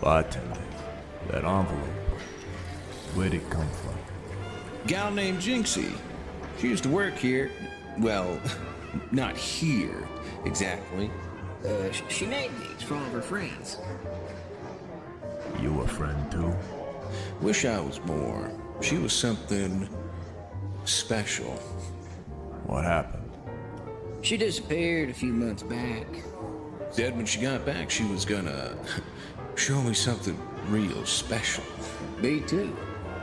Bartender, that envelope, where'd it come from? Gal named Jinxie. She used to work here. Well, not here, exactly. She made these for all of her friends. You a friend too? Wish I was more. She was something special. What happened? She disappeared a few months back. Said when she got back, she was gonna show me something real special. Me too.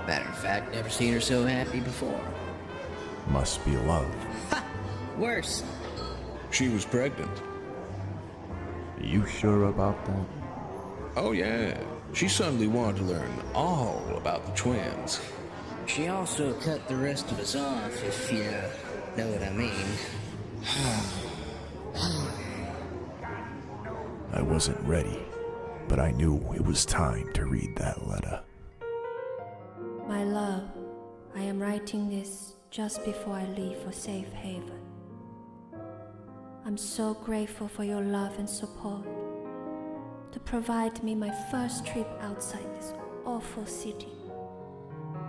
Matter of fact, never seen her so happy before. Must be love. Ha! Worse. She was pregnant. Are you sure about that? Oh yeah. She suddenly wanted to learn all about the twins. She also cut the rest of us off, if you know what I mean. I wasn't ready, but I knew it was time to read that letter. My love, I am writing this just before I leave for safe haven. I'm so grateful for your love and support, to provide me my first trip outside this awful city,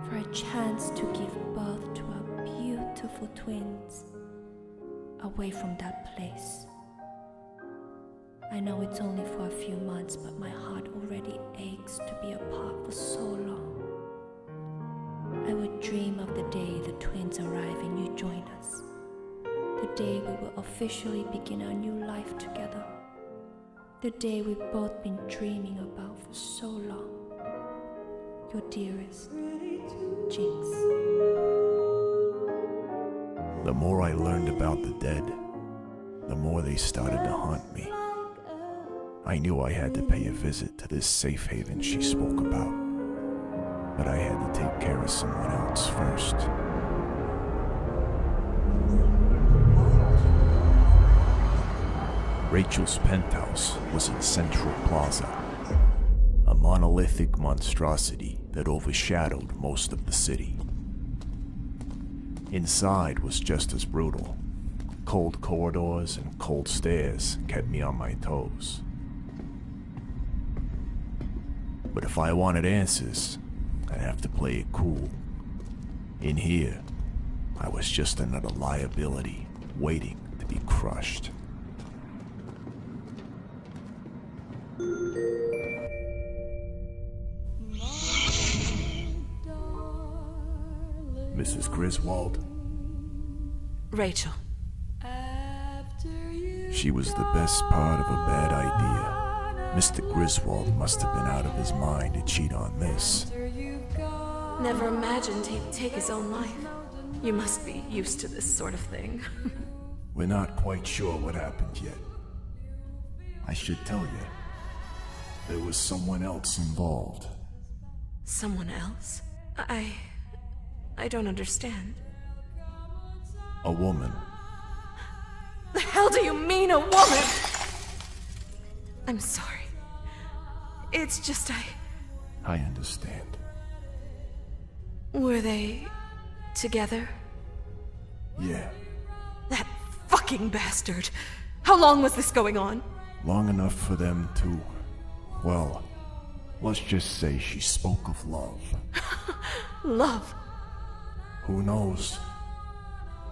for a chance to give birth to our beautiful twins, away from that place. I know it's only for a few months, but my heart already aches to be apart for so long. I would dream of the day the twins arrive and you join us. The day we will officially begin our new life together. The day we've both been dreaming about for so long. Your dearest, Jinx. The more I learned about the dead, the more they started to haunt me. I knew I had to pay a visit to this safe haven she spoke about, but I had to take care of someone else first. Rachel's penthouse was in Central Plaza, a monolithic monstrosity that overshadowed most of the city. Inside was just as brutal. Cold corridors and cold stairs kept me on my toes. But if I wanted answers, I'd have to play it cool. In here, I was just another liability waiting to be crushed. Mrs. Griswold. Rachel. She was the best part of a bad idea. Mr. Griswold must have been out of his mind to cheat on this. Never imagined he'd take his own life. You must be used to this sort of thing. We're not quite sure what happened yet. I should tell you, there was someone else involved. Someone else? I don't understand. A woman. The hell do you mean, a woman? I'm sorry. It's just I understand. Were they together? Yeah, That fucking bastard! How long was this going on? long enough for them to, well, let's just say she spoke of love. Love? Who knows?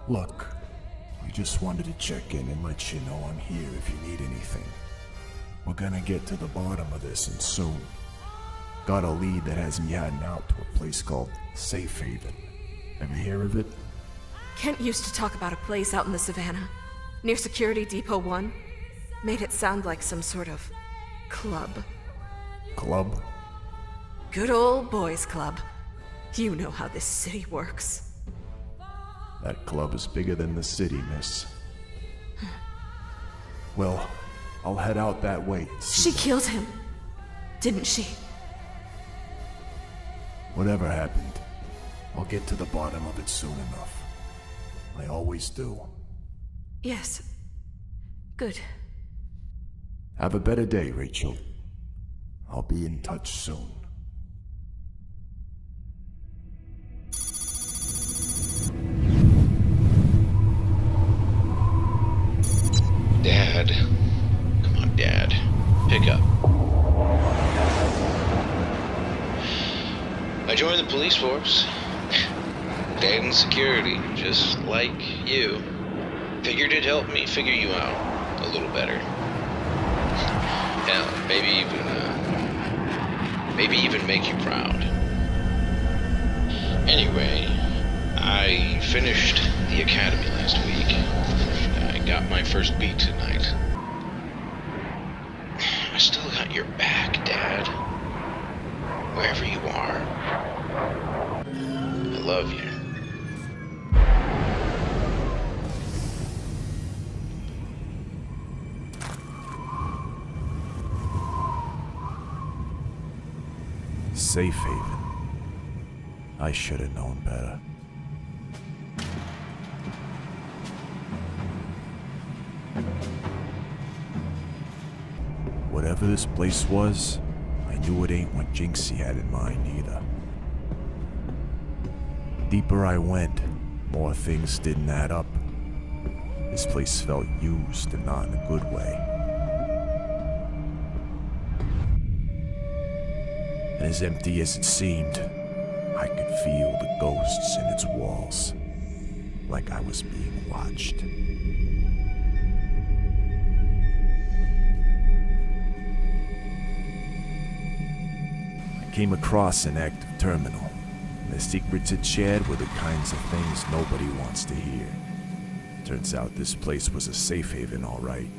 Look, we just wanted to check in and let you know I'm here if you need anything. We're gonna get to the bottom of this and soon. Got a lead that has me heading out to a place called Safe Haven. Ever hear of it? Kent used to talk about a place out in the savannah, near Security Depot 1. Made it sound like some sort of club. Club? Good old boys club. You know how this city works. That club is bigger than the city, miss. Well, I'll head out that way. She killed him. didn't she? Whatever happened, I'll get to the bottom of it soon enough. I always do. Yes. Good. Have a better day, Rachel. I'll be in touch soon. Dad. Come on, Dad. Pick up. I joined the police force. Stayed in security, just like you. Figured it'd help me figure you out a little better. Hell, maybe even make you proud. Anyway, I finished the academy last week. I got my first beat tonight. I still got your back, Dad. Wherever you are. I love you. Safe haven. I should have known better. Whatever this place was, I knew it ain't what Jinxie had in mind either. Deeper I went, more things didn't add up. This place felt used and not in a good way. And as empty as it seemed, I could feel the ghosts in its walls, like I was being watched. I came across an active terminal. The secrets it shared were the kinds of things nobody wants to hear. Turns out this place was a safe haven, all right.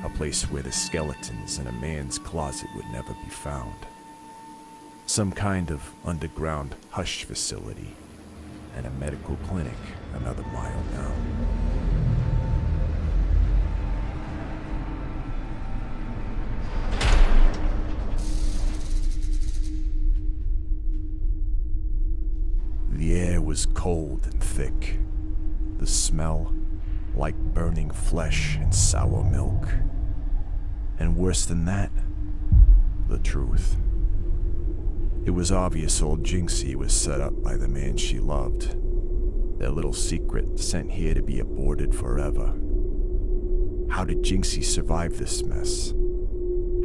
A place where the skeletons in a man's closet would never be found. Some kind of underground hush facility, and a medical clinic another mile down. The air was cold and thick. The smell, like burning flesh and sour milk. And worse than that, the truth. It was obvious old Jinxie was set up by the man she loved. Their little secret sent here to be aborted forever. How did Jinxie survive this mess?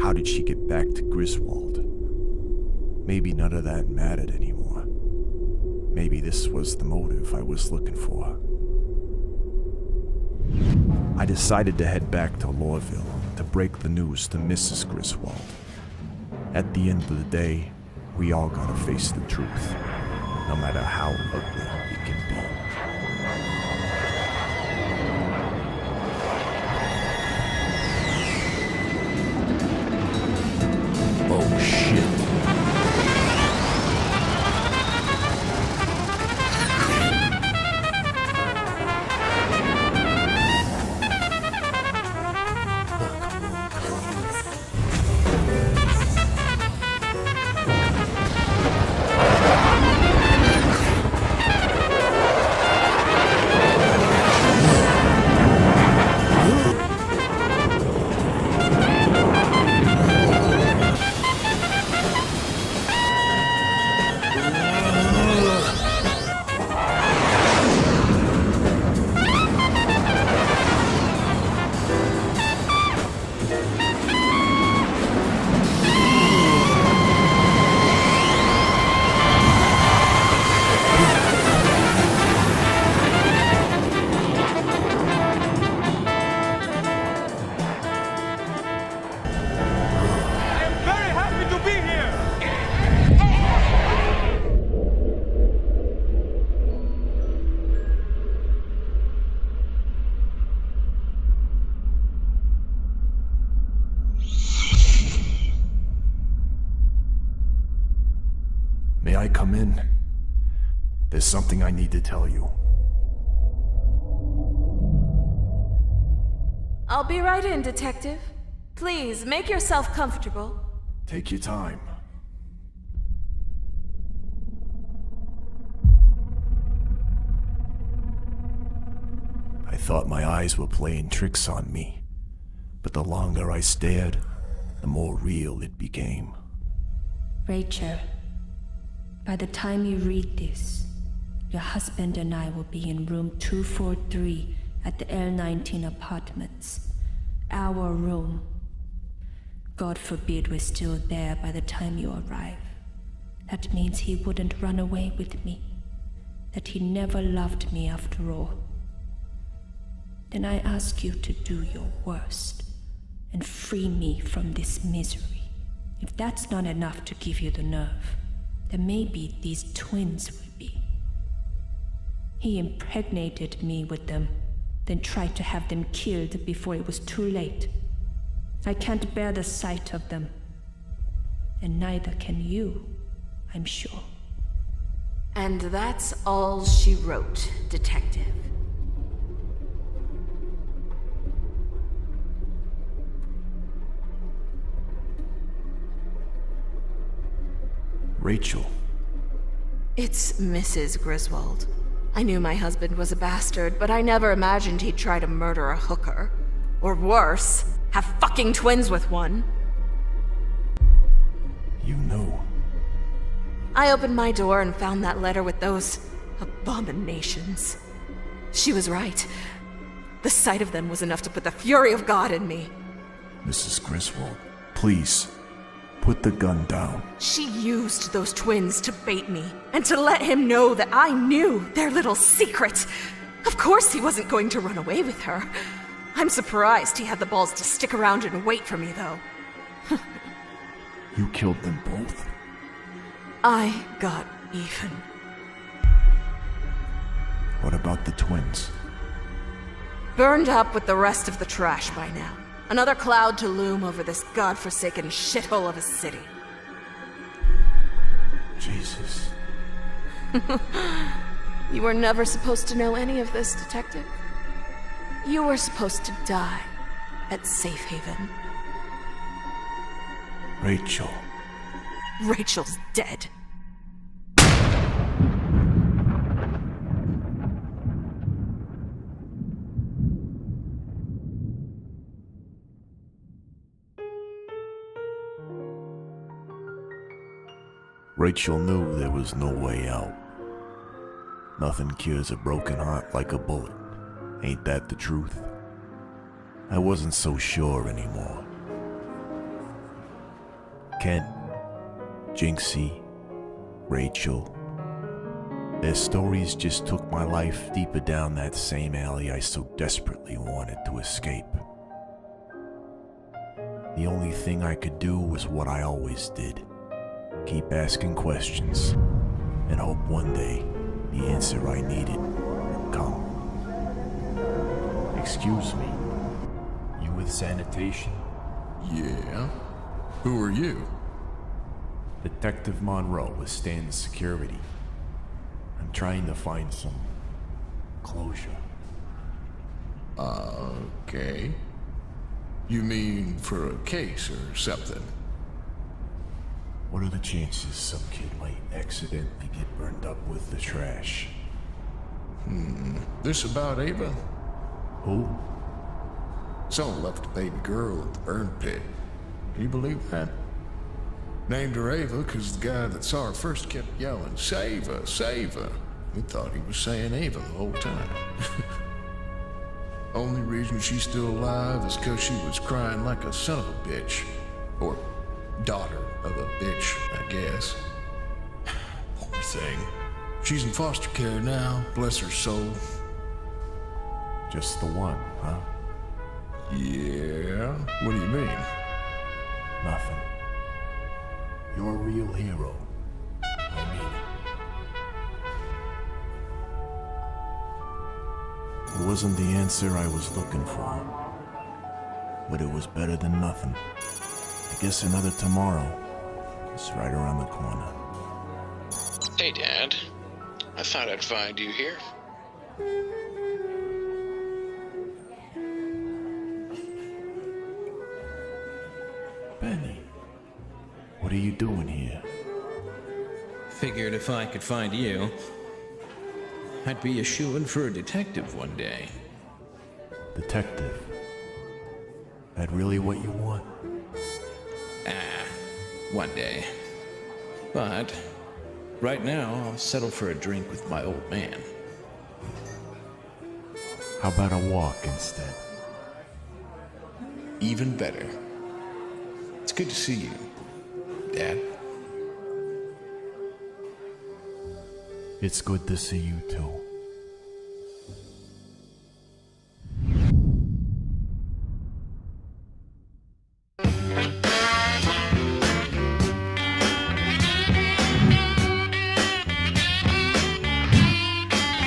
How did she get back to Griswold? Maybe none of that mattered anymore. Maybe this was the motive I was looking for. I decided to head back to Lorville to break the news to Mrs. Griswold. At the end of the day, we all gotta face the truth, no matter how ugly it can be. Oh shit. May I come in? There's something I need to tell you. I'll be right in, Detective. Please, make yourself comfortable. Take your time. I thought my eyes were playing tricks on me, but the longer I stared, the more real it became. Rachel, by the time you read this, your husband and I will be in room 243 at the L19 apartments. Our room. God forbid we're still there by the time you arrive. That means he wouldn't run away with me. That he never loved me after all. Then I ask you to do your worst and free me from this misery. If that's not enough to give you the nerve, then maybe these twins will be. He impregnated me with them, then tried to have them killed before it was too late. I can't bear the sight of them. And neither can you, I'm sure. And that's all she wrote, Detective. Rachel. It's Mrs. Griswold. I knew my husband was a bastard, but I never imagined he'd try to murder a hooker. Or worse, have fucking twins with one. You knew. I opened my door and found that letter with those abominations. She was right. The sight of them was enough to put the fury of God in me. Mrs. Griswold, please, put the gun down. She used those twins to bait me, and to let him know that I knew their little secret. Of course he wasn't going to run away with her. I'm surprised he had the balls to stick around and wait for me, though. You killed them both? I got even. What about the twins? Burned up with the rest of the trash by now. Another cloud to loom over this godforsaken shithole of a city. Jesus. You were never supposed to know any of this, Detective. You were supposed to die at Safe Haven. Rachel. Rachel's dead. Rachel knew there was no way out. Nothing cures a broken heart like a bullet. Ain't that the truth? I wasn't so sure anymore. Kent, Jinxie, Rachel. Their stories just took my life deeper down that same alley I so desperately wanted to escape. The only thing I could do was what I always did. Keep asking questions, and hope one day the answer I needed would come. Excuse me, you with sanitation? Yeah? Who are you? Detective Monroe with Stan's security. I'm trying to find some closure. Okay. You mean for a case or something? What are the chances some kid might accidentally get burned up with the trash? This about Ava? Who? Someone left a baby girl at the burn pit. Can you believe that? Named her Ava because the guy that saw her first kept yelling, "Save her, save her." We thought he was saying Ava the whole time. Only reason she's still alive is because she was crying like a son of a bitch. Or daughter of a bitch, I guess. Poor thing. She's in foster care now, bless her soul. Just the one, huh? Yeah? What do you mean? Nothing. You're a real hero. I mean it. It wasn't the answer I was looking for, but it was better than nothing. I guess another tomorrow is right around the corner. Hey, Dad. I thought I'd find you here. Benny, are you doing here? Figured if I could find you, I'd be a shoo-in for a detective one day. Detective? That really what you want? One day. But right now, I'll settle for a drink with my old man. How about a walk instead? Even better. It's good to see you, Dad. It's good to see you too.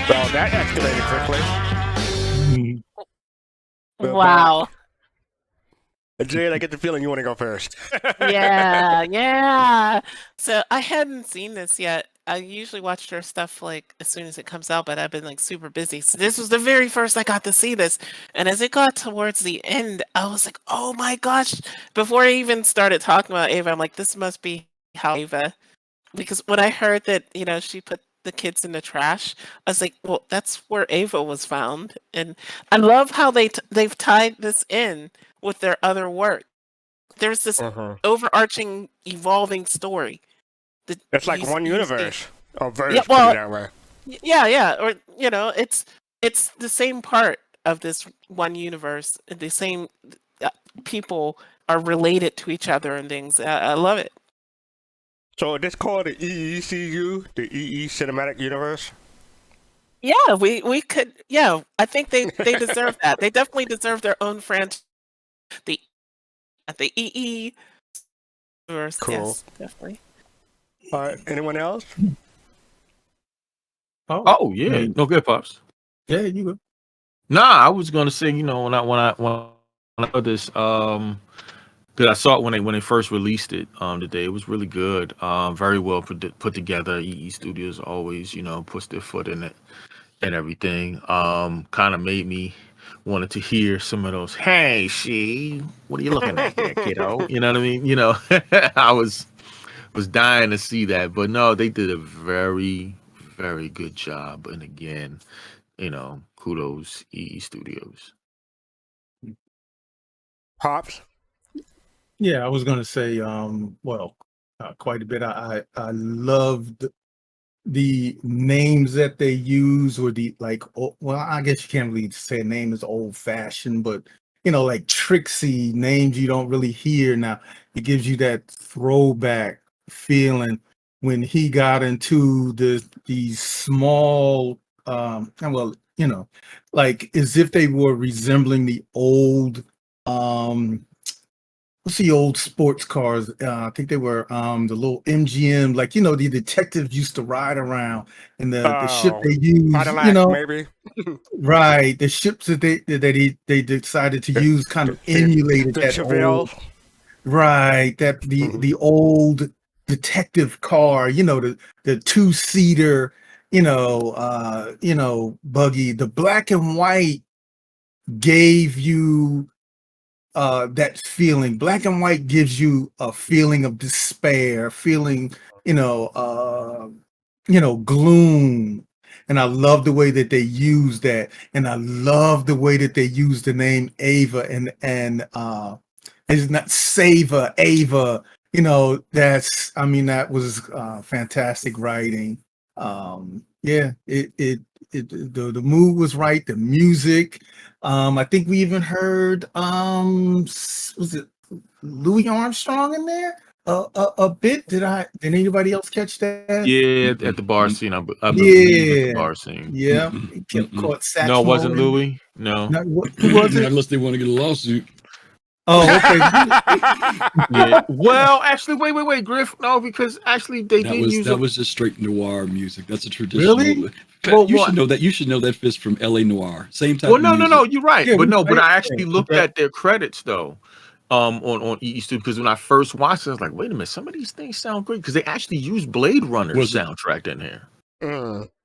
Well, that escalated quickly. Wow. Jade, I get the feeling you want to go first. Yeah. So I hadn't seen this yet. I usually watch her stuff like as soon as it comes out, but I've been like super busy. So this was the very first I got to see this. And as it got towards the end, I was like, oh my gosh. Before I even started talking about Ava, I'm like, this must be how Ava. Because when I heard that, she put the kids in the trash, I was like, well, that's where Ava was found. And I love how they've tied this in with their other work. There's this overarching, evolving story. It's like one universe. Or verse, Yeah, put well, it that way. yeah. Or it's the same part of this one universe. The same people are related to each other and things. I love it. So this called the EECU, the EE Cinematic Universe? Yeah, we could. Yeah, I think they deserve that. They definitely deserve their own franchise. The EE universe. Cool. Yes, definitely. All right. Anyone else? Oh yeah. No, good, pops. Yeah, you go. Nah, I was gonna say, when I heard this, because I saw it when they first released it today. It was really good. Very well put together. EE Studios always, puts their foot in it and everything. Kind of made me wanted to hear some of those, hey, she, what are you looking at there, kiddo? You know what I mean? I was dying to see that. But no, they did a very, very good job. And again, kudos EE Studios. Pops? Yeah, I was gonna say, quite a bit. I loved the names that they use, or I guess you can't really say a name is old fashioned, but like Trixie, names you don't really hear now. It gives you that throwback feeling when he got into these small, like as if they were resembling the old, what's the old sports cars? I think they were the little MGM, the detectives used to ride around, and the ship they used, Cadillac, maybe. Right, the ships that they decided to use kind of emulated the that Chevelle. old, right, that the old detective car, the 2-seater, buggy. The black and white gave you that feeling. Black and white gives you a feeling of despair, feeling, gloom. And I love the way that they use that. And I love the way that they use the name Ava and it's not Sava, Ava. That was fantastic writing. The mood was right, the music. I think we even heard was it Louis Armstrong in there a bit? Did anybody else catch that? Yeah, at the bar scene. I believe at the bar scene. Yeah, he kept caught saxophone. No, it wasn't Louis. No. Who was it? Unless they want to get a lawsuit. Oh, okay. Yeah. Well, actually, wait, Griff. No, because actually they did use that was just straight noir music. That's a traditional. Really? Well, you should know that. You should know that fits from LA Noir. Same type. Well, of music. no, you're right. Yeah, but I actually looked at their credits though, on EE Studios, because when I first watched it, I was like, wait a minute, some of these things sound great because they actually used Blade Runner soundtrack in here.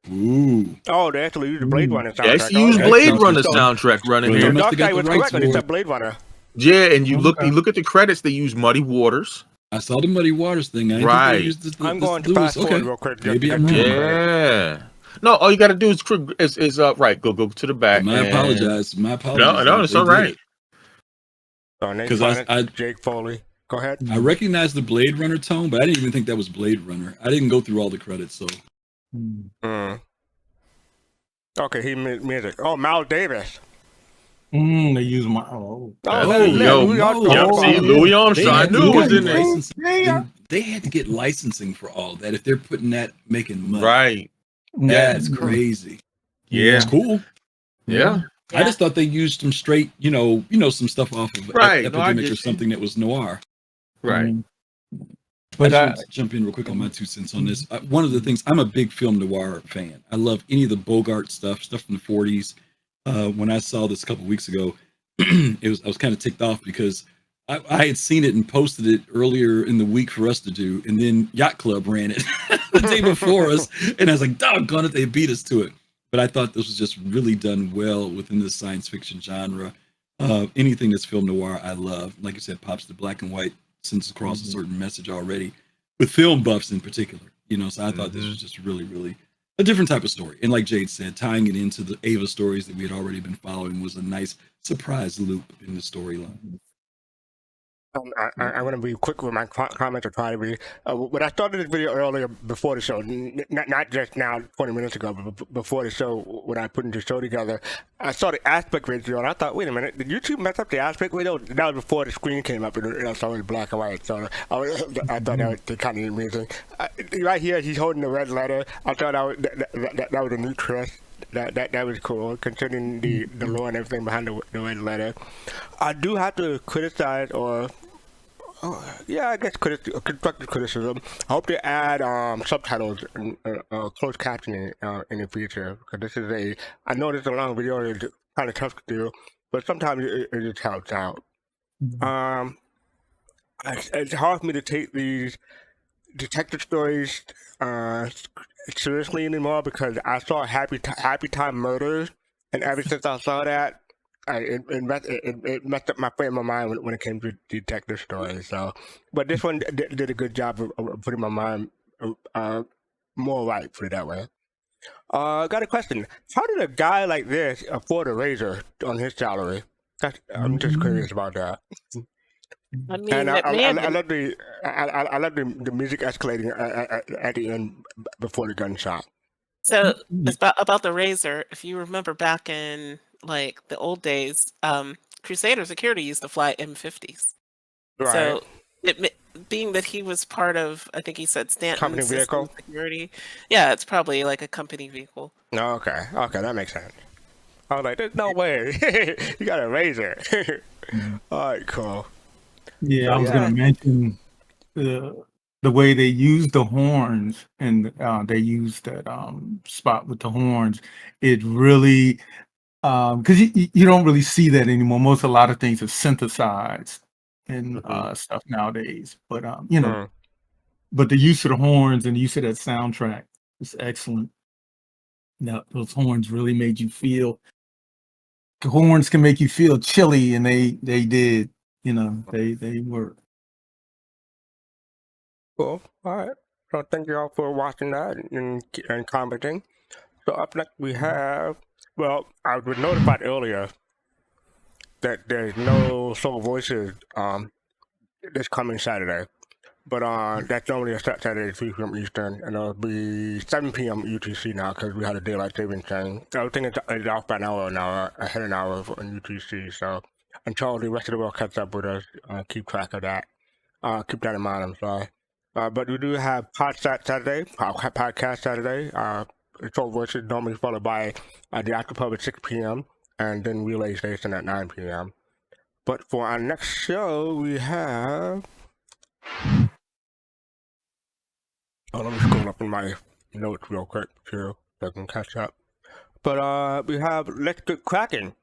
Ooh. Oh, they actually used the Blade Runner soundtrack. They actually used Blade Runner soundtrack running So here. Dark Knight was correct when he said Blade Runner. Yeah, and you look at the credits. They use Muddy Waters. I saw the Muddy Waters thing. I didn't think Right. they used I'm going to fast forward real quick. Maybe just I'm to get wrong. to the credit. Yeah. No, all you got to do is right. Go to the back. My and- apologies. My apologies. No, it's all right. Nate 'Cause Connick, I- Jake Foley. Go ahead. I recognize the Blade Runner tone, but I didn't even think that was Blade Runner. I didn't go through all the credits, so. Okay, he made music. Oh, Mal Davis. They use my. Oh, Louis Armstrong. See, Louis Armstrong. I knew it was in there. licensing. They had to get licensing for all that if they're putting that, making money. Right. That's crazy. Yeah. It's cool. Yeah. I just thought they used some straight, some stuff off of Right. No, I Epidemic get or you. something that was noir. Right. But I just want to jump in real quick on my 2 cents on this. One of the things, I'm a big film noir fan. I love any of the Bogart stuff from the 40s. When I saw this a couple weeks ago, I was kind of ticked off because I had seen it and posted it earlier in the week for us to do, and then Yacht Club ran it the day before us, and I was like, doggone it, they beat us to it. But I thought this was just really done well within the science fiction genre. Anything that's film noir, I love. Like you said, pops the black and white, sends across a certain message already, with film buffs in particular. So I thought this was just really, really a different type of story. And like Jade said, tying it into the Ava stories that we had already been following was a nice surprise loop in the storyline. I want to be quick with my comments or try to be. When I started this video earlier before the show, not just now 20 minutes ago, but before the show, when I put the show together, I saw the aspect ratio and I thought, wait a minute, did YouTube mess up the aspect ratio? That was before the screen came up and I saw it in black and white. So I thought that was kind of amazing. Right here, he's holding the red letter. I thought that was a new twist. That was cool, considering the lore and everything behind the red letter. I do have to criticize, I guess constructive criticism. I hope they add subtitles and closed captioning in the future, because this is I know this is a long video, it's kind of tough to do, but sometimes it just helps out. It's hard for me to take these detective stories seriously anymore, because I saw Happy Time Murders, and ever since I saw that, it messed up my frame of mind when it came to detective stories. So, but this one did a good job of putting my mind more right, put it that way. Got a question. How did a guy like this afford a razor on his salary? I'm just curious about that. I mean, And I man, love the music escalating at the end before the gunshot. so it's about the Razor. If you remember back in like the old days, Crusader Security used to fly M50s. Right. So being that he was part of, I think he said Stanton Company Systems vehicle? Security. Yeah, it's probably like a company vehicle. Oh, okay, that makes sense. I was like, there's no way. You got a razor. All right, cool. Yeah, I was going to mention the way they use the horns, and they use that spot with the horns. It really, because you don't really see that anymore. A lot of things are synthesized and stuff nowadays. But but the use of the horns and the use of that soundtrack is excellent. Now, those horns really made you feel. The horns can make you feel chilly, and they did. They work. Cool. All right. So thank you all for watching that and commenting. So up next we have, well, I was notified earlier that there's no Soul Voices this coming Saturday. But that's normally a Saturday at 3 p.m. Eastern, and it'll be 7 p.m. UTC now because we had a daylight savings thing. Everything is off by an hour now, ahead an hour on UTC. So until the rest of the world catches up with us, keep track of that. Keep that in mind, I'm sorry. But we do have podcast Saturday. Soul Voices normally followed by the After Pub at 6 p.m. and then Relay Station at 9 p.m. But for our next show, we have... let me scroll up in my notes real quick too, so I can catch up. But we have Let's Get Cracking,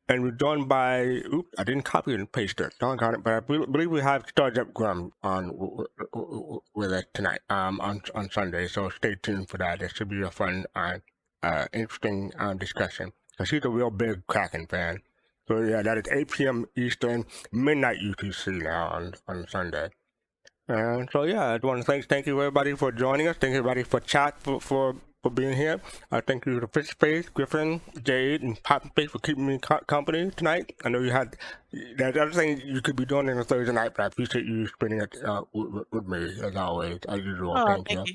and we're joined by. Oops, I didn't copy and paste it. Don't got it, but I believe we have Startup Grum on with us tonight. On Sunday. So stay tuned for that. It should be a fun, interesting discussion. Cause he's a real big Kraken fan. So yeah, that is 8 p.m. Eastern, midnight UTC now on Sunday. And so yeah, I want to thank you everybody for joining us. Thank you everybody for chat for being here. Thank you to Fish Space, Griffin, Jade, and Pop Space for keeping me company tonight. I know you had that other thing you could be doing on a Thursday night, but I appreciate you spending it with me as always. As usual, thank you.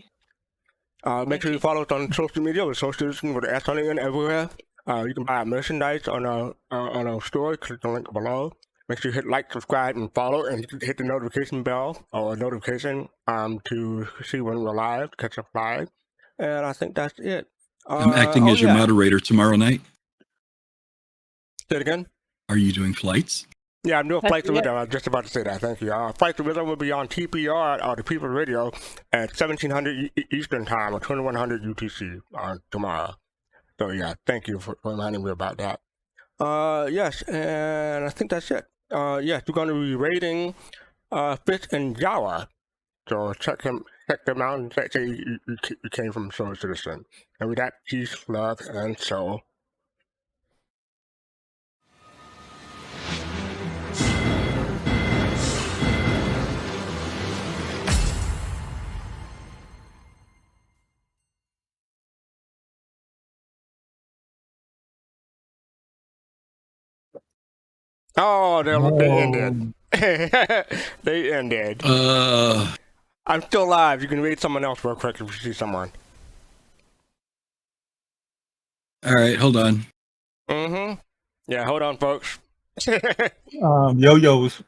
Make sure you follow us on social media with Social Citizen with the S on the end everywhere. You can buy our merchandise on our store. Click the link below. Make sure you hit like, subscribe, and follow, and hit the notification bell or notification to see when we're live, catch up live. And I think that's it. I'm acting as your moderator tomorrow night. Say it again. Are you doing flights? Yeah, I'm doing Flights of Rhythm. I was just about to say that. Thank you. Flights of Rhythm will be on TPR or the People Radio at 1700 Eastern Time or 2100 UTC tomorrow. So yeah, thank you for reminding me about that. Yes, and I think that's it. Yes, we're going to be rating Fish and Jawa. So check them out and say you came from Soul Citizen. And with that, peace, love, and soul. Oh, they ended. They ended. I'm still live. You can read someone else real quick if you see someone. All right, hold on. Mm-hmm. Yeah, hold on, folks. Yo-Yo's.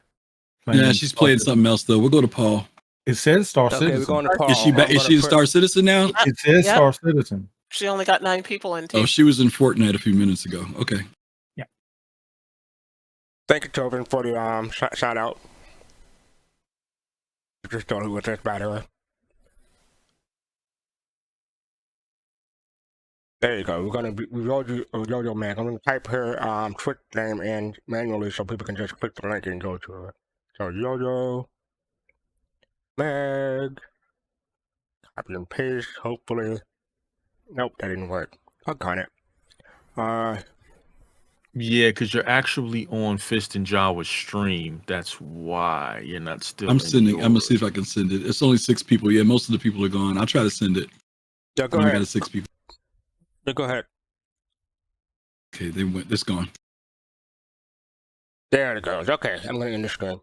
Yeah, she's playing something else though. We'll go to Paul. It says Star Okay, Citizen. we're going to Paul. Is she a Star Citizen now? It says Yep. Star Citizen. She only got 9 people in. Oh, she was in Fortnite a few minutes ago. Okay. Thank you, Tobin, for the shout out. Just thought it was this, by the way. There you go. We're gonna be Yo-Yo Mag. I'm gonna type her Twitch name in manually so people can just click the link and go to her. So Yo-Yo Mag. Copy and paste. Hopefully. Nope, that didn't work. I got it. Yeah, because you're actually on Fist and Jawa's stream. That's why you're not still. I'm gonna see if I can send it. It's only 6 people. Yeah, most of the people are gone. I'll try to send it. Yeah, go I ahead. got 6 people. Yeah, go ahead. Okay, they went. It's gone. There it goes. Okay, I'm gonna end the screen.